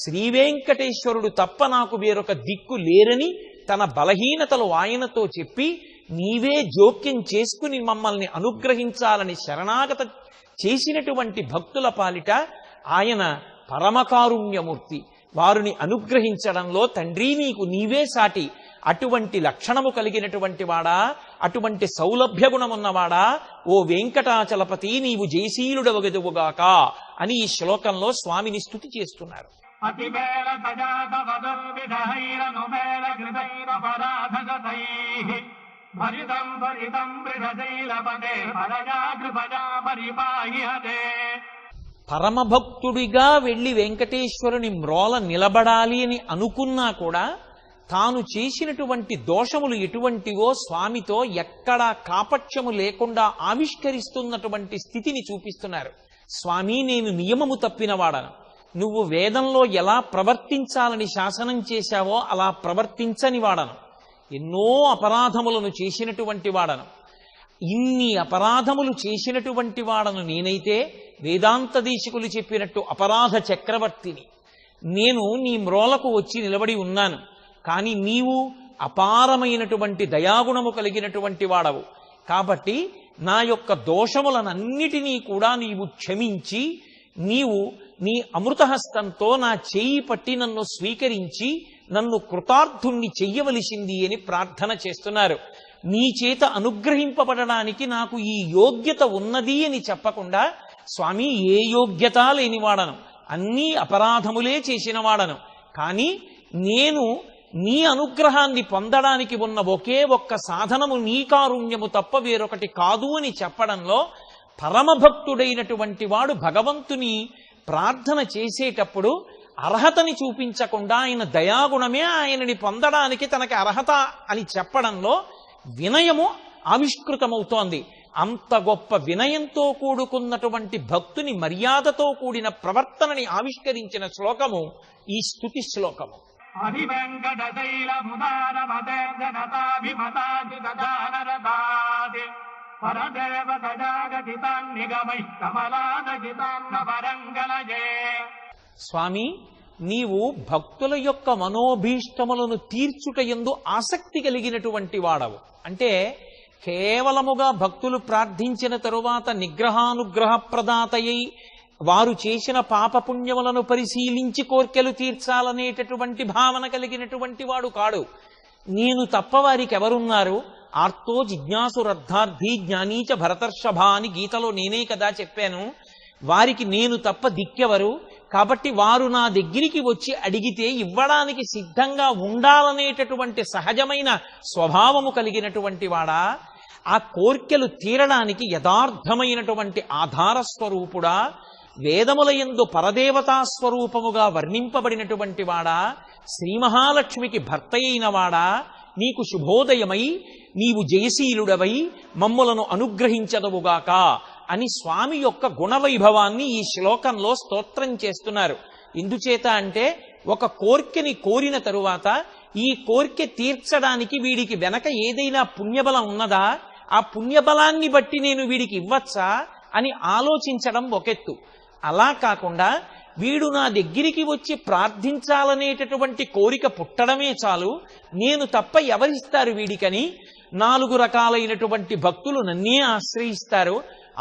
శ్రీవేంకటేశ్వరుడు తప్ప నాకు వేరొక దిక్కు లేరని తన బలహీనతలు ఆయనతో చెప్పి నీవే జోక్యం చేసుకుని మమ్మల్ని అనుగ్రహించాలని శరణాగత చేసినటువంటి భక్తుల పాలిట ఆయన పరమకారుణ్యమూర్తి. వారిని అనుగ్రహించడంలో తండ్రి నీకు నీవే సాటి. అటువంటి లక్షణము కలిగినటువంటి వాడా, అటువంటి సౌలభ్య గుణమున్నవాడా ఓ వెంకటాచలపతి, నీవు జయశీలుడవగదువుగాక అని ఈ శ్లోకంలో స్వామిని స్తుతి చేస్తున్నారు. అతివేళ తజాతవదుర్విధైరనుమేళ కృతైరపరాధగతైః భరితం భరితం వృషశైలపదే పరజా కృపజా పరిపాహి హతే. పరమభక్తుడిగా వెళ్లి వెంకటేశ్వరుని మ్రోల నిలబడాలి అని అనుకున్నా కూడా తాను చేసినటువంటి దోషములు ఎటువంటివో స్వామితో ఎక్కడా కాపట్యము లేకుండా ఆవిష్కరిస్తున్నటువంటి స్థితిని చూపిస్తున్నారు. స్వామి, నేను నియమము తప్పినవాడను. నువ్వు వేదంలో ఎలా ప్రవర్తించాలని శాసనం చేశావో అలా ప్రవర్తించని వాడను. ఎన్నో అపరాధములను చేసినటువంటి వాడను. ఇన్ని అపరాధములు చేసినటువంటి వాడను నేనైతే వేదాంత దేశికులు చెప్పినట్టు అపరాధ చక్రవర్తిని. నేను నీ మ్రోలకు వచ్చి నిలబడి ఉన్నాను. కానీ నీవు అపారమైనటువంటి దయాగుణము కలిగినటువంటి వాడవు. కాబట్టి నా యొక్క దోషములనన్నిటినీ కూడా నీవు క్షమించి నీవు నీ అమృతహస్తంతో నా చేయి పట్టి నన్ను స్వీకరించి నన్ను కృతార్థుణ్ణి చెయ్యవలసింది అని ప్రార్థన చేస్తున్నారు. నీ చేత అనుగ్రహింపబడడానికి నాకు ఈ యోగ్యత ఉన్నది అని చెప్పకుండా స్వామి ఏ యోగ్యత లేనివాడను, అన్నీ అపరాధములే చేసినవాడను, కానీ నేను నీ అనుగ్రహాన్ని పొందడానికి ఉన్న ఒకే ఒక్క సాధనము నీ కారుణ్యము తప్ప వేరొకటి కాదు అని చెప్పడంలో పరమభక్తుడైనటువంటి వాడు భగవంతుని ప్రార్థన చేసేటప్పుడు అర్హతని చూపించకుండా ఆయన దయాగుణమే ఆయనని పొందడానికి తనకి అర్హత అని చెప్పడంలో వినయము ఆవిష్కృతమవుతోంది. అంత గొప్ప వినయంతో కూడుకున్నటువంటి భక్తుని మర్యాదతో కూడిన ప్రవర్తనని ఆవిష్కరించిన శ్లోకము ఈ స్తుతి శ్లోకము. స్వామి, నీవు భక్తుల యొక్క మనోభీష్టములను తీర్చుటయందు ఆసక్తి కలిగినటువంటి వాడవు. అంటే కేవలముగా భక్తులు ప్రార్థించిన తరువాత నిగ్రహానుగ్రహ ప్రదాతయై వారు చేసిన పాపపుణ్యములను పరిశీలించి కోర్కెలు తీర్చాలనేటటువంటి భావన కలిగినటువంటి వాడు కాడు. నేను తప్ప వారికి ఎవరున్నారు? ఆర్తో జిజ్ఞాసురర్థార్థి జ్ఞానీచ భరతర్షభ అని గీతలో నేనే కదా చెప్పాను. వారికి నేను తప్ప దిక్కెవరు? కాబట్టి వారు నా దగ్గరికి వచ్చి అడిగితే ఇవ్వడానికి సిద్ధంగా ఉండాలనేటటువంటి సహజమైన స్వభావము కలిగినటువంటి వాడా, ఆ కోర్కెలు తీరడానికి యథార్థమైనటువంటి ఆధార స్వరూపుడా, వేదములయందు పరదేవతా స్వరూపముగా వర్ణింపబడినటువంటి వాడా, శ్రీ మహాలక్ష్మికి భర్త అయిన వాడా, నీకు శుభోదయమై నీవు జయశీలుడవై మమ్ములను అనుగ్రహించదవుగాక అని స్వామి యొక్క గుణవైభవాన్ని ఈ శ్లోకంలో స్తోత్రం చేస్తున్నారు. ఎందుచేత అంటే ఒక కోర్కెని కోరిన తరువాత ఈ కోర్కె తీర్చడానికి వీడికి వెనక ఏదైనా పుణ్యబలం ఉన్నదా, ఆ పుణ్యబలాన్ని బట్టి నేను వీడికి ఇవ్వచ్చా అని ఆలోచించడం ఒకెత్తు. అలా కాకుండా వీడు నా దగ్గరికి వచ్చి ప్రార్థించాలనేటటువంటి కోరిక పుట్టడమే చాలు, నేను తప్ప ఎవరిస్తారు వీడికని 4 రకాలైనటువంటి భక్తులు నన్నే ఆశ్రయిస్తారు.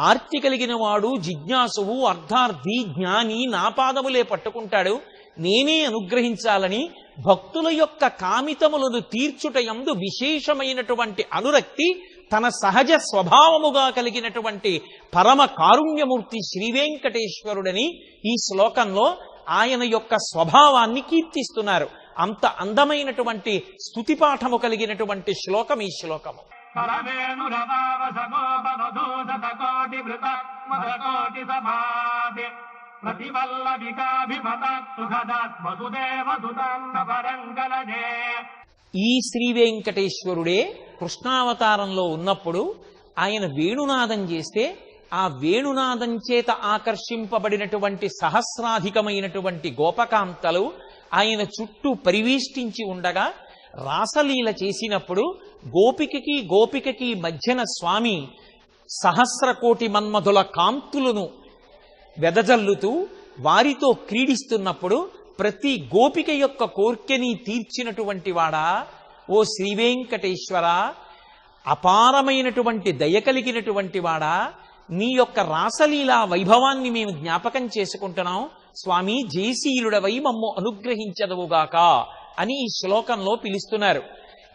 ఆర్తి కలిగిన వాడు జిజ్ఞాసువు అర్థార్థి జ్ఞాని నా పాదములే పట్టుకుంటాడు, నేనే అనుగ్రహించాలని భక్తుల యొక్క కామితములను తీర్చుటయందు విశేషమైనటువంటి అనురక్తి తన సహజ స్వభావముగా కలిగినటువంటి పరమ కారుణ్యమూర్తి శ్రీవేంకటేశ్వరుడని ఈ శ్లోకంలో ఆయన యొక్క స్వభావాన్ని కీర్తిస్తున్నారు. అంత అందమైనటువంటి స్తుతిపాఠము కలిగినటువంటి శ్లోకం ఈ శ్లోకము. ఈ శ్రీ వెంకటేశ్వరుడే కృష్ణావతారంలో ఉన్నప్పుడు ఆయన వేణునాదం చేస్తే ఆ వేణునాదం చేత ఆకర్షింపబడినటువంటి సహస్రాధికమైనటువంటి గోపకాంతలు ఆయన చుట్టూ పరివేష్టించి ఉండగా రాసలీల చేసినప్పుడు గోపికకి మధ్యన స్వామి సహస్రకోటి మన్మధుల కాంతులను వెదజల్లుతూ వారితో క్రీడిస్తున్నప్పుడు ప్రతి గోపిక యొక్క కోర్కెని తీర్చినటువంటి వాడా, ఓ శ్రీవేంకటేశ్వర, అపారమైనటువంటి దయ కలిగినటువంటి వాడా, నీ యొక్క రాసలీలా వైభవాన్ని మేము జ్ఞాపకం చేసుకుంటున్నాం. స్వామి జయశీలుడవై మమ్ము అనుగ్రహించదవుగాక అని ఈ శ్లోకంలో పిలుస్తున్నారు.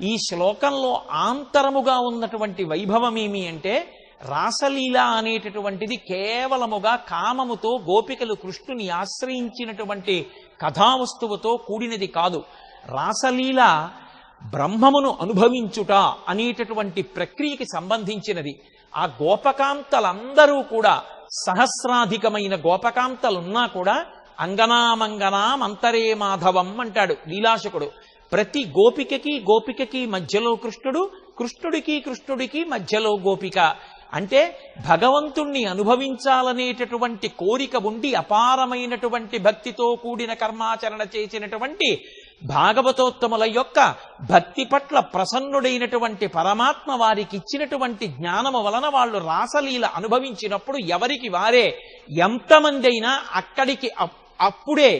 ఈ శ్లోకంలో ఆంతరముగా ఉన్నటువంటి వైభవం ఏమి అంటే, రాసలీల అనేటటువంటిది కేవలముగా కామముతో గోపికలు కృష్ణుని ఆశ్రయించినటువంటి కథావస్తువుతో కూడినది కాదు. రాసలీల బ్రహ్మమును అనుభవించుట అనేటటువంటి ప్రక్రియకి సంబంధించినది. ఆ గోపకాంతలందరూ కూడా సహస్రాధికమైన గోపకాంతలున్నా కూడా అంగనామంగనాం అంతరే మాధవం అంటాడు లీలాశకుడు. ప్రతి గోపికకి మధ్యలో కృష్ణుడు, కృష్ణుడికి మధ్యలో గోపిక. అంటే భగవంతుణ్ణి అనుభవించాలనేటటువంటి కోరిక ఉండి అపారమైనటువంటి భక్తితో కూడిన కర్మాచరణ చేసినటువంటి భాగవతోత్తముల యొక్క భక్తి పట్ల ప్రసన్నుడైనటువంటి పరమాత్మ వారికి ఇచ్చినటువంటి జ్ఞానము వలన వాళ్ళు రాసలీల అనుభవించినప్పుడు ఎవరికి వారే ఎంతమంది అయినా అక్కడికి అప్పుడే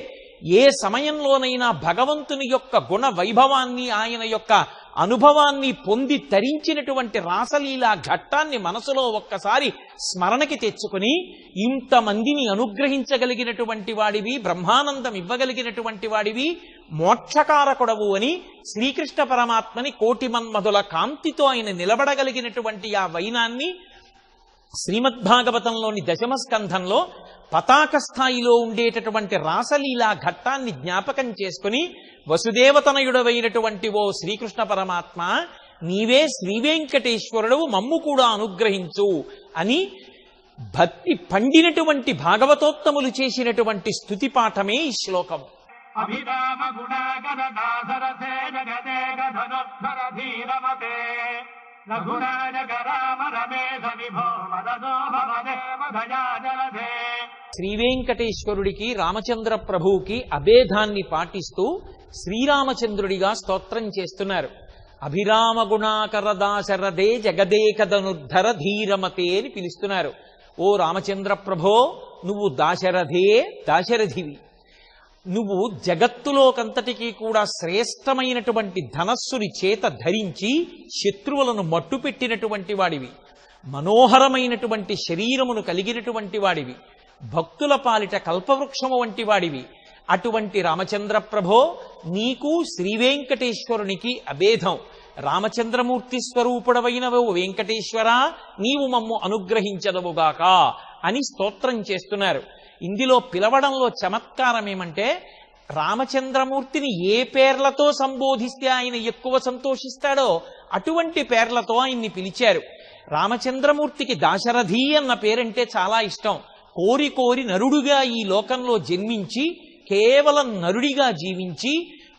ఏ సమయంలోనైనా భగవంతుని యొక్క గుణ వైభవాన్ని ఆయన యొక్క అనుభవాన్ని పొంది తరించినటువంటి రాసలీలా ఘట్టాన్ని మనసులో ఒక్కసారి స్మరణకి తెచ్చుకుని ఇంతమందిని అనుగ్రహించగలిగినటువంటి వాడివి, బ్రహ్మానందం ఇవ్వగలిగినటువంటి వాడివి, మోక్షకారకుడవు అని శ్రీకృష్ణ పరమాత్మని కోటి మన్మధుల కాంతితో ఆయన నిలబడగలిగినటువంటి ఆ వైనాన్ని శ్రీమద్భాగవతంలోని దశమ స్కంధంలో పతాక స్థాయిలో ఉండేటటువంటి రాసలీలా ఘట్టాన్ని జ్ఞాపకం చేసుకుని వసుదేవతనయుడవైనటువంటి ఓ శ్రీకృష్ణ పరమాత్మ, నీవే శ్రీవేంకటేశ్వరుడు, మమ్ము కూడా అనుగ్రహించు అని భక్తి పండినటువంటి భాగవతోత్తములు చేసినటువంటి స్తుతి పాఠమే ఈ శ్లోకము. అభిరామ గుణాకర దాసరథే జగదేక ధనుద్ధర ధీరమతే రఘునాయక రామ రమేశ విభో మదదో భవదేవ దయాజలధే. శ్రీవేంకటేశ్వరుడికి రామచంద్ర ప్రభువుకి అభేదాన్ని పాటిస్తూ శ్రీరామచంద్రుడిగా స్తోత్రం చేస్తున్నారు. అభిరామ గుణాకర దాశరథే జగదేకధనుద్ధర ధీరమతే అని పిలుస్తున్నారు. ఓ రామచంద్ర ప్రభో, నువ్వు దాశరథివి. నువ్వు జగత్తులోకంతటికీ కూడా శ్రేష్టమైనటువంటి ధనస్సుని చేత ధరించి శత్రువులను మట్టుపెట్టినటువంటి వాడివి, మనోహరమైనటువంటి శరీరమును కలిగినటువంటి వాడివి, భక్తుల పాలిట కల్పవృక్షము వంటి వాడివి. అటువంటి రామచంద్ర ప్రభో, నీకు శ్రీవేంకటేశ్వరునికి అభేదం. రామచంద్రమూర్తి స్వరూపుడవైనవు వెంకటేశ్వర, నీవు మమ్ము అనుగ్రహించదవుగాక అని స్తోత్రం చేస్తున్నారు. ఇందులో పిలవడంలో చమత్కారం ఏమంటే, రామచంద్రమూర్తిని ఏ పేర్లతో సంబోధిస్తే ఆయన ఎక్కువ సంతోషిస్తాడో అటువంటి పేర్లతో ఆయన్ని పిలిచారు. రామచంద్రమూర్తికి దాశరథి అన్న పేరంటే చాలా ఇష్టం. కోరి కోరి నరుడుగా ఈ లోకంలో జన్మించి కేవలం నరుడిగా జీవించి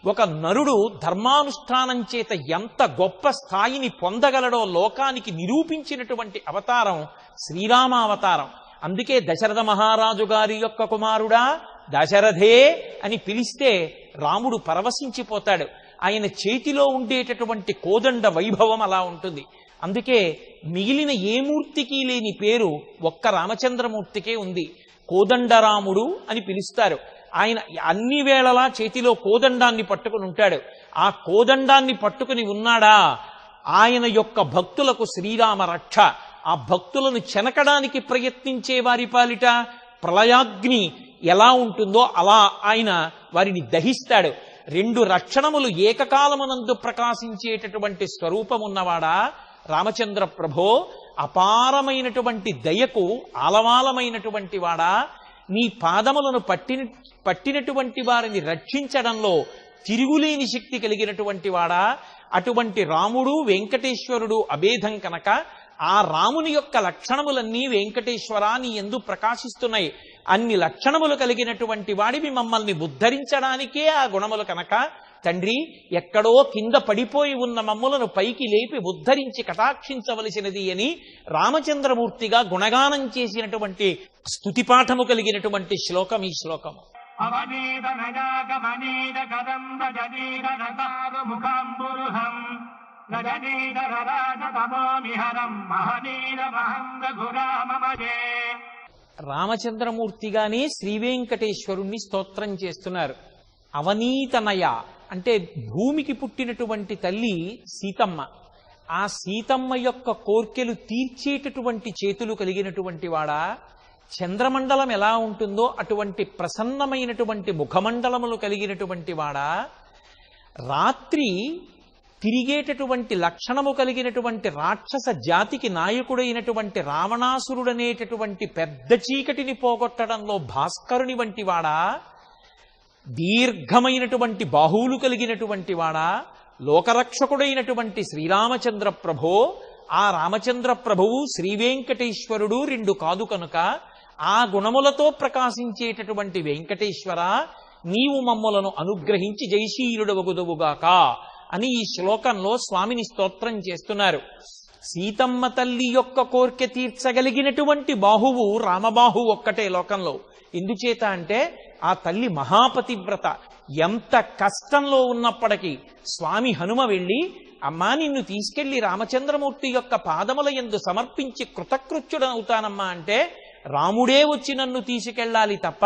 ఒక నరుడు ధర్మానుష్ఠానం చేత ఎంత గొప్ప స్థాయిని పొందగలడో లోకానికి నిరూపించినటువంటి అవతారం శ్రీరామావతారం. అందుకే దశరథ మహారాజు గారి యొక్క కుమారుడా దశరథే అని పిలిస్తే రాముడు పరవశించిపోతాడు. ఆయన చేతిలో ఉండేటటువంటి కోదండ వైభవం అలా ఉంటుంది. అందుకే మిగిలిన ఏ మూర్తికి లేని పేరు ఒక్క రామచంద్రమూర్తికే ఉంది. కోదండరాముడు అని పిలుస్తారు. ఆయన అన్ని వేళలా చేతిలో కోదండాన్ని పట్టుకుని ఉంటాడు. ఆ కోదండాన్ని పట్టుకుని ఉన్నాడా ఆయన యొక్క భక్తులకు శ్రీరామ రక్ష. ఆ భక్తులను చెనకడానికి ప్రయత్నించే వారి పాలిట ప్రళయాగ్ని ఎలా ఉంటుందో అలా ఆయన వారిని దహిస్తాడు. రెండు రక్షణములు ఏకకాలమునందు ప్రకాశించేటటువంటి స్వరూపమున్నవాడా రామచంద్ర ప్రభో, అపారమైనటువంటి దయకు ఆలవాలమైనటువంటి వాడా, నీ పాదములను పట్టినటువంటి వారిని రక్షించడంలో తిరుగులేని శక్తి కలిగినటువంటి వాడా. అటువంటి రాముడు వెంకటేశ్వరుడు అభేదం కనుక ఆ రాముని యొక్క లక్షణములన్నీ వెంకటేశ్వర నీ యందు ప్రకాశిస్తున్నాయి. అన్ని లక్షణములు కలిగినటువంటి వాడివి మమ్మల్ని ఉద్ధరించడానికే ఆ గుణములు కనుక తండ్రి, ఎక్కడో కింద పడిపోయి ఉన్న మమ్ములను పైకి లేపి ఉద్ధరించి కటాక్షించవలసినది అని రామచంద్రమూర్తిగా గుణగానం చేసినటువంటి స్తుతిపాఠము కలిగినటువంటి శ్లోకం ఈ శ్లోకము. రామచంద్రమూర్తిగానే శ్రీవేంకటేశ్వరుణ్ణి స్తోత్రం చేస్తున్నారు. అవనీతనయ అంటే భూమికి పుట్టినటువంటి తల్లి సీతమ్మ. ఆ సీతమ్మ యొక్క కోర్కెలు తీర్చేటటువంటి చేతులు కలిగినటువంటి వాడా. చంద్రమండలం ఎలా ఉంటుందో అటువంటి ప్రసన్నమైనటువంటి ముఖమండలములు కలిగినటువంటి వాడా. రాత్రి తిరిగేటటువంటి లక్షణము కలిగినటువంటి రాక్షస జాతికి నాయకుడైనటువంటి రావణాసురుడనేటటువంటి పెద్ద చీకటిని పోగొట్టడంలో భాస్కరుని వంటి వాడా. దీర్ఘమైనటువంటి బాహువులు కలిగినటువంటి వాడా. లోకరక్షకుడైనటువంటి శ్రీరామచంద్ర ప్రభో, ఆ రామచంద్ర ప్రభువు శ్రీవేంకటేశ్వరుడు రెండు కాదు కనుక ఆ గుణములతో ప్రకాశించేటటువంటి వెంకటేశ్వర, నీవు మమ్ములను అనుగ్రహించి జయశీలుడవగుదువుగాక అని ఈ శ్లోకంలో స్వామిని స్తోత్రం చేస్తున్నారు. సీతమ్మ తల్లి యొక్క కోర్కె తీర్చగలిగినటువంటి బాహువు రామబాహువు ఒక్కటే లోకంలో. ఎందుచేత అంటే ఆ తల్లి మహాపతివ్రత. ఎంత కష్టంలో ఉన్నప్పటికీ స్వామి హనుమ వెళ్ళి, అమ్మా నిన్ను తీసుకెళ్లి రామచంద్రమూర్తి యొక్క పాదముల యందు సమర్పించి కృతకృత్యుడవుతానమ్మా అంటే, రాముడే వచ్చి నన్ను తీసుకెళ్ళాలి తప్ప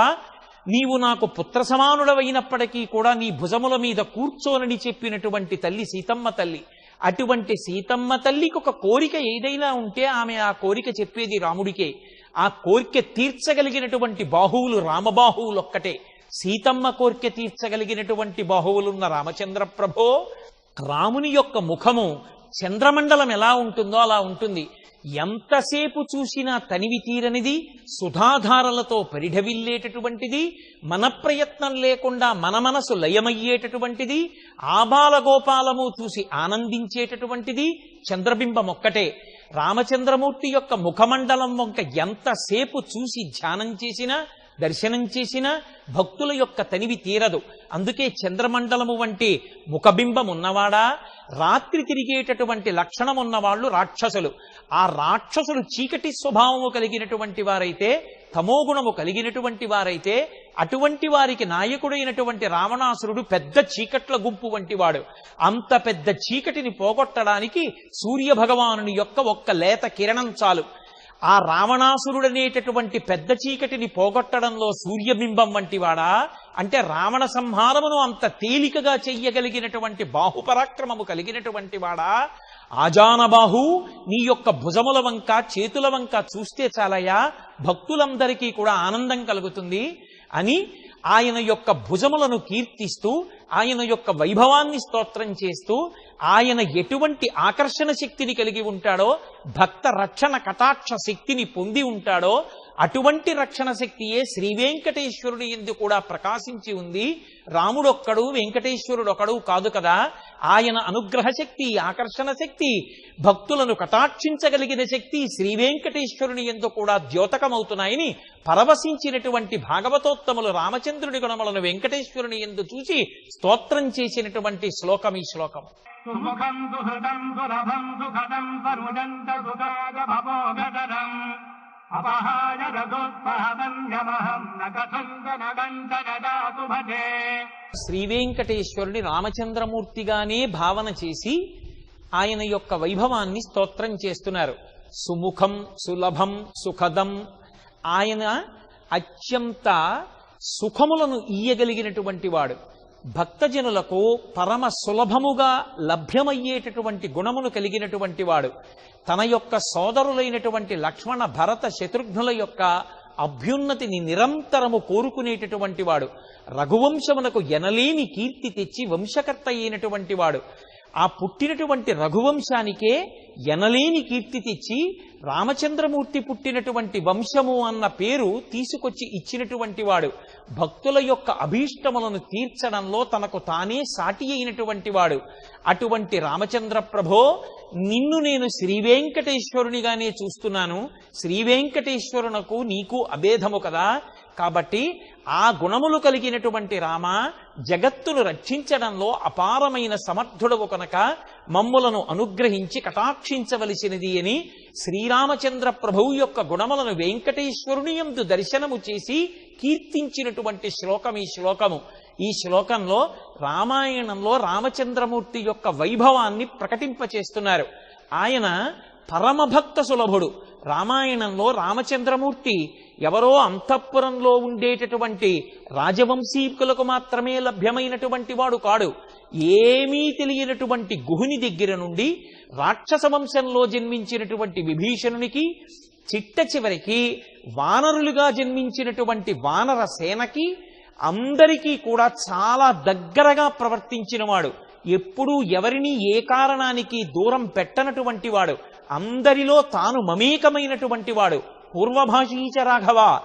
నీవు నాకు పుత్ర సమానుడవైనప్పటికీ కూడా నీ భుజముల మీద కూర్చోనని చెప్పినటువంటి తల్లి సీతమ్మ తల్లి. అటువంటి సీతమ్మ తల్లికి ఒక కోరిక ఏదైనా ఉంటే ఆమె ఆ కోరిక చెప్పేది రాముడికే. ఆ కోరిక తీర్చగలిగినటువంటి బాహువులు రామబాహువులు ఒక్కటే. సీతమ్మ కోరిక తీర్చగలిగినటువంటి బాహువులున్న రామచంద్ర ప్రభో, రాముని యొక్క ముఖము చంద్రమండలం ఎలా ఉంటుందో అలా ఉంటుంది. ఎంతసేపు చూసినా తనివి తీరనిది, సుధాధారలతో పరిఢవిల్లేటటువంటిది, మన ప్రయత్నం లేకుండా మన మనసు లయమయ్యేటటువంటిది, ఆబాలగోపాలము చూసి ఆనందించేటటువంటిది చంద్రబింబం ఒక్కటే. రామచంద్రమూర్తి యొక్క ముఖమండలం వంక ఎంతసేపు చూసి ధ్యానం చేసినా దర్శనం చేసినా భక్తుల యొక్క తనివి తీరదు. అందుకే చంద్రమండలము వంటి ముఖబింబం ఉన్నవాడా. రాత్రి తిరిగేటటువంటి లక్షణం ఉన్నవాళ్ళు రాక్షసులు. ఆ రాక్షసులు చీకటి స్వభావము కలిగినటువంటి వారైతే, తమోగుణము కలిగినటువంటి వారైతే, అటువంటి వారికి నాయకుడైనటువంటి రావణాసురుడు పెద్ద చీకట్ల గుంపు వంటి వాడు. అంత పెద్ద చీకటిని పోగొట్టడానికి సూర్యభగవానుని యొక్క ఒక్క లేత కిరణం చాలు. ఆ రావణాసురుడనేటటువంటి పెద్ద చీకటిని పోగొట్టడంలో సూర్యబింబం వంటివాడా? అంటే రావణ సంహారమును అంత తేలికగా చెయ్యగలిగినటువంటి బాహుపరాక్రమము కలిగినటువంటి వాడా? ఆజానబాహు, నీ యొక్క భుజముల వంక చేతుల వంక చూస్తే చాలయ్యా, భక్తులందరికీ కూడా ఆనందం కలుగుతుంది అని ఆయన యొక్క భుజములను కీర్తిస్తూ, ఆయన యొక్క వైభవాన్ని స్తోత్రం చేస్తూ, ఆయన ఎటువంటి ఆకర్షణ శక్తిని కలిగి ఉంటాడో, భక్త రక్షణ కటాక్ష శక్తిని పొంది ఉంటాడో, అటువంటి రక్షణ శక్తియే శ్రీ వెంకటేశ్వరుని యందు కూడా ప్రకాశించి ఉంది. రాముడొక్కడు వెంకటేశ్వరుడొకడు కాదు కదా. ఆయన అనుగ్రహ శక్తి, ఆకర్షణ శక్తి, భక్తులను కటాక్షించగలిగిన శక్తి శ్రీ వెంకటేశ్వరుని యందు కూడా ద్యోతకమవుతున్నాయని పరవశించినటువంటి భాగవతోత్తములు రామచంద్రుడి గుణములను వెంకటేశ్వరుని యందు చూసి స్తోత్రం చేసినటువంటి శ్లోకం ఈ శ్లోకం. సుముఖం సుహృతం సురభం సుఖదం సరుజంత సుఖాగ భవోగదరం అపహాయ రఘోత్పహమన్యమహం నగంచనదాతు భజే. శ్రీ వెంకటేశ్వరుని రామచంద్రమూర్తిగానే భావన చేసి ఆయన యొక్క వైభవాన్ని స్తోత్రం చేస్తున్నారు. సుముఖం సులభం సుఖదం, ఆయన అత్యంత సుఖములను ఇయ్యగలిగినటువంటి వాడు. భక్తజనులకు పరమ సులభముగా లభ్యమయ్యేటటువంటి గుణమును కలిగినటువంటి వాడు. తన యొక్క సోదరులైనటువంటి లక్ష్మణ భరత శత్రుఘ్నుల యొక్క అభ్యున్నతిని నిరంతరము కోరుకునేటటువంటి వాడు. రఘువంశమునకు ఎనలేని కీర్తి తెచ్చి వంశకర్త అయినటువంటి వాడు. ఆ పుట్టినటువంటి రఘువంశానికే ఎనలేని కీర్తి తెచ్చి రామచంద్రమూర్తి పుట్టినటువంటి వంశము అన్న పేరు తీసుకొచ్చి ఇచ్చినటువంటి వాడు. భక్తుల యొక్క అభీష్టములను తీర్చడంలో తనకు తానే సాటి అయినటువంటి వాడు. అటువంటి రామచంద్ర ప్రభో, నిన్ను నేను శ్రీ వెంకటేశ్వరునిగానే చూస్తున్నాను. శ్రీ వెంకటేశ్వరునకు నీకు అభేదము కదా. కాబట్టి ఆ గుణములు కలిగినటువంటి రామ, జగత్తును రక్షించడంలో అపారమైన సమర్థుడవు కనుక మమ్ములను అనుగ్రహించి కటాక్షించవలసినది అని శ్రీరామచంద్ర ప్రభువు యొక్క గుణములను వెంకటేశ్వరుని యందు దర్శనము చేసి కీర్తించినటువంటి శ్లోకం ఈ శ్లోకము. ఈ శ్లోకంలో రామాయణంలో రామచంద్రమూర్తి యొక్క వైభవాన్ని ప్రకటింపచేస్తున్నారు. ఆయన పరమభక్త సులభుడు. రామాయణంలో రామచంద్రమూర్తి ఎవరో అంతఃపురంలో ఉండేటటువంటి రాజవంశీకులకు మాత్రమే లభ్యమైనటువంటి వాడు కాడు. ఏమీ తెలియనటువంటి గుహుని దగ్గర నుండి రాక్షస వంశంలో జన్మించినటువంటి విభీషణునికి, చిట్ట చివరికి వానరులుగా జన్మించినటువంటి వానర సేనకి అందరికీ కూడా చాలా దగ్గరగా ప్రవర్తించిన వాడు. ఎప్పుడూ ఎవరిని ఏ కారణానికి దూరం పెట్టనటువంటి వాడు. అందరిలో తాను మమేకమైనటువంటి వాడు. పూర్వభాషీచ రాఘవ,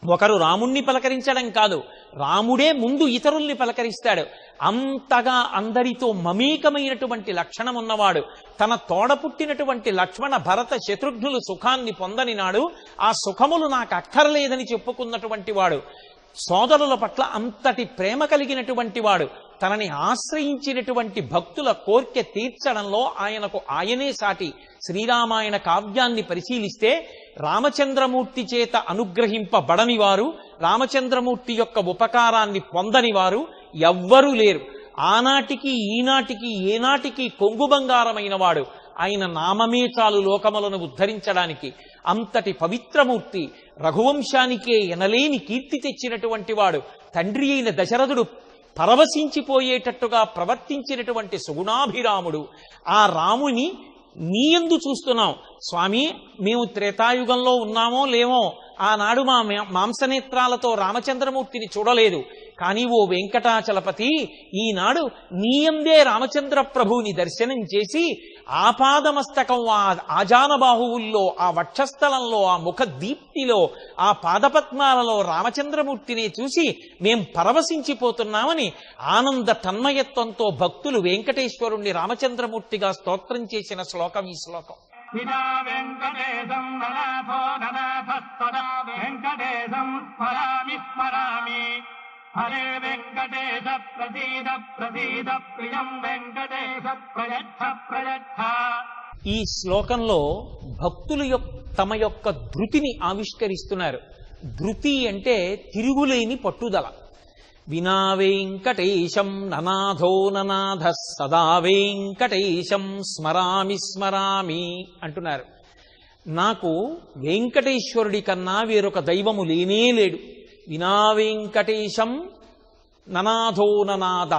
ఒకరు రాముణ్ణి పలకరించడం కాదు, రాముడే ముందు ఇతరుల్ని పలకరిస్తాడు. అంతగా అందరితో మమేకమైనటువంటి లక్షణం ఉన్నవాడు. తన తోడపుట్టినటువంటి లక్ష్మణ భరత శత్రుఘ్నులు సుఖాన్ని పొందని నాడు ఆ సుఖములు నాకు అక్కర్లేదని చెప్పుకున్నటువంటి వాడు. సోదరుల పట్ల అంతటి ప్రేమ కలిగినటువంటి వాడు. తనని ఆశ్రయించినటువంటి భక్తుల కోర్కె తీర్చడంలో ఆయనకు ఆయనే సాటి. శ్రీరామాయణ కావ్యాన్ని పరిశీలిస్తే రామచంద్రమూర్తి చేత అనుగ్రహింపబడని వారు, రామచంద్రమూర్తి యొక్క ఉపకారాన్ని పొందని వారు ఎవ్వరూ లేరు. ఆనాటికి ఈనాటికి ఏనాటికి కొంగు బంగారమైన వాడు. ఆయన నామమే చాలు లోకములను ఉద్ధరించడానికి. అంతటి పవిత్రమూర్తి, రఘువంశానికే ఎనలేని కీర్తి తెచ్చినటువంటి వాడు. తండ్రి అయిన దశరథుడు పరవశించిపోయేటట్టుగా ప్రవర్తించినటువంటి సుగుణాభిరాముడు. ఆ రాముని నీయందు చూస్తున్నాం. స్వామి, మేము త్రేతాయుగంలో ఉన్నామో లేమో, ఆనాడు మా మాంసనేత్రాలతో రామచంద్రమూర్తిని చూడలేదు. కానీ ఓ వెంకటాచలపతి, ఈనాడు నీయందే రామచంద్ర ప్రభువుని దర్శనం చేసి ఆపాదమస్తకం, ఆ ఆజానబాహువుల్లో, ఆ వక్షస్థలంలో, ఆ ముఖ దీప్తిలో, ఆ పాదపద్మాలలో రామచంద్రమూర్తిని చూసి మేం పరవశించిపోతున్నామని ఆనంద తన్మయత్వంతో భక్తులు వెంకటేశ్వరుణ్ణి రామచంద్రమూర్తిగా స్తోత్రం చేసిన శ్లోకం ఈ శ్లోకం. వినా వెంకటేశం ననాథో ననాథస్తదా వెంకటేశం స్మరామి స్మరామి. హరే వెంకటేశ ప్రసీద ప్రసీద ప్రియం వెంకటేశ ప్రయచ్ఛ ప్రయచ్ఛ. ఈ శ్లోకంలో భక్తులు తమ యొక్క ధృతిని ఆవిష్కరిస్తున్నారు. ధృతి అంటే తిరుగులేని పట్టుదల. వినా వెంకటేశం ననాథో ననాథ సదా వెంకటేశం స్మరామి స్మరామి అంటున్నారు. నాకు వెంకటేశ్వరుడి కన్నా వేరొక దైవము లేనే లేడు. వినా వెంకటేశం ననాథో ననాథ,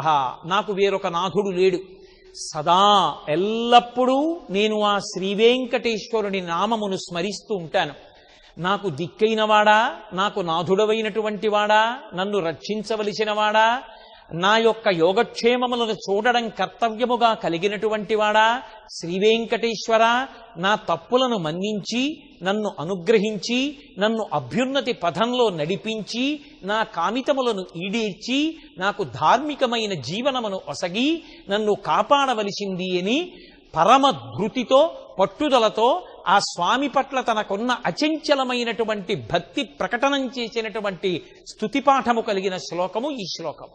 నాకు వేరొక నాథుడు లేడు. సదా ఎల్లప్పుడూ నేను ఆ శ్రీ వెంకటేశ్వరుని నామమును స్మరిస్తూ ఉంటాను. నాకు దిక్కైనవాడా, నాకు నాథుడవైనటువంటి వాడా, నన్ను రక్షించవలసిన వాడా, నా యొక్క యోగక్షేమములను చూడడం కర్తవ్యముగా కలిగినటువంటి వాడా, శ్రీ వెంకటేశ్వర, నా తప్పులను మన్నించి నన్ను అనుగ్రహించి నన్ను అభ్యున్నతి పథంలో నడిపించి నా కామితములను ఈడేర్చి నాకు ధార్మికమైన జీవనమును ఒసగి నన్ను కాపాడవలసింది అని పరమ ధృతితో పట్టుదలతో ఆ స్వామి పట్ల తనకున్న అచంచలమైనటువంటి భక్తి ప్రకటనం చేసినటువంటి స్తుతిపాఠము కలిగిన శ్లోకము ఈ శ్లోకము.